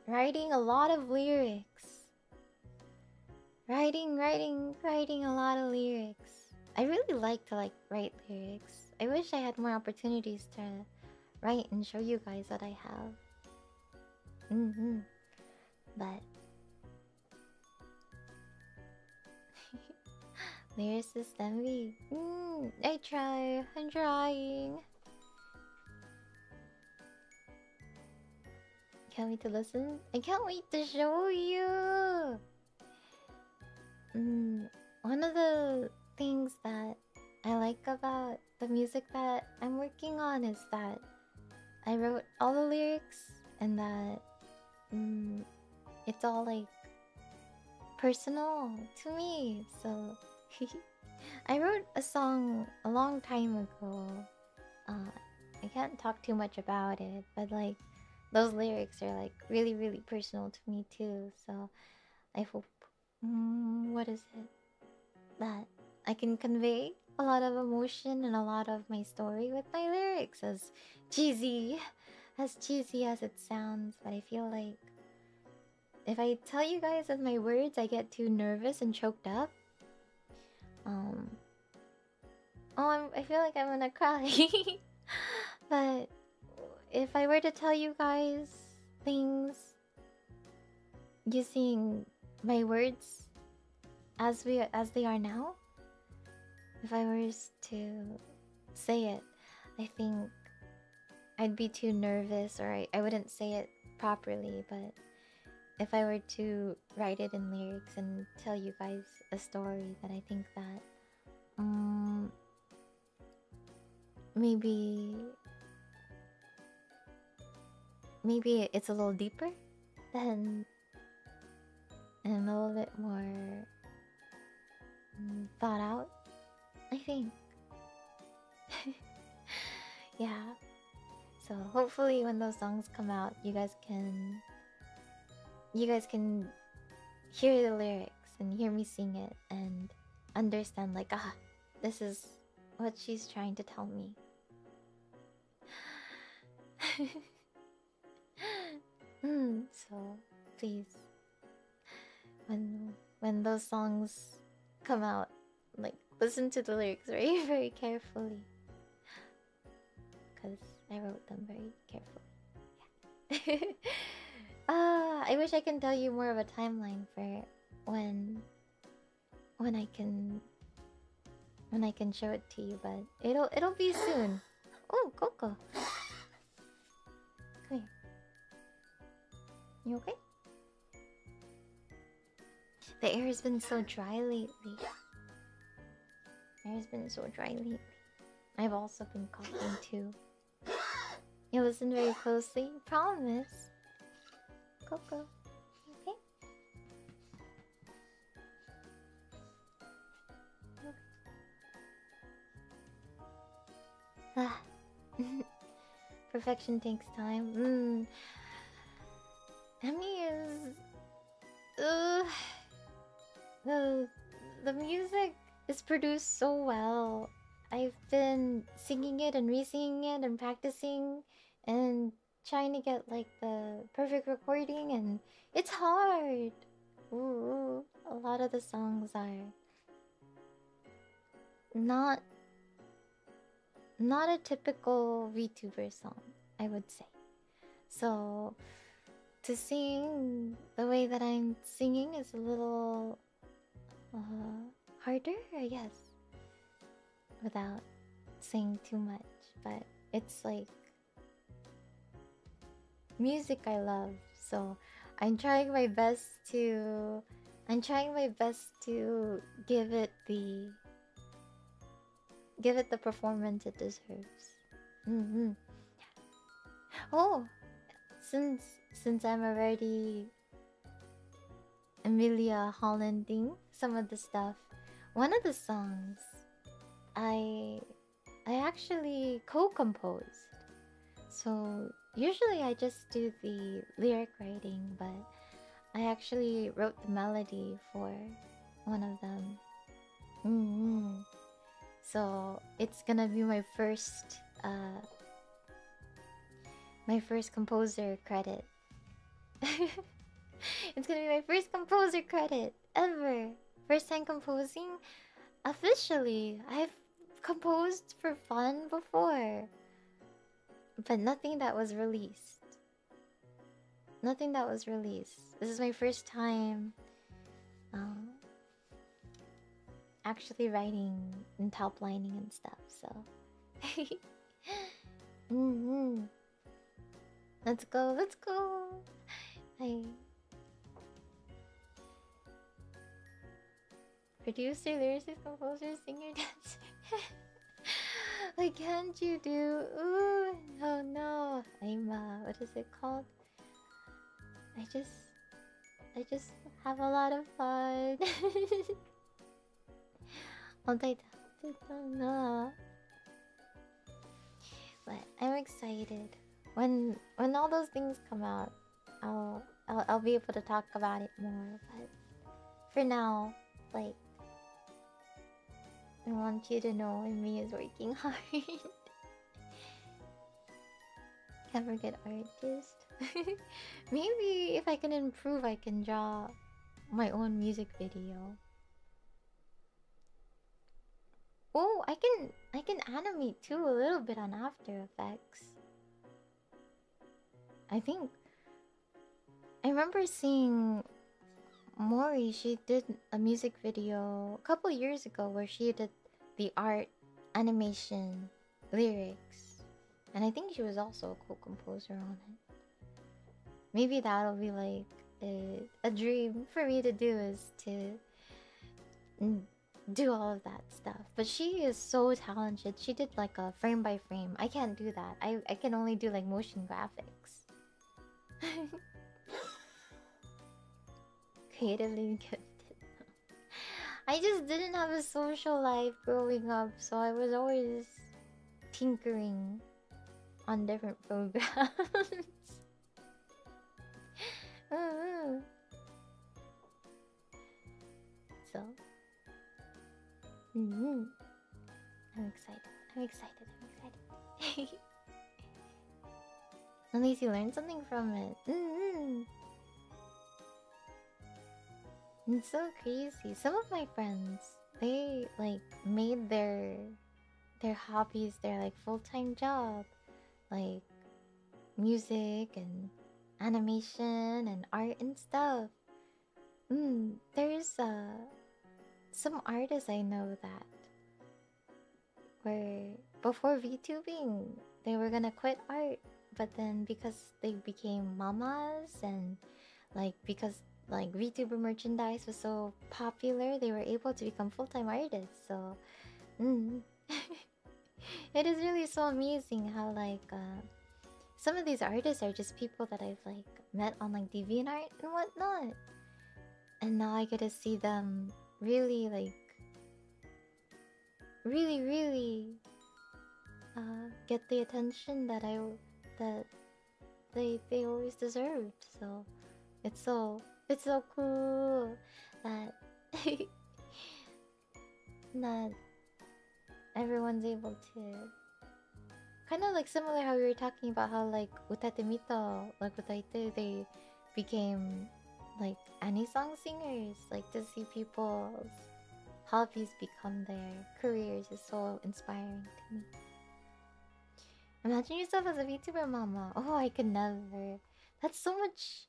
S1: writing a lot of lyrics. Writing a lot of lyrics. I really like to write lyrics. I wish I had more opportunities to write and show you guys what I have. But lyricist envy. I try. I'm trying. Can't wait to listen. I can't wait to show you. One of the things that I like about the music that I'm working on is that I wrote all the lyrics and that it's all like personal to me. So I wrote a song a long time ago. I can't talk too much about it, but like those lyrics are like really personal to me too. So I hope what is it that I can convey a lot of emotion and a lot of my story with my lyrics, as cheesy as it sounds. But I feel like if I tell you guys with my words, I get too nervous and choked up. I feel like I'm gonna cry. But if I were to tell you guys things using my words as they are now, if I were to say it, I think I'd be too nervous, or I wouldn't say it properly. But if I were to write it in lyrics and tell you guys a story, that I think that maybe it's a little deeper than, and a little bit more thought out, I think. Yeah. So hopefully when those songs come out, you guys can hear the lyrics and hear me sing it and understand, like, this is what she's trying to tell me. So please, when those songs come out, like, listen to the lyrics very carefully, because I wrote them very carefully. Yeah. I wish I can tell you more of a timeline for when I can show it to you, but it'll be soon. Oh, Coco. Come here. You okay? The air has been so dry lately. I've also been coughing too. You listen very closely. Promise. Coco. Okay? Ah. Perfection takes time. Emmy is the the music is produced so well. I've been singing it and re-singing it and practicing and trying to get like the perfect recording, and it's hard. Ooh, a lot of the songs are not not a typical VTuber song, I would say. So to sing the way that I'm singing is a little harder, I guess, without saying too much. But it's like music I love, so I'm trying my best to give it the performance it deserves. Oh, since I'm already Emiliya Hollanding some of the stuff, one of the songs I actually co-composed. So usually I just do the lyric writing, but I actually wrote the melody for one of them. So it's gonna be my first composer credit. It's gonna be my first composer credit ever. First time composing officially. I've composed for fun before, but nothing that was released. Nothing that was released. This is my first time actually writing and top lining and stuff, so let's go, let's go. Producer, lyricist, composer, singer, dancer. Like, can't you do? Ooh, oh no. I'm what is it called? I just have a lot of fun. But I'm excited. When all those things come out, I'll be able to talk about it more. But for now, like, I want you to know me is working hard. Can't forget artist. Maybe if I can improve, I can draw my own music video. Oh, I can animate too a little bit on After Effects. I remember seeing Mori. She did a music video a couple years ago where she did the art, animation, lyrics, and I think she was also a co-composer on it. Maybe that'll be like a dream for me to do, is to do all of that stuff. But she is so talented. She did like a frame by frame. I can't do that. I can only do like motion graphics. Creatively gifted. I just didn't have a social life growing up, so I was always tinkering on different programs. So I'm excited. I'm excited. At least you learned something from it. It's so crazy. Some of my friends, they like made their hobbies their like full-time job, like music and animation and art and stuff. There's some artists I know that were before VTubing, they were gonna quit art, but then because they became mamas and like because like VTuber merchandise was so popular, they were able to become full-time artists. So it is really so amazing how like some of these artists are just people that I've like met on like DeviantArt and whatnot, and now I get to see them really like really get the attention that that they always deserved. So it's so cool that that everyone's able to kind of like similar how we were talking about how like utate mito like utaite they became like any song singers, like to see people's hobbies become their careers is so inspiring to me. Imagine yourself as a VTuber mama. Oh, I could never. That's so much.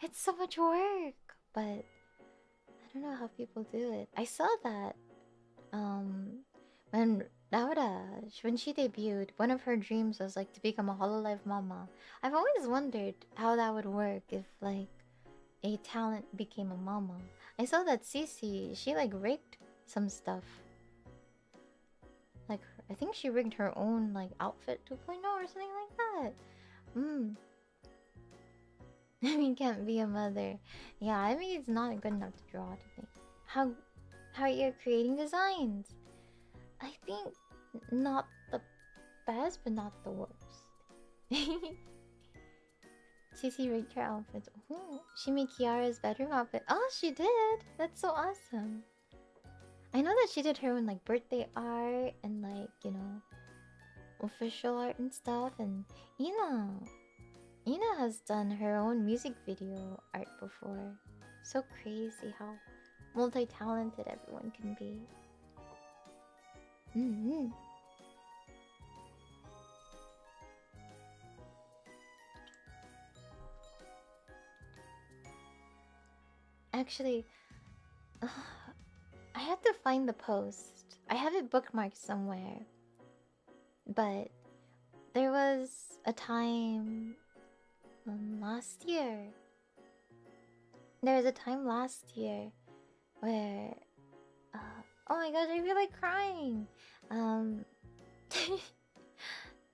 S1: It's so much work. But I don't know how people do it. I saw that when Ryuuda, when she debuted, one of her dreams was like to become a Hololive mama. I've always wondered how that would work if like a talent became a mama. I saw that Cece, she like rigged some stuff. Like I think she rigged her own like outfit 2.0 or something like that. I mean, can't be a mother. Yeah, I mean it's not good enough to draw to me. How you're creating designs? I think not the best, but not the worst. Cece rigged her outfits. Ooh, she made Kiara's bedroom outfit. Oh, she did. That's so awesome. I know that she did her own like birthday art and like, you know, official art and stuff. And Ina has done her own music video art before. So crazy how multi-talented everyone can be. Actually, I have to find the post. I have it bookmarked somewhere. But there was a time last year. There was a time last year where oh my gosh, I feel like crying.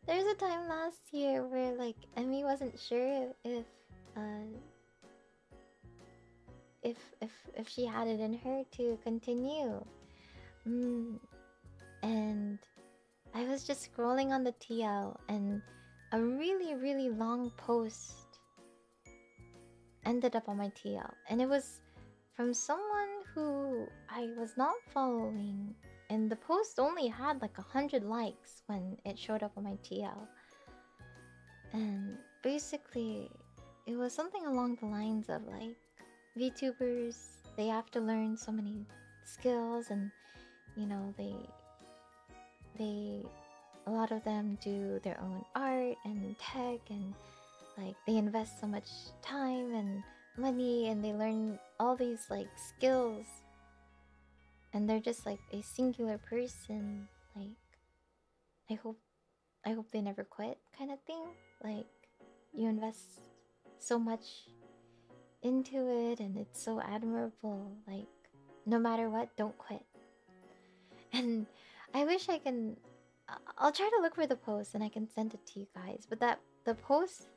S1: There's a time last year where like Emmy wasn't sure if she had it in her to continue. And I was just scrolling on the TL and a really long post ended up on my TL, and it was from someone who I was not following, and the post only had like 100 likes when it showed up on my TL. And basically it was something along the lines of like VTubers, they have to learn so many skills, and you know they a lot of them do their own art and tech, and like they invest so much time and money, and they learn all these like skills, and they're just like a singular person. Like I hope they never quit kind of thing. Like you invest so much into it and it's so admirable. Like no matter what, don't quit. And I wish I can I'll try to look for the post and I can send it to you guys. But the post,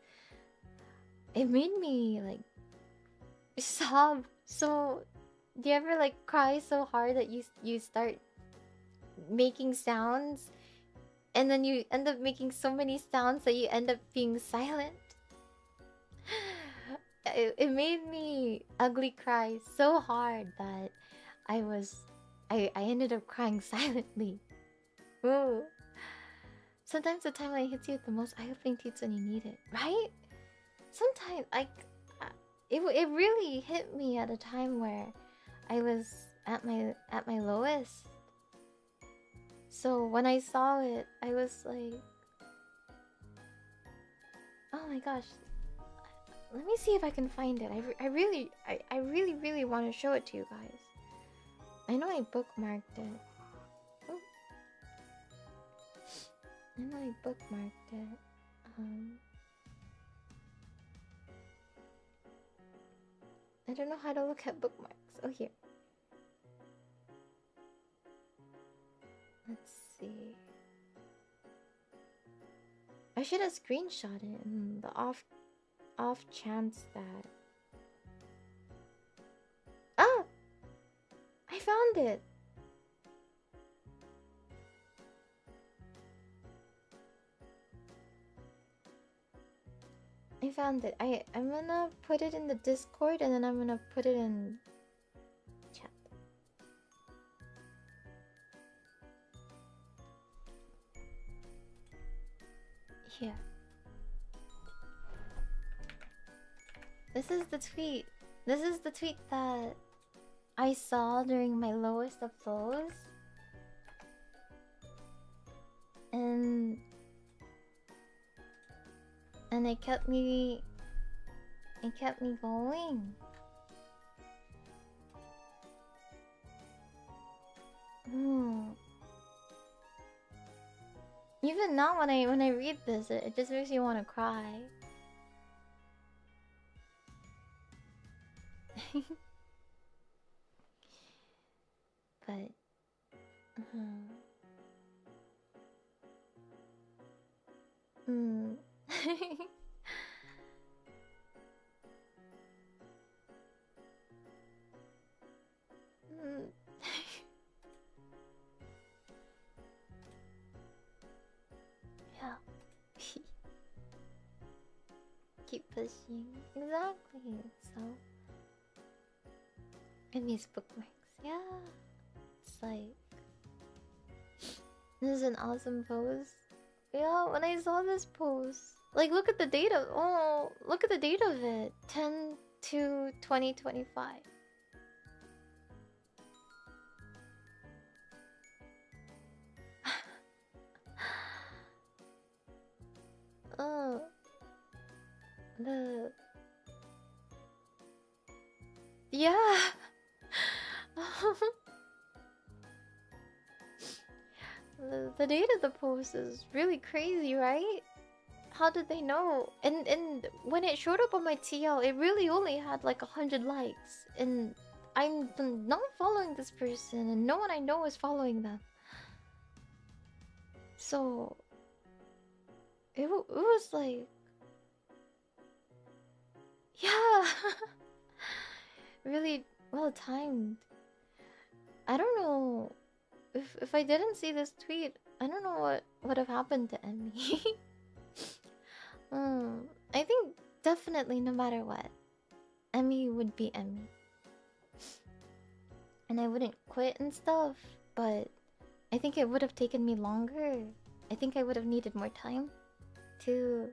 S1: it made me like sob. So do you ever like cry so hard that you start making sounds and then you end up making so many sounds that you end up being silent? It made me ugly cry so hard that I ended up crying silently. Ooh. Sometimes the timeline hits you with the most eye-opening tweets when you need it, right? Sometimes, like, it really hit me at a time where I was at my lowest. So when I saw it, I was like, oh my gosh. Let me see if I can find it. I really want to show it to you guys. I know I bookmarked it. Oh. I know I bookmarked it. I don't know how to look at bookmarks. Oh, here. Let's see. I should have screenshot it. The off chance that. Ah! I found it. found it. I'm gonna put it in the Discord and then I'm gonna put it in chat. Here. This is the tweet. This is the tweet that I saw during my lowest of lows. And it kept me going. Even now when I read this, it just makes me want to cry. But yeah. Keep pushing. Exactly. So I miss bookmarks. Yeah. It's like this is an awesome post. Yeah, when I saw this post, like look at the date of look at the date of it. 10/2/2025. Oh, yeah. The date of the post is really crazy, right? How did they know? And when it showed up on my TL, it really only had like 100 likes, and I'm not following this person, and no one I know is following them. So it was like, yeah, really well timed. I don't know if I didn't see this tweet, I don't know what would have happened to Emmy. I think definitely no matter what, Emmy would be Emmy. And I wouldn't quit and stuff, but I think it would have taken me longer. I think I would have needed more time to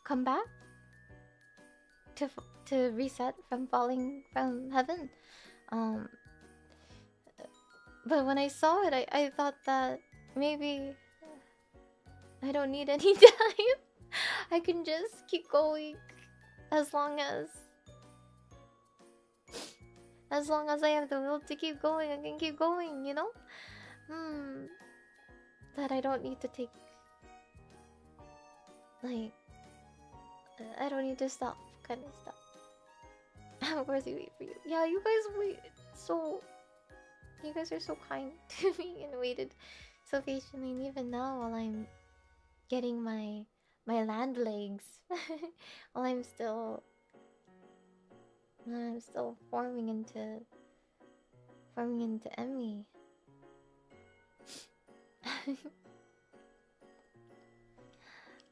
S1: come back, to reset from falling from heaven. But when I saw it, I thought that maybe I don't need any time. I can just keep going as long as I have the will to keep going. I can keep going, you know? That I don't need to take, like, I don't need to stop kind of stuff. Of course we wait for you. Yeah, you guys wait so... You guys are so kind to me and waited so patiently. And even now, while I'm getting my land legs, while I'm still forming into Emmy.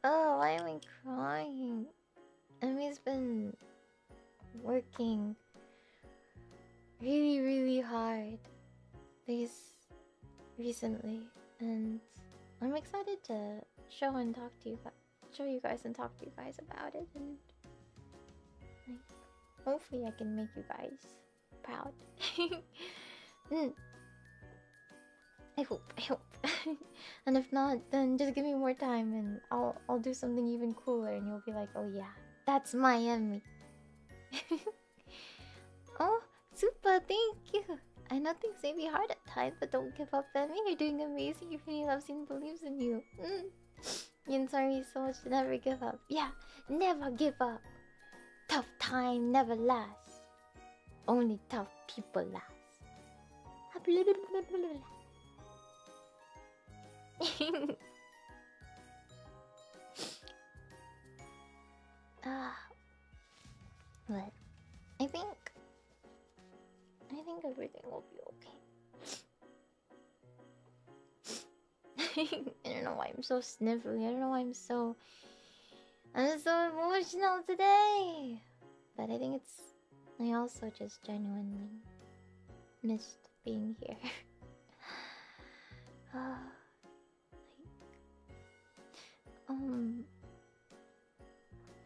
S1: Oh, why am I crying? Emmy's been working really, really hard recently, and I'm excited to show you guys and talk to you guys about it, and like, hopefully I can make you guys proud. I hope. And if not, then just give me more time and I'll do something even cooler, and you'll be like, oh yeah, that's my Emmy. Oh, super, thank you. I know things may be hard at times, but don't give up, Emmy. You're doing amazing. Your family loves you and believes in you. You inspire me so much to never give up. Yeah, never give up. Tough time never lasts. Only tough people last. But I think everything will be okay. I don't know why I'm so sniffly. I don't know why I'm so I'm so emotional today. But I think I also just genuinely missed being here. uh, um,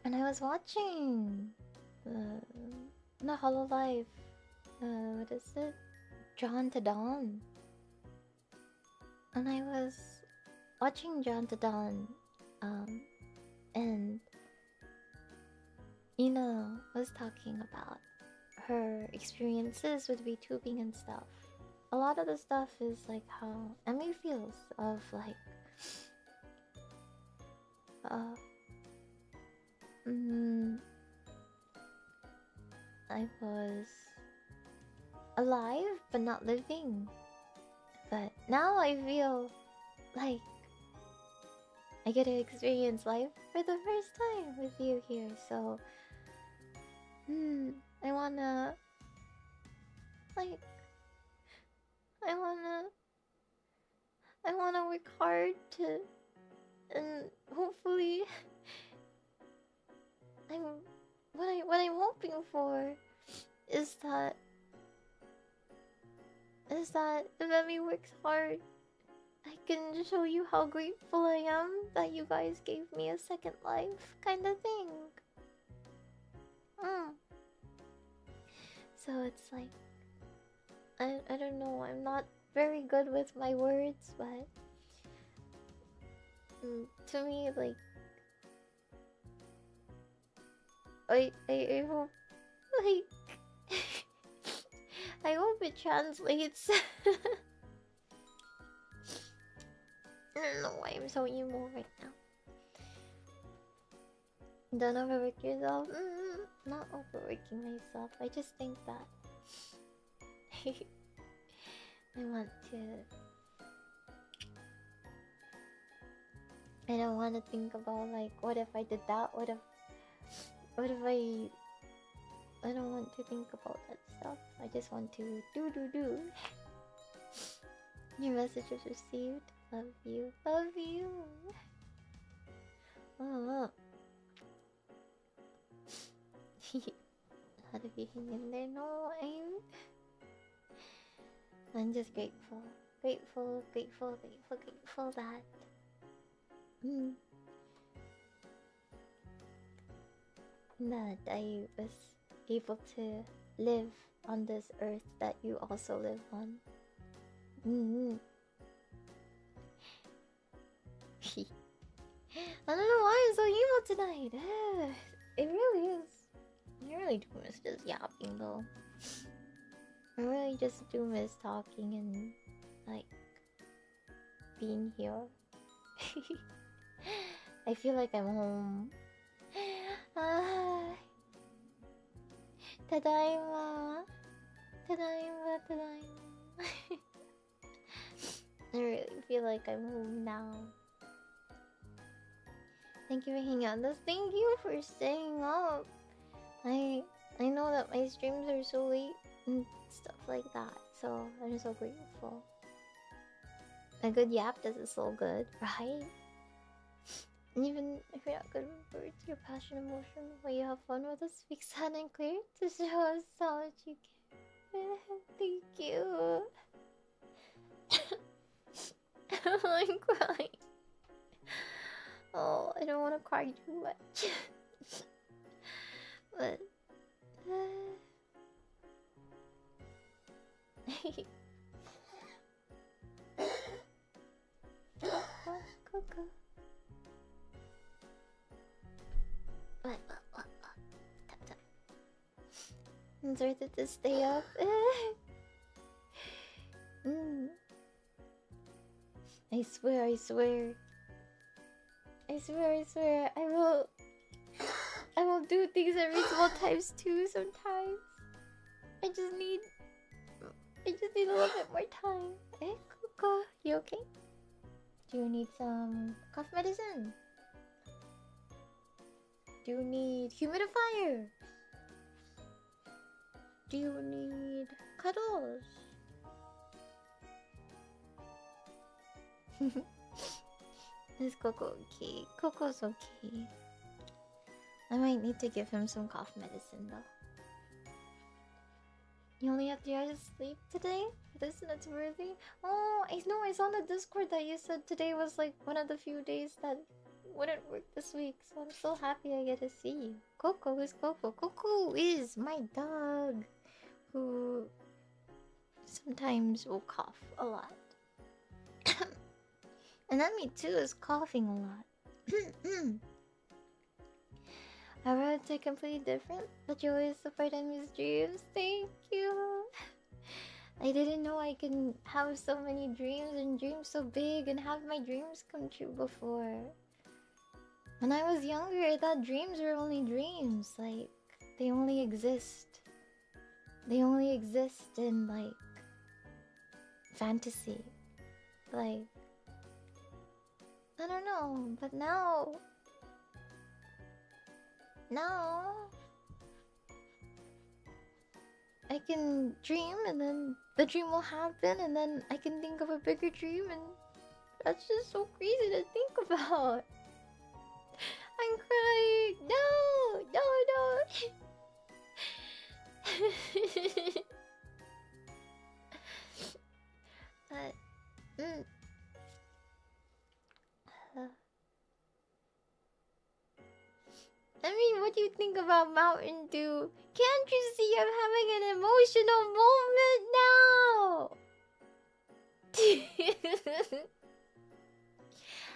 S1: and I was watching the Hololive. What is it? Drawn to Dawn. And I was watching Drawn to Dawn, and was talking about her experiences with VTubing and stuff. A lot of the stuff is like how Emmy feels of like I was alive but not living. But now I feel like I get to experience life for the first time with you here, so I wanna like I wanna work hard to, and hopefully what I'm hoping for is that if Emmy works hard, I can show you how grateful I am that you guys gave me a second life, kind of thing. So it's like I don't know. I'm not very good with my words, but to me, like I hope like I hope it translates. I don't know why I'm so emo right now. Don't overwork yourself. Not overworking myself. I just think that I want to. I don't want to think about like what if I did that. What if I don't want to think about that stuff. I just want to do. Your message was received. Love you. Love you. Oh. How to be hanging in there? No, I'm just grateful. Grateful that that I was able to live on this earth that you also live on. I don't know why I'm so emo tonight. It really is. I really do miss just yapping though. I really just do miss talking and like being here. I feel like I'm home. Tadaima. I really feel like I'm home now. Thank you for hanging out with us. Thank you for staying up. I know that my streams are so late and stuff like that, so I'm so grateful. A good yap does it so good, right? And even if you're not good with words, your passion, emotion, when you have fun with us, speak sad and clear to show us how much you care. Thank you. I'm crying. Oh, I don't want to cry too much. But Coco. What? Tap tap. It's worth it to stay up. I swear. I will do things at reasonable times too sometimes. I just need a little bit more time. Coco, you okay? Do you need some cough medicine? Do you need humidifier? Do you need cuddles? Is Coco okay? Coco's okay. I might need to give him some cough medicine though. You only have 3 hours of sleep today? This nuts worthy? Oh, I know, I saw on the Discord that you said today was like one of the few days that wouldn't work this week, so I'm so happy I get to see you. Coco, who's Coco? Coco is my dog who sometimes will cough a lot. And then me too is coughing a lot. I wrote it completely different, but you always support Emmy's dreams. Thank you. I didn't know I can have so many dreams and dream so big and have my dreams come true before. When I was younger, I thought dreams were only dreams. Like, they only exist. They only exist in, like, fantasy. Like, I don't know, but now... Now... I can dream and then the dream will happen and then I can think of a bigger dream and that's just so crazy to think about. I'm crying. No, no, no. I mean, what do you think about Mountain Dew? Can't you see I'm having an emotional moment now?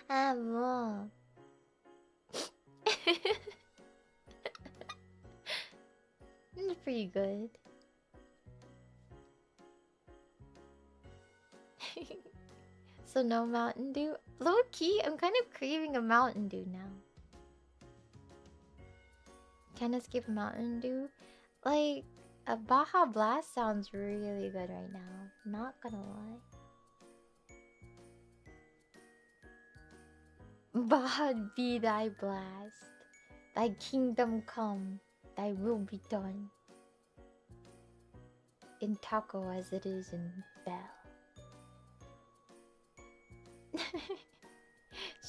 S1: Ah, well. It's pretty good. So no Mountain Dew? Low key, I'm kind of craving a Mountain Dew now. Can I skip Mountain Dew? Like, a Baja Blast sounds really good right now. Not gonna lie. Baja be thy blast. Thy kingdom come. Thy will be done. In Taco as it is in Bell.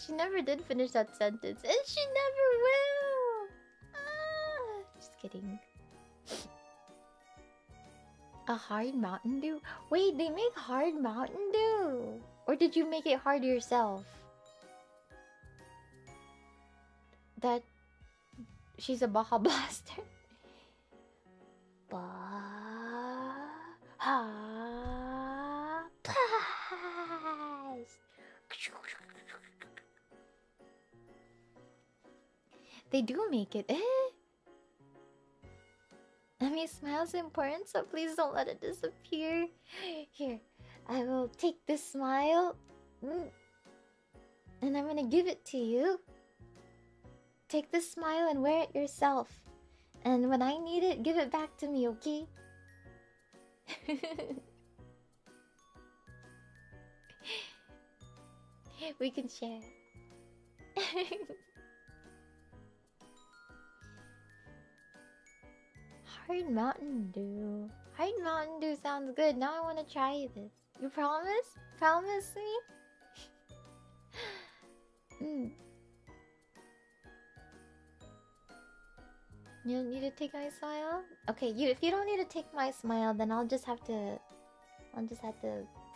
S1: She never did finish that sentence. And she never will! Just kidding. A hard Mountain Dew? Wait, they make hard Mountain Dew? Or did you make it hard yourself? That... She's a Baja Blaster? Baja Blast! They do make it, eh? I mean, smile's important, so please don't let it disappear. Here, I will take this smile. And I'm gonna give it to you. Take this smile and wear it yourself. And when I need it, give it back to me, okay? We can share. Hard Mountain Dew. Hard Mountain Dew sounds good. Now I want to try this. You promise? Promise me? You don't need to take my smile? Okay, if you don't need to take my smile, then I'll just have to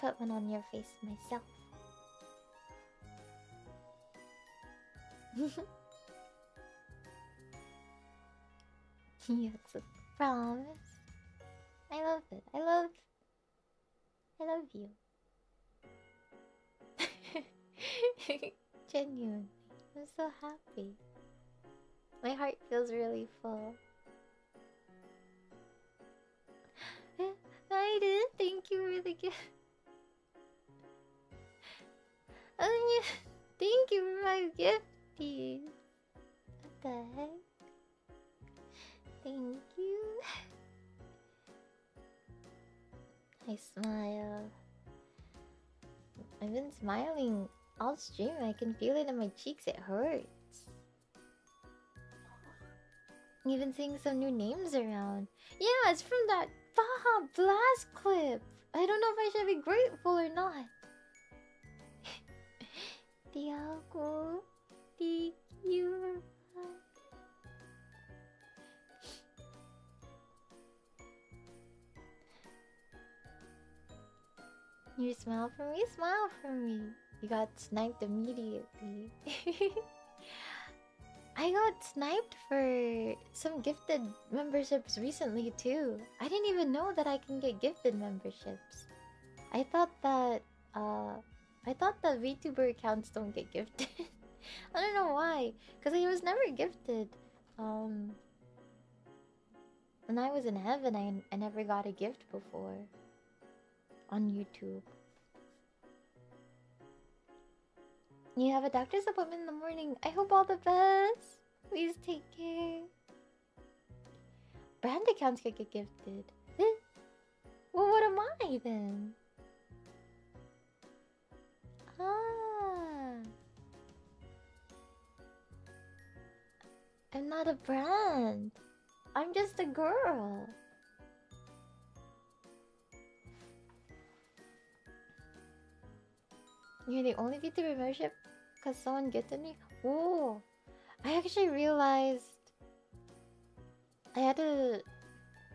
S1: put one on your face myself. Yes, a promise. I love it. I love you. Genuinely, I'm so happy. My heart feels really full. I did. Thank you for the gift. Oh yeah. Thank you for my gift, please. What the heck? Thank you. I smile. I've been smiling all stream. I can feel it in my cheeks. It hurts. Even seeing some new names around. Yeah, it's from that Baja Blast clip. I don't know if I should be grateful or not. Diago, thank you. You smile for me? Smile for me. You got sniped immediately. I got sniped for some gifted memberships recently too. I didn't even know that I can get gifted memberships. I thought that VTuber accounts don't get gifted. I don't know why, because I was never gifted. When I was in heaven, I never got a gift before on YouTube. You have a doctor's appointment in the morning. I hope all the best. Please take care. Brand accounts could get gifted. Well, what am I then? Ah, I'm not a brand. I'm just a girl. You're the only VTuber membership because someone gifted me? Oh, I actually realized I had to...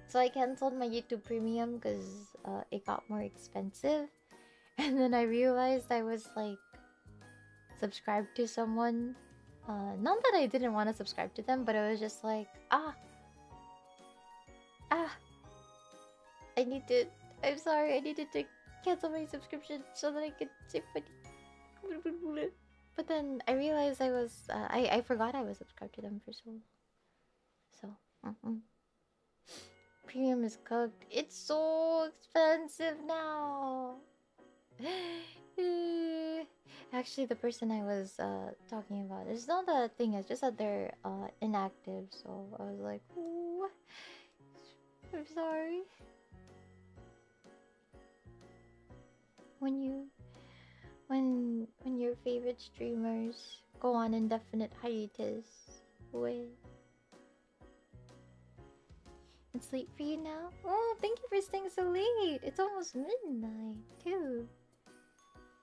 S1: So I cancelled my YouTube Premium because it got more expensive. And then I realized I was like subscribed to someone. Not that I didn't want to subscribe to them, but it was just like, I'm sorry, I needed to cancel my subscription so that I could save money. But then I realized I forgot I was subscribed to them for so. Premium is cooked. It's so expensive now. Actually, the person I was talking about, it's not a thing, it's just that they're inactive, so I was like, ooh, I'm sorry. When your favorite streamers go on indefinite hiatus, wait. It's late for you now? Oh, thank you for staying so late. It's almost midnight, too.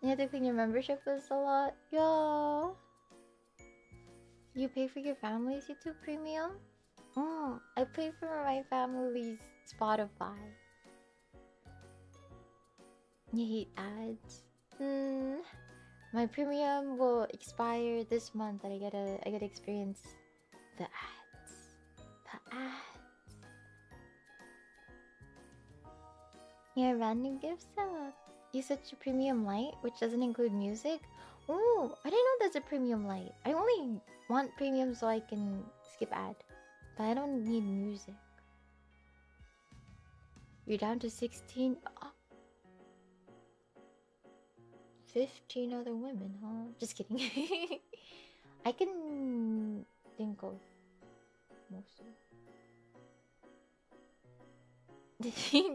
S1: You had to clean your membership list a lot? Yeah. You pay for your family's YouTube Premium? I pay for my family's Spotify. You hate ads? My premium will expire this month and I gotta experience the ads. The ads. Yeah, random gifts out. You such a premium light, which doesn't include music. Oh, I didn't know there's a premium light. I only want premium so I can skip ad, but I don't need music. You're down to 16. Oh. 15 other women, huh? Just kidding. I can think of most of them.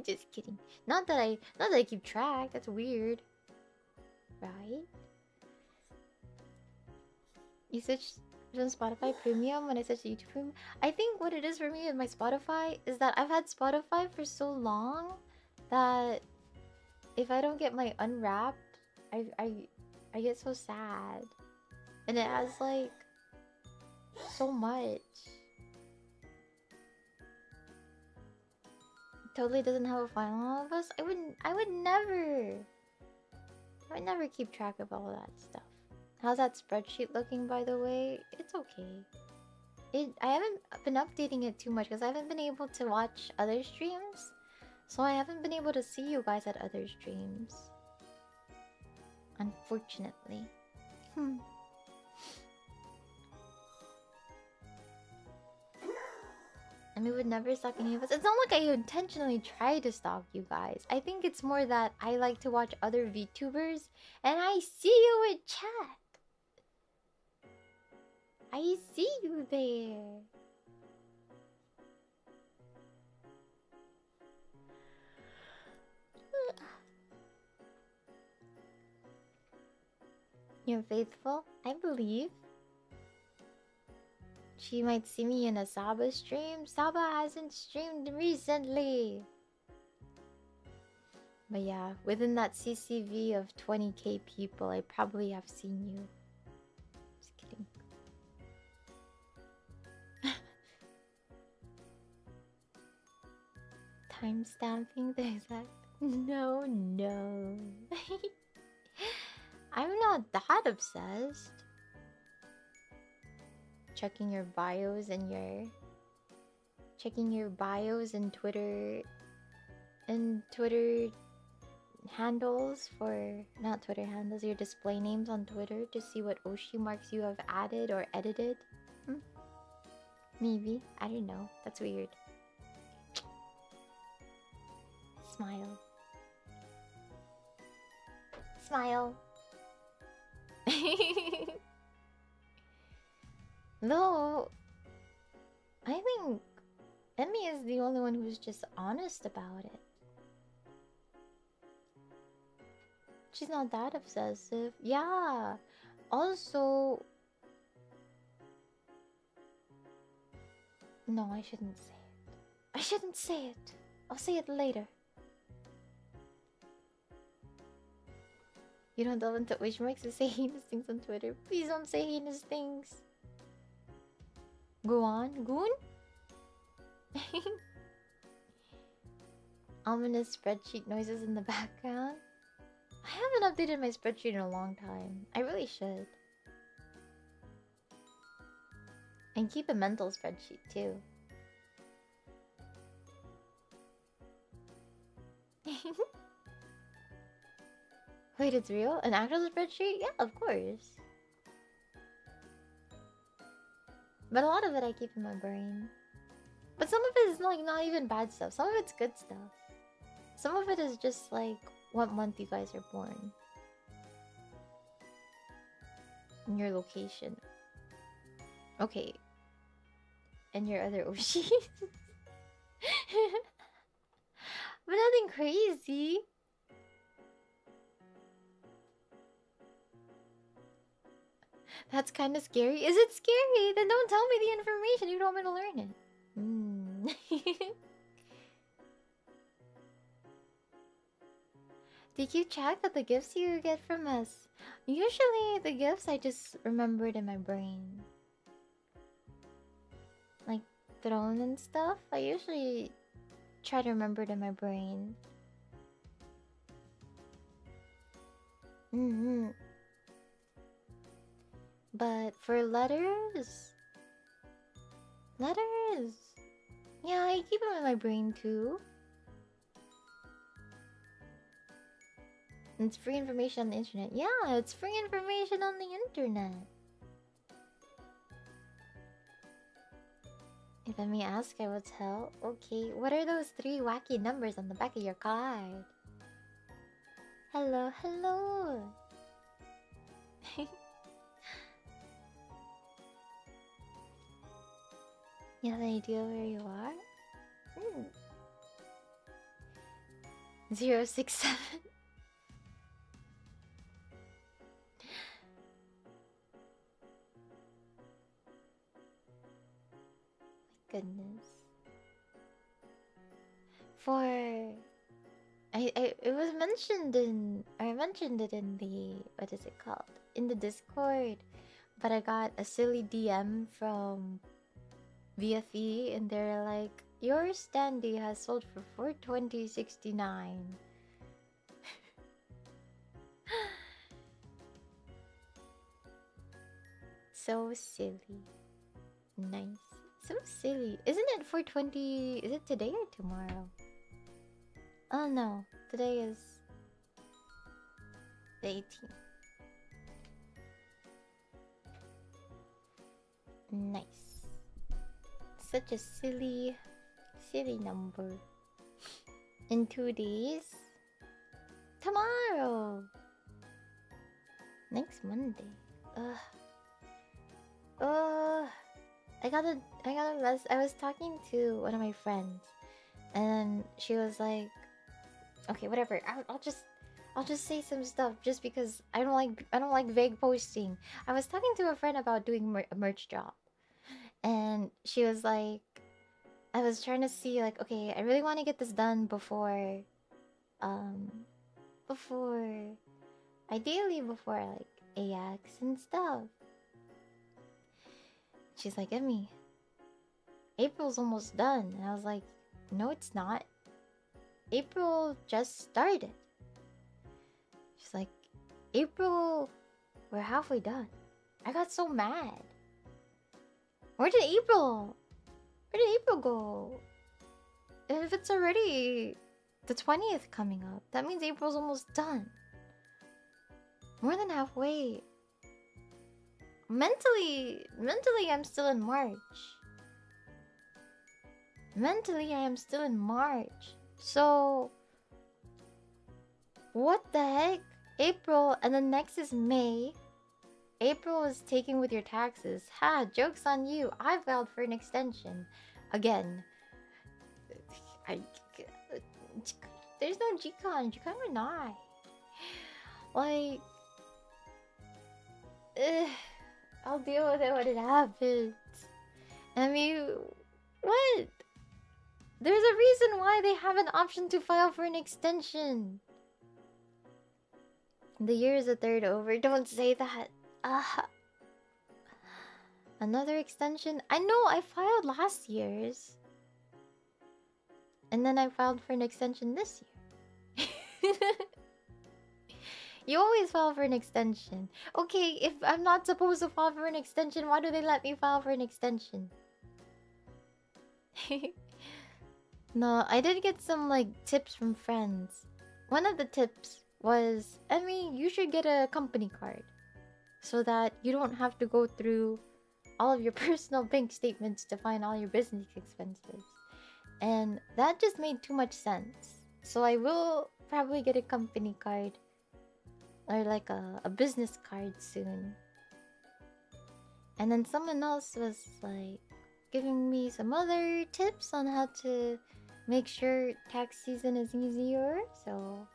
S1: Just kidding. Not that I keep track. That's weird, right? You search on Spotify Premium when I search YouTube Premium. I think what it is for me with my Spotify is that I've had Spotify for so long that if I don't get my Unwrapped, I get so sad, and it has like so much. Totally doesn't have a final of us. I would never keep track of all that stuff. How's that spreadsheet looking, by the way? It's okay. I haven't been updating it too much because I haven't been able to watch other streams, so I haven't been able to see you guys at other streams, unfortunately. And we would never stalk any of us. It's not like I intentionally try to stalk you guys. I think it's more that I like to watch other VTubers and I see you in chat. I see you there. You're faithful, I believe. She might see me in a Saba stream. Saba hasn't streamed recently. But yeah, within that CCV of 20k people, I probably have seen you. Just kidding. Time stamping the exact No, no. I'm not that obsessed. Checking your bios and Twitter handles for not Twitter handles, your display names on Twitter to see what Oshi marks you have added or edited. Maybe. I don't know. That's weird. Smile. Smile. Though, I think Emmy is the only one who's just honest about it. She's not that obsessive. Yeah. Also... No, I shouldn't say it. I shouldn't say it. I'll say it later. You don't delve into which makes us say heinous things on Twitter. Please don't say heinous things. Go on, Goon? Ominous spreadsheet noises in the background. I haven't updated my spreadsheet in a long time. I really should. And keep a mental spreadsheet too. Wait, it's real? An actual spreadsheet? Yeah, of course. But a lot of it I keep in my brain. But some of it is like not even bad stuff. Some of it's good stuff. Some of it is just like what month you guys are born. And your location. Okay. And your other Oshi. But nothing crazy. That's kind of scary. Is it scary? Then don't tell me the information. You don't want me to learn it. Did you check that the gifts you get from us? Usually the gifts I just remembered in my brain. Like throne and stuff. I usually try to remember it in my brain. But for letters... Yeah, I keep them in my brain too. It's free information on the internet. Yeah, it's free information on the internet. If let me ask, I will tell. Okay, what are those 3 wacky numbers on the back of your card? Hello, hello. You have an idea where you are? 067. My goodness. It was mentioned in... I mentioned it in the... What is it called? In the Discord. But I got a silly DM from... VFE, and they're like, your standee has sold for $420.69. So silly. Nice. So silly. Isn't it 420? Is it today or tomorrow? Oh no. Today is the 18th. Nice. Such a silly number. In 2 days? Tomorrow! Next Monday. I got a mess. I was talking to one of my friends, and she was like, "Okay, whatever. I'll just say some stuff just because I don't like vague posting." I was talking to a friend about doing a merch drop. And she was like, I was trying to see like, okay, I really want to get this done before ideally before like AX and stuff. She's like, Emmy, April's almost done. And I was like, no, it's not. April just started. She's like, April, we're halfway done. I got so mad. Where did April go? And if it's already the 20th coming up, that means April's almost done. More than halfway. Mentally, I'm still in March. Mentally, I am still in March. So, what the heck? April, and then next is May. April is taking with your taxes. Ha, joke's on you. I filed for an extension. Again. There's no Gcon. Gcon or not. Like... I'll deal with it when it happens. I mean... What? There's a reason why they have an option to file for an extension. The year is a third over. Don't say that. Another extension? I know, I filed last year's. And then I filed for an extension this year. You always file for an extension. Okay, if I'm not supposed to file for an extension, why do they let me file for an extension? No, I did get some, like, tips from friends. One of the tips was, you should get a company card. So that you don't have to go through all of your personal bank statements to find all your business expenses. And that just made too much sense. So I will probably get a company card. Or like a business card soon. And then someone else was like giving me some other tips on how to make sure tax season is easier. So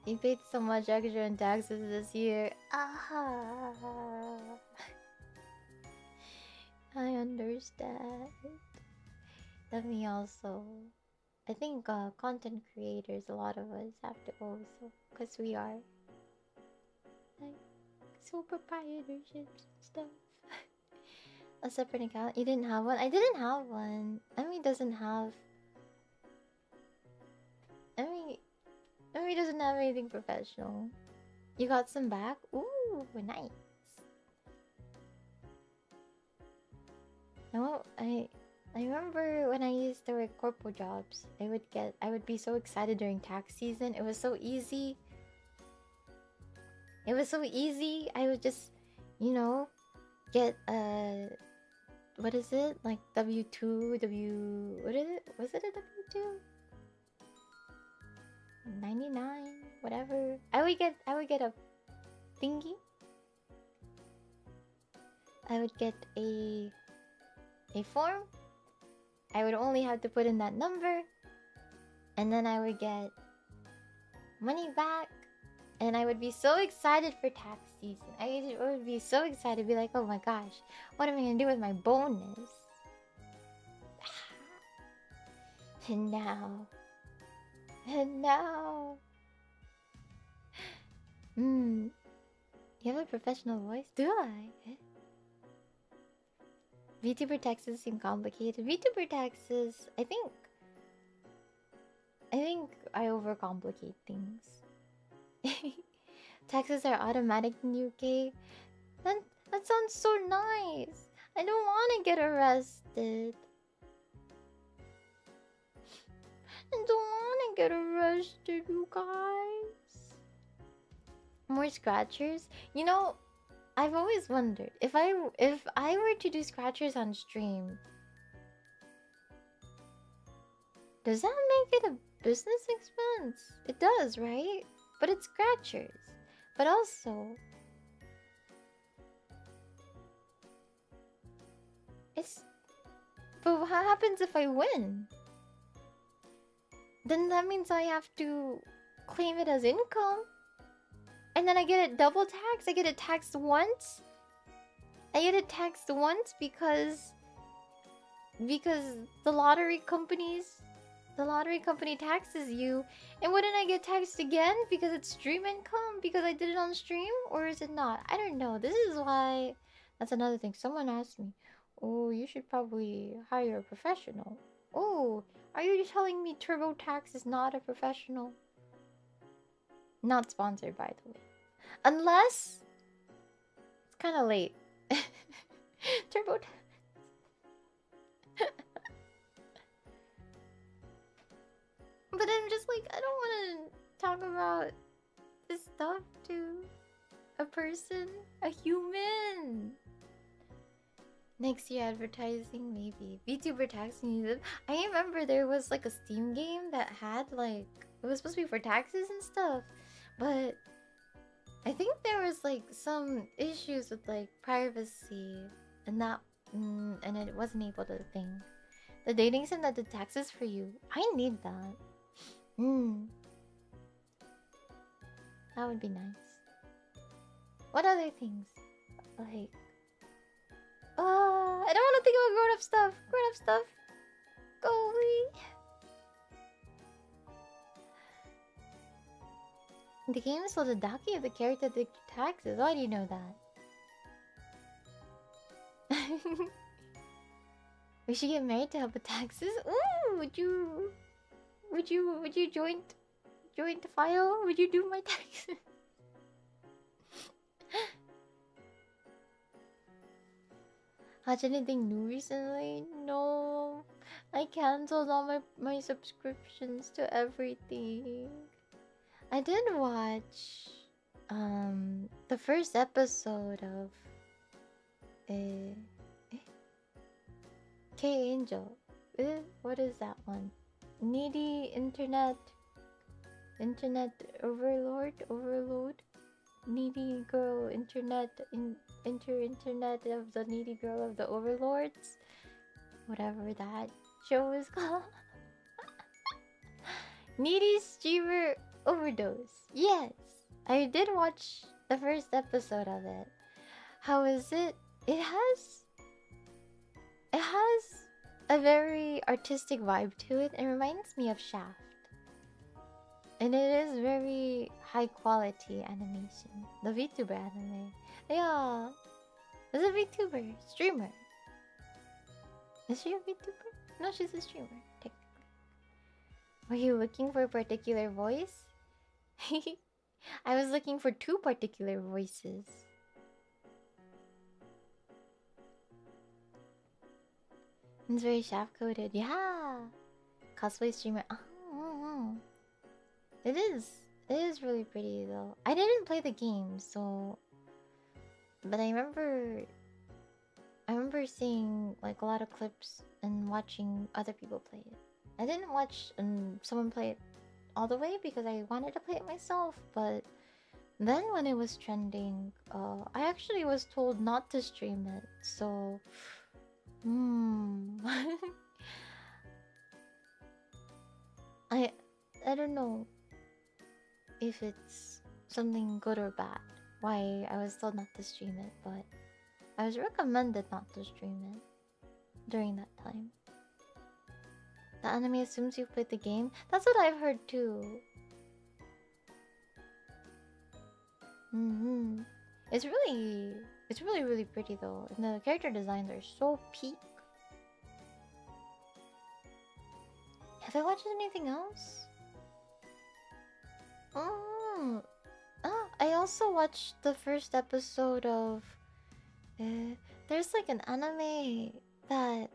S1: you paid so much extra in taxes this year. I understand. Let me also... I think content creators, a lot of us have to also, because we are like sole proprietorships and stuff. A separate account? You didn't have one? I didn't have one. Emmy doesn't have. Emmy doesn't have anything professional. You got some back? Ooh, nice. No, I remember when I used to work corpo jobs, I would be so excited during tax season. It was so easy. I would just, get what is it? Like W2, what is it? Was it a W2? 99, whatever. I would get a thingy. I would get a form. I would only have to put in that number, and then I would get money back, and I would be so excited for tax season. I would be so excited, be like, oh my gosh, what am I gonna do with my bonus? And now, you have a professional voice? Do I? VTuber taxes seem complicated. VTuber taxes, I think I overcomplicate things. Taxes are automatic in UK. That sounds so nice. I don't want to get arrested. You guys. More scratchers? I've always wondered if I were to do scratchers on stream, does that make it a business expense? It does, right? But it's scratchers. But also, but what happens if I win? Then that means I have to claim it as income. And then I get it double taxed. I get it taxed once. Because the lottery company taxes you. And wouldn't I get taxed again because it's stream income? Because I did it on stream? Or is it not? I don't know. This is why... That's another thing. Someone asked me, Oh, you should probably hire a professional. Oh, are you telling me TurboTax is not a professional? Not sponsored, by the way. Unless it's kind of late. TurboTax. But I'm just like, I don't want to talk about this stuff to a person, a human. Next year advertising, maybe. VTuber taxing them. I remember there was like a Steam game that had like, it was supposed to be for taxes and stuff. But I think there was like some issues with like privacy and that, and it wasn't able to think. The dating sim that did taxes for you. I need that. That would be nice. What other things? Like, I don't want to think about grown-up stuff. Grown-up stuff. Go away. The game is called the Daki of the character that did taxes. Why do you know that? We should get married to help with taxes. Ooh, would you join the file? Would you do my taxes? Watch anything new recently? No. I canceled all my subscriptions to everything. I did watch the first episode of K-Angel. What is that one? Needy internet overload. Needy girl internet of the needy girl of the overlords. Whatever that show is called. Needy streamer overdose. Yes, I did watch the first episode of it. How is it? It has a very artistic vibe to it. It reminds me of Shaft. And it is very high quality animation. The VTuber anime. Yeah. It's a VTuber. Streamer. Is she a VTuber? No, she's a streamer, technically. Were you looking for a particular voice? I was looking for two particular voices. It's very shaft coded. Yeah. Cosplay streamer. Oh. It is really pretty though. I didn't play the game, so but I remember seeing like a lot of clips and watching other people play it. I didn't watch someone play it all the way because I wanted to play it myself, but then when it was trending, I actually was told not to stream it, so I don't know if it's something good or bad. Why I was told not to stream it, but I was recommended not to stream it during that time. The anime assumes you played the game. That's what I've heard too. It's really pretty though. And the character designs are so peak. Have I watched anything else? I also watched the first episode of there's like an anime that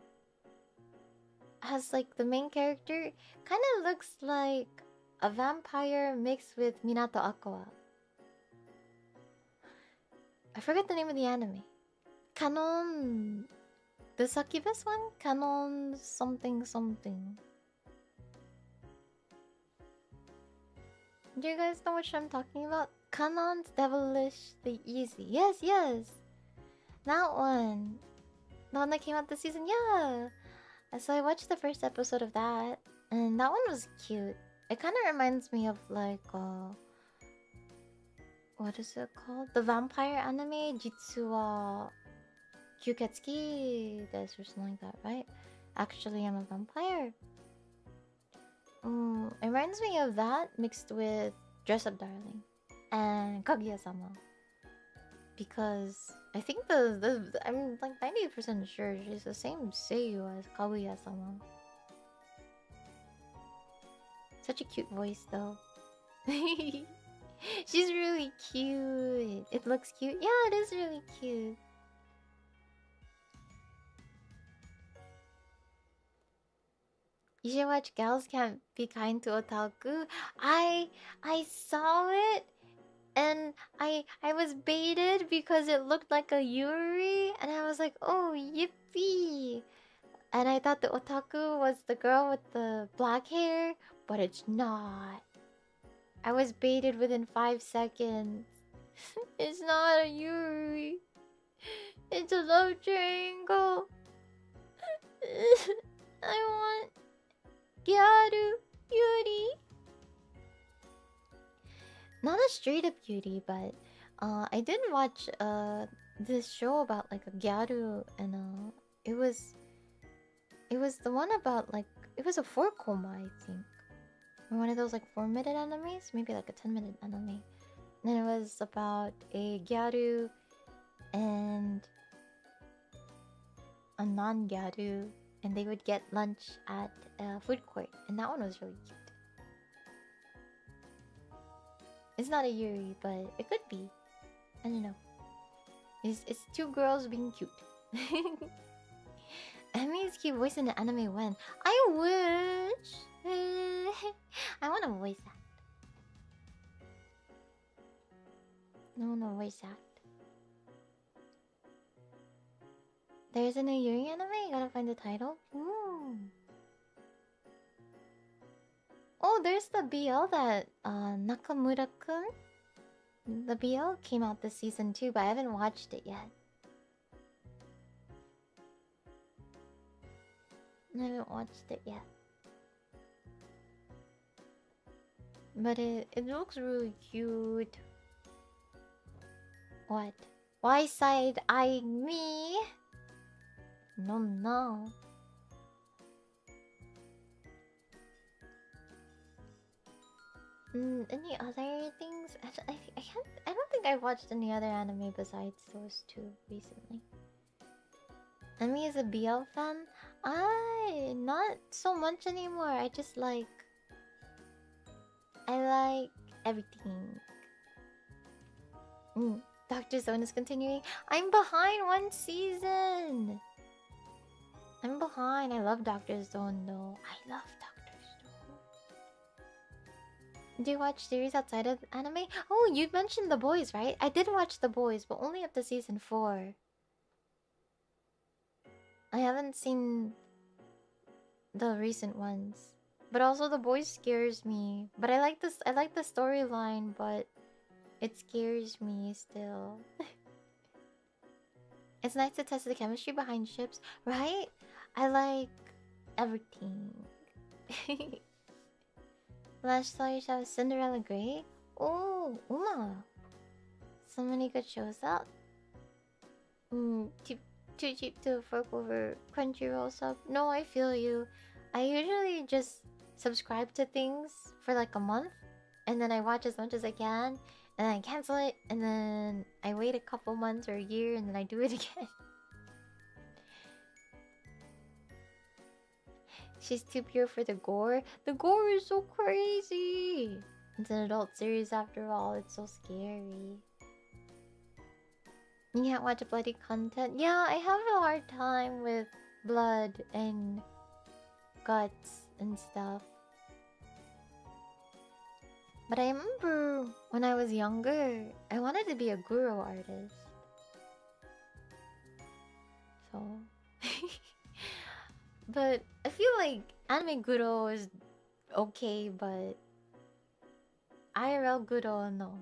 S1: has like the main character kind of looks like a vampire mixed with Minato Aqua. I forget the name of the anime. Canon, the succubus one? Canon something something. Do you guys know what I'm talking about? Canon's Devilish the Easy. Yes. That one. The one that came out this season, yeah. So I watched the first episode of that, and that one was cute. It kind of reminds me of like, what is it called? The vampire anime, Jitsu wa Kyuketsuki desu or something like that, right? Actually, I'm a vampire. It reminds me of that mixed with Dress Up Darling and Kaguya-sama. Because I think I'm like 90% sure she's the same seiyuu as Kaguya-sama. Such a cute voice though. She's really cute. It looks cute. Yeah, it is really cute. You should watch Gals Can't Be Kind to Otaku. I saw it and I was baited because it looked like a Yuri and I was like, oh yippee. And I thought the otaku was the girl with the black hair, but it's not. I was baited within 5 seconds. It's not a Yuri. It's a love triangle. I want Gyaru Yuri. Not a straight up Yuri, but I did watch this show about like a Gyaru and it was the one about like it was a 4 koma, I think. Or one of those like 4-minute animes, maybe like a 10-minute anime. And it was about a Gyaru and a non-Gyaru, and they would get lunch at a food court, and that one was really cute. It's not a Yuri, but it could be. I don't know. It's 2 girls being cute. Emmy's cute voice in the anime when I wish. I want to voice act. I want to voice act. There's a new Yuri anime. You gotta find the title. Ooh. Oh, there's the BL that Nakamura-kun. The BL came out this season too, but I haven't watched it yet. I haven't watched it yet. But it looks really cute. What? Why side-eyeing me? No, no. Any other things? I don't think I've watched any other anime besides those 2 recently. Emmy is a BL fan? Not so much anymore. I like everything. Doctor Zone is continuing. I'm behind 1 season. I'm behind. I love Doctor Zone though. I love Doctor Zone. Do you watch series outside of anime? Oh, you mentioned The Boys, right? I did watch The Boys, but only up to season 4. I haven't seen the recent ones. But also The Boys scares me. But I like the storyline, but it scares me still. It's nice to test the chemistry behind ships, right? I like everything. Last saw you show Cinderella Grey. Oh, Uma. So many good shows out. Too cheap to fork over Crunchyroll sub. No, I feel you. I usually just subscribe to things for like a month, and then I watch as much as I can, and then I cancel it, and then I wait a couple months or a year, and then I do it again. She's too pure for the gore. The gore is so crazy. It's an adult series after all. It's so scary. You can't watch bloody content. Yeah, I have a hard time with blood and guts and stuff. But I remember when I was younger, I wanted to be a guru artist. So... But I feel like anime guru is okay, but IRL guru, no.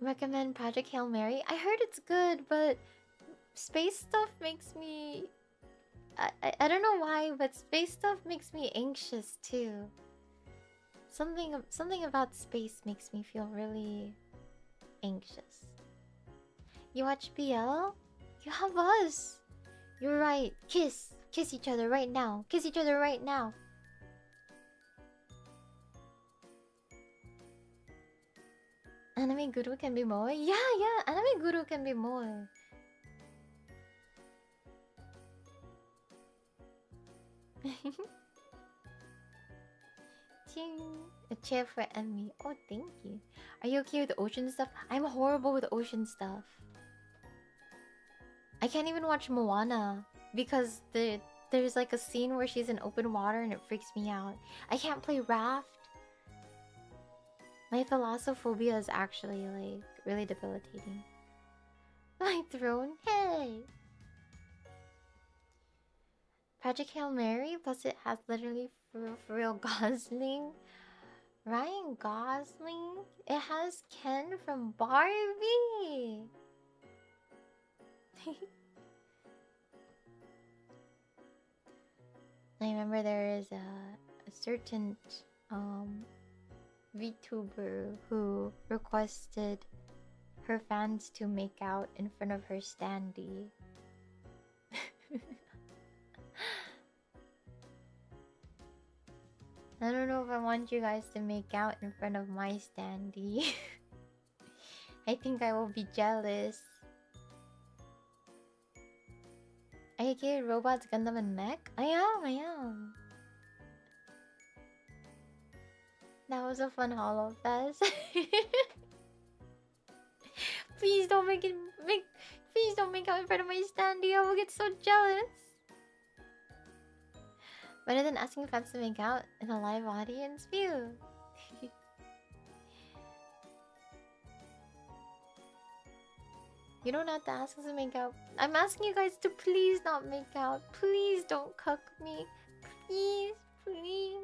S1: Recommend Project Hail Mary? I heard it's good, but space stuff makes me... I don't know why, but space stuff makes me anxious too. Something about space makes me feel really anxious. You watch BL? You have us! You're right. Kiss! Kiss each other right now. Kiss each other right now. Anime guru can be moe? Yeah, anime guru can be moe. Ching. A chair for Emmy. Oh, thank you. Are you okay with ocean stuff? I'm horrible with ocean stuff. I can't even watch Moana because there's like a scene where she's in open water and it freaks me out. I can't play raft. My thalassophobia is actually like really debilitating. My throne, hey! Project Hail Mary, plus it has literally for real Gosling. Ryan Gosling? It has Ken from Barbie! I remember there is a certain VTuber who requested her fans to make out in front of her standee. I don't know if I want you guys to make out in front of my standee. I think I will be jealous. Are you okay with robots, Gundam, and mech? I am. That was a fun Hollow Fest. Please don't please don't make out in front of my standee. I will get so jealous. Better than asking fans to make out in a live audience view. You don't have to ask us to make out. I'm asking you guys to please not make out. Please don't cuck me. Please, please.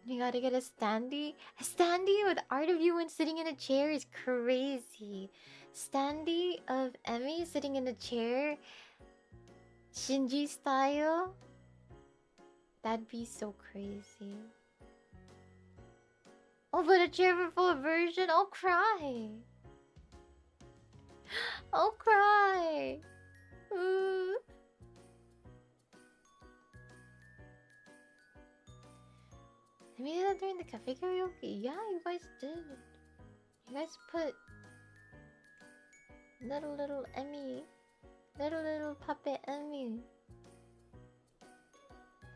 S1: You gotta get a standee. A standee with art of you when sitting in a chair is crazy. Standee of Emmy sitting in a chair, Shinji style. That'd be so crazy. Oh, but a chair for full immersion. I'll cry. I'll cry. Ooh. I mean that during the cafe karaoke? Yeah, you guys did. You guys put little Emmy. Little puppet Emmy.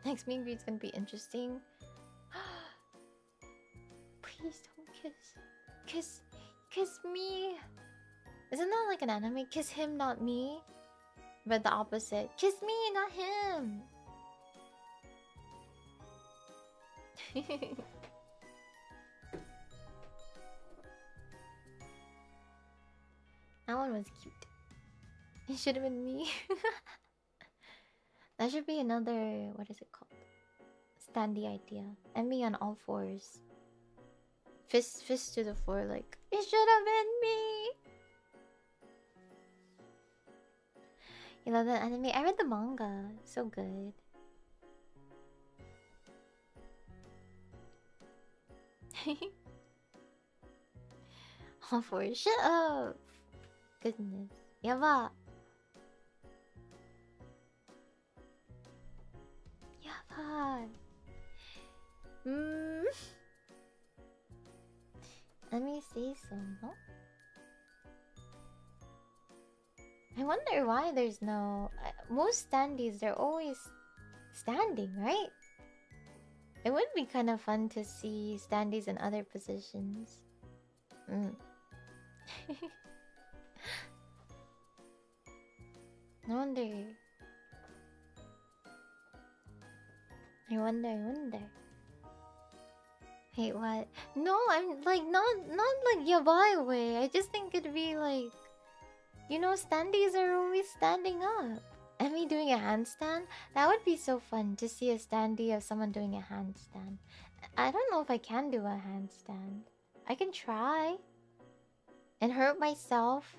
S1: Next meet and greet's gonna be interesting. Please don't kiss. Kiss me. Isn't that like an anime? Kiss him, not me. But the opposite. Kiss me, not him. That one was cute. It should have been me. That should be another, what is it called? Standy idea. And me on all fours. Fist to the floor like, it should have been me. You love that anime? I read the manga. So good. All fours. Shut up. Goodness. Yaba. Yaba. Let me see some, no? I wonder why there's no... most standees, they're always standing, right? It would be kind of fun to see standees in other positions. I wonder. Wait, what? No, I'm like not like yabai way. I just think it'd be like, you know, standees are always standing up. And me doing a handstand? That would be so fun to see a standee of someone doing a handstand. I don't know if I can do a handstand. I can try. And hurt myself.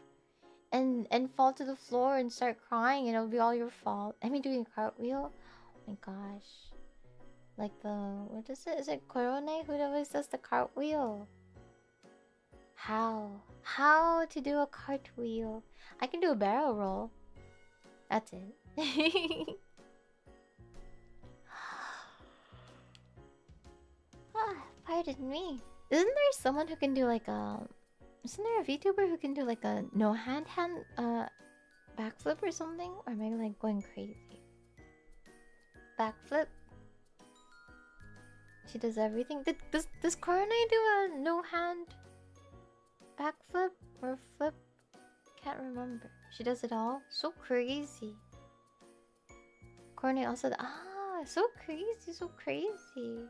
S1: And fall to the floor and start crying and it'll be all your fault. I mean doing a cartwheel? Oh my gosh. Like the... what is it? Is it Korone? Who always does the cartwheel? How? How to do a cartwheel? I can do a barrel roll. That's it. Ah, pardon me. Isn't there someone who can do like a... Isn't there a VTuber who can do like a no hand backflip or something? Or am I like going crazy? Backflip? She does everything. Does Korone do a no hand backflip or flip? Can't remember. She does it all. So crazy. Korone also. So crazy, so crazy.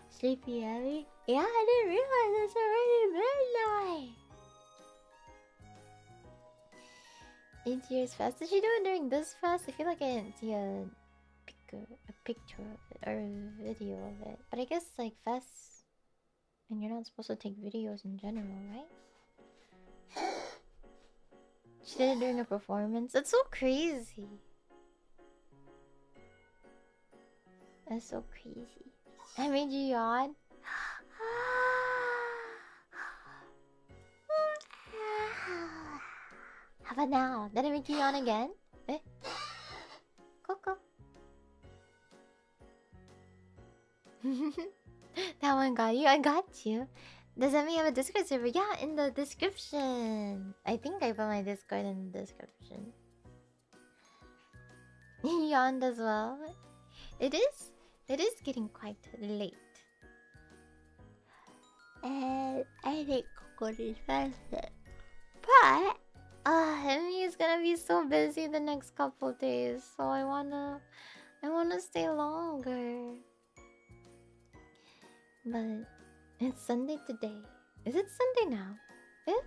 S1: Sleepy Ellie? Yeah, I didn't realize it's already midnight. 8 years fest. Did she do it during this fest? I feel like I didn't see a picture of it or a video of it. But I guess like fests, and you're not supposed to take videos in general, right? She did it during a performance. That's so crazy. That's so crazy. I made you yawn. How about now? Did I make you yawn again? Eh? Coco. That one got you. I got you. Does that mean you have a Discord server? Yeah, in the description. I think I put my Discord in the description. Yawned as well. It is getting quite late. And I think Coco is faster. But Emmy is gonna be so busy the next couple days, so I wanna stay longer. But it's Sunday today. Is it Sunday now? Eh?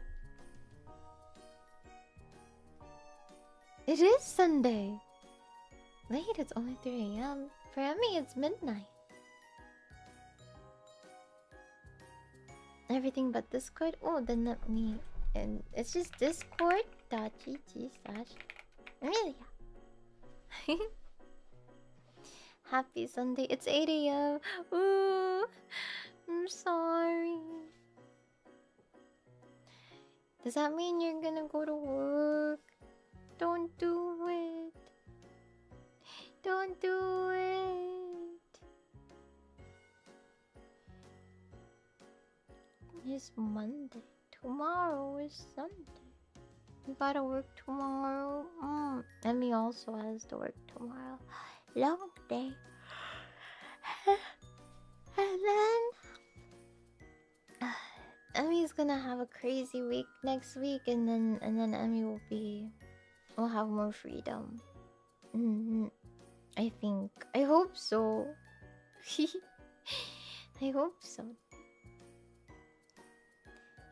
S1: It is Sunday. Wait, it's only 3 AM. For Emmy, it's midnight. Everything but Discord? Oh, then let me... And it's just discord.gg/Emiliya. Happy Sunday. It's 8 AM. Ooh, I'm sorry. Does that mean you're gonna go to work? Don't do it. Don't do it. It's Monday. Tomorrow is Sunday. You gotta work tomorrow. Emmy also has to work tomorrow. Long day. And then Emmy's gonna have a crazy week next week, and then Emmy will have more freedom. I think. I hope so. I hope so.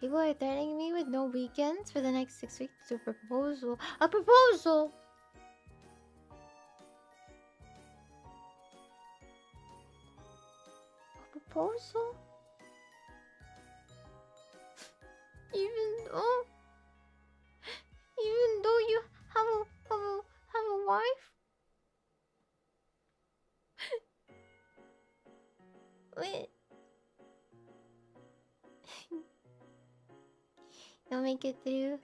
S1: People are threatening me with no weekends for the next 6 weeks to proposal. A proposal! A proposal? Even though you have a wife? Wait. You'll make it through.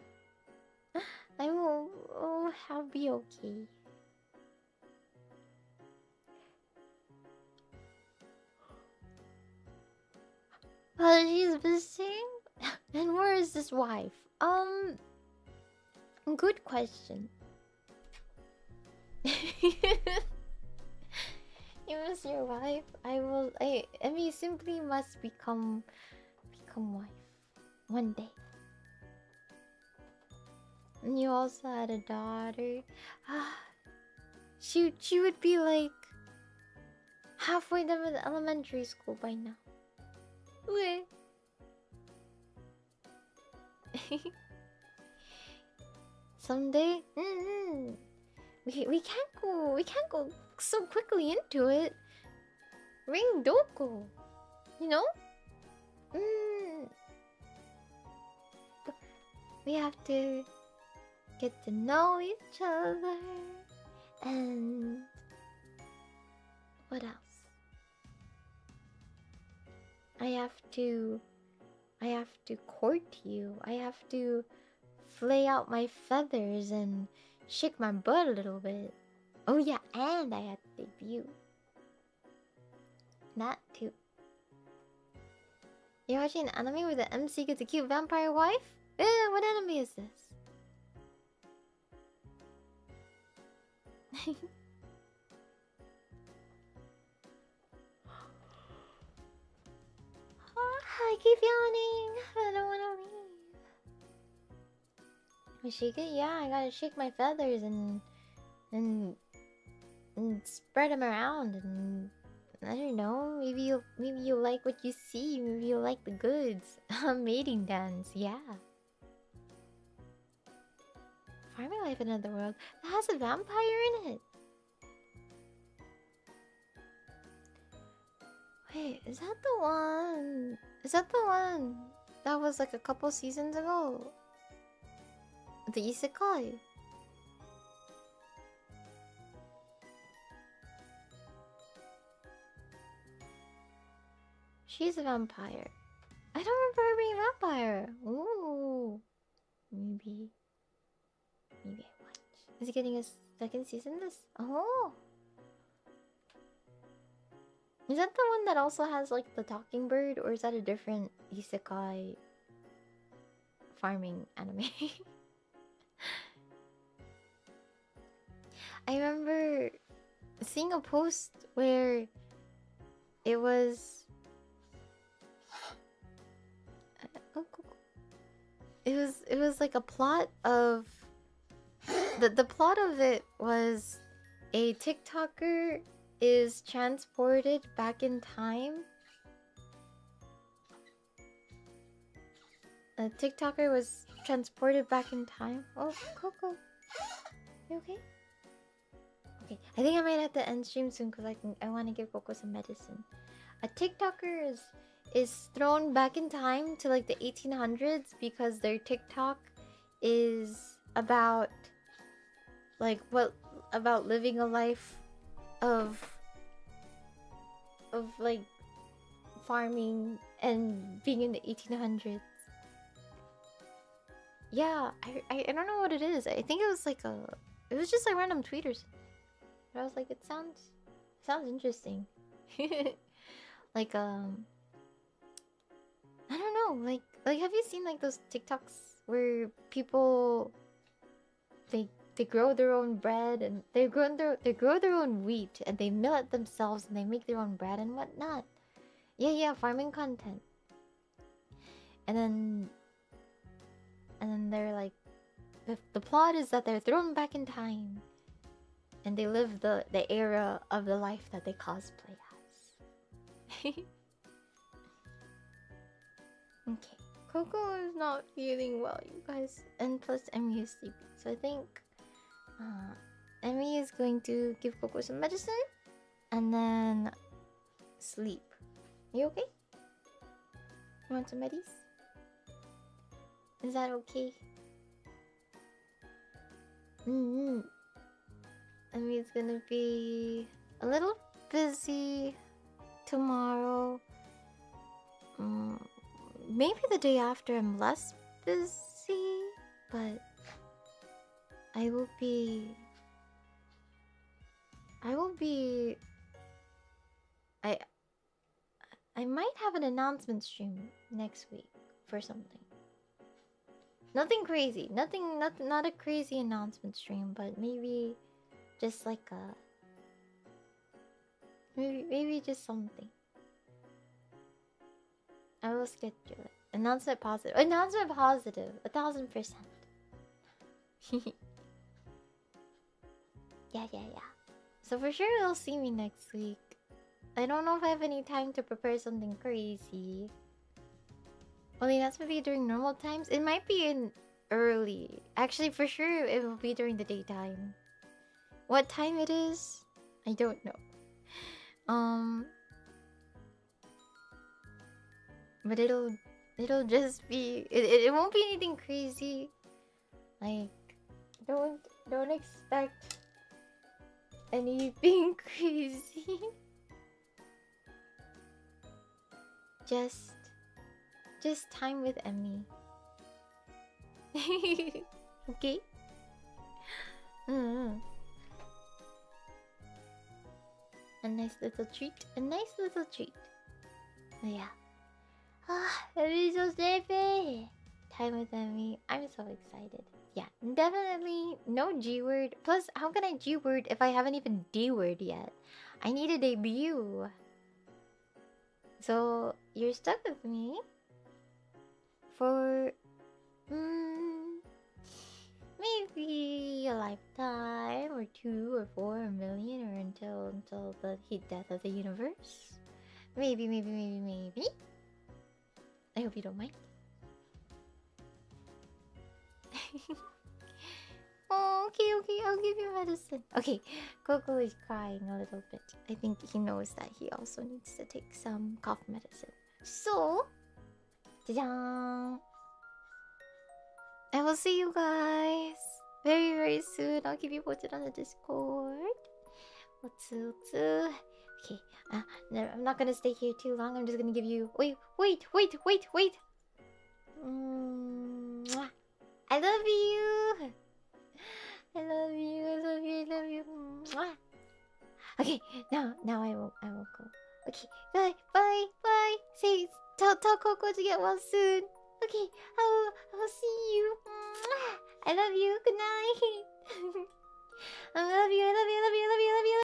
S1: I will. Oh, I'll be okay. Well, she's missing. And where is this wife? Good question. You miss your wife? I mean, simply must become wife one day. And you also had a daughter. She would be like halfway done with elementary school by now. Wait. Someday, we can't go so quickly into it. Ring doko, you know. We have to get to know each other, and what else? I have to court you. I have to flay out my feathers and shake my butt a little bit. Oh yeah, and I had to debut. That too. You're watching an anime where the MC gets a cute vampire wife? What anime is this? I keep yawning. I don't wanna leave. Shake it? Yeah, I gotta shake my feathers and spread them around, and I don't know. Maybe you like what you see. Maybe you like the goods. Mating dance. Yeah. Farming life in another world that has a vampire in it. Wait, is that the one? Is that the one that was like a couple seasons ago? The isekai. She's a vampire. I don't remember her being a vampire. Ooh, maybe I watch. Is he getting a second season? This? Oh. Is that the one that also has like the talking bird, or is that a different isekai farming anime? I remember seeing a post where it was it was like a plot of the plot of it was a TikToker is transported back in time. A TikToker was transported back in time. Oh, Coco, you okay? Okay, I think I might have to end stream soon because I want to give Coco some medicine. A TikToker is thrown back in time to like the 1800s because their TikTok is about about living a life of like farming and being in the 1800s. Yeah, I don't know what it is. I think it was like it was just like random tweeters. But I was like, it sounds interesting. Like I don't know, like have you seen like those TikToks where people they grow their own bread and they grow their own wheat and they mill it themselves and they make their own bread and whatnot. Yeah, farming content. And then they're like, the plot is that they're thrown back in time and they live the era of the life that they cosplay as. Okay, Coco is not feeling well, you guys, and plus Emmy is sleepy, so I think Emmy is going to give Coco some medicine and then sleep. You okay? You want some medis? Is that okay? Emmy's gonna be a little busy tomorrow. Maybe the day after I'm less busy, but I will be I might have an announcement stream next week for something. Nothing crazy, not a crazy announcement stream, but maybe just like maybe just something. I will schedule it. Announcement positive. 1000%. Yeah. So for sure you'll see me next week. I don't know if I have any time to prepare something crazy. Only that's maybe during normal times. It might be in early. Actually, for sure it will be during the daytime. What time it is, I don't know. But it'll just be it won't be anything crazy. Like don't expect anything crazy. Just time with Emmy. Okay. Mm-hmm. A nice little treat. A nice little treat. Yeah. Ah, I'm so sleepy. Time with Emmy. I'm so excited. Yeah, definitely no G word. Plus, how can I G word if I haven't even D word yet? I need a debut. So you're stuck with me for maybe a lifetime or 2 or 4 or 1 million or until the death of the universe. Maybe. I hope you don't mind. Oh, okay, I'll give you medicine. Okay, Coco is crying a little bit. I think he knows that he also needs to take some cough medicine. So, ta-da! I will see you guys very soon. I'll keep you posted on the Discord. Otsu. Okay, no, I'm not gonna stay here too long. I'm just gonna give you. Wait. Mwah. I love you. I love you. Mwah. Okay, now I will go. Okay, bye. Say, tell Coco to get well soon. Okay, I will see you. Mwah. I love you. Good night. I love you.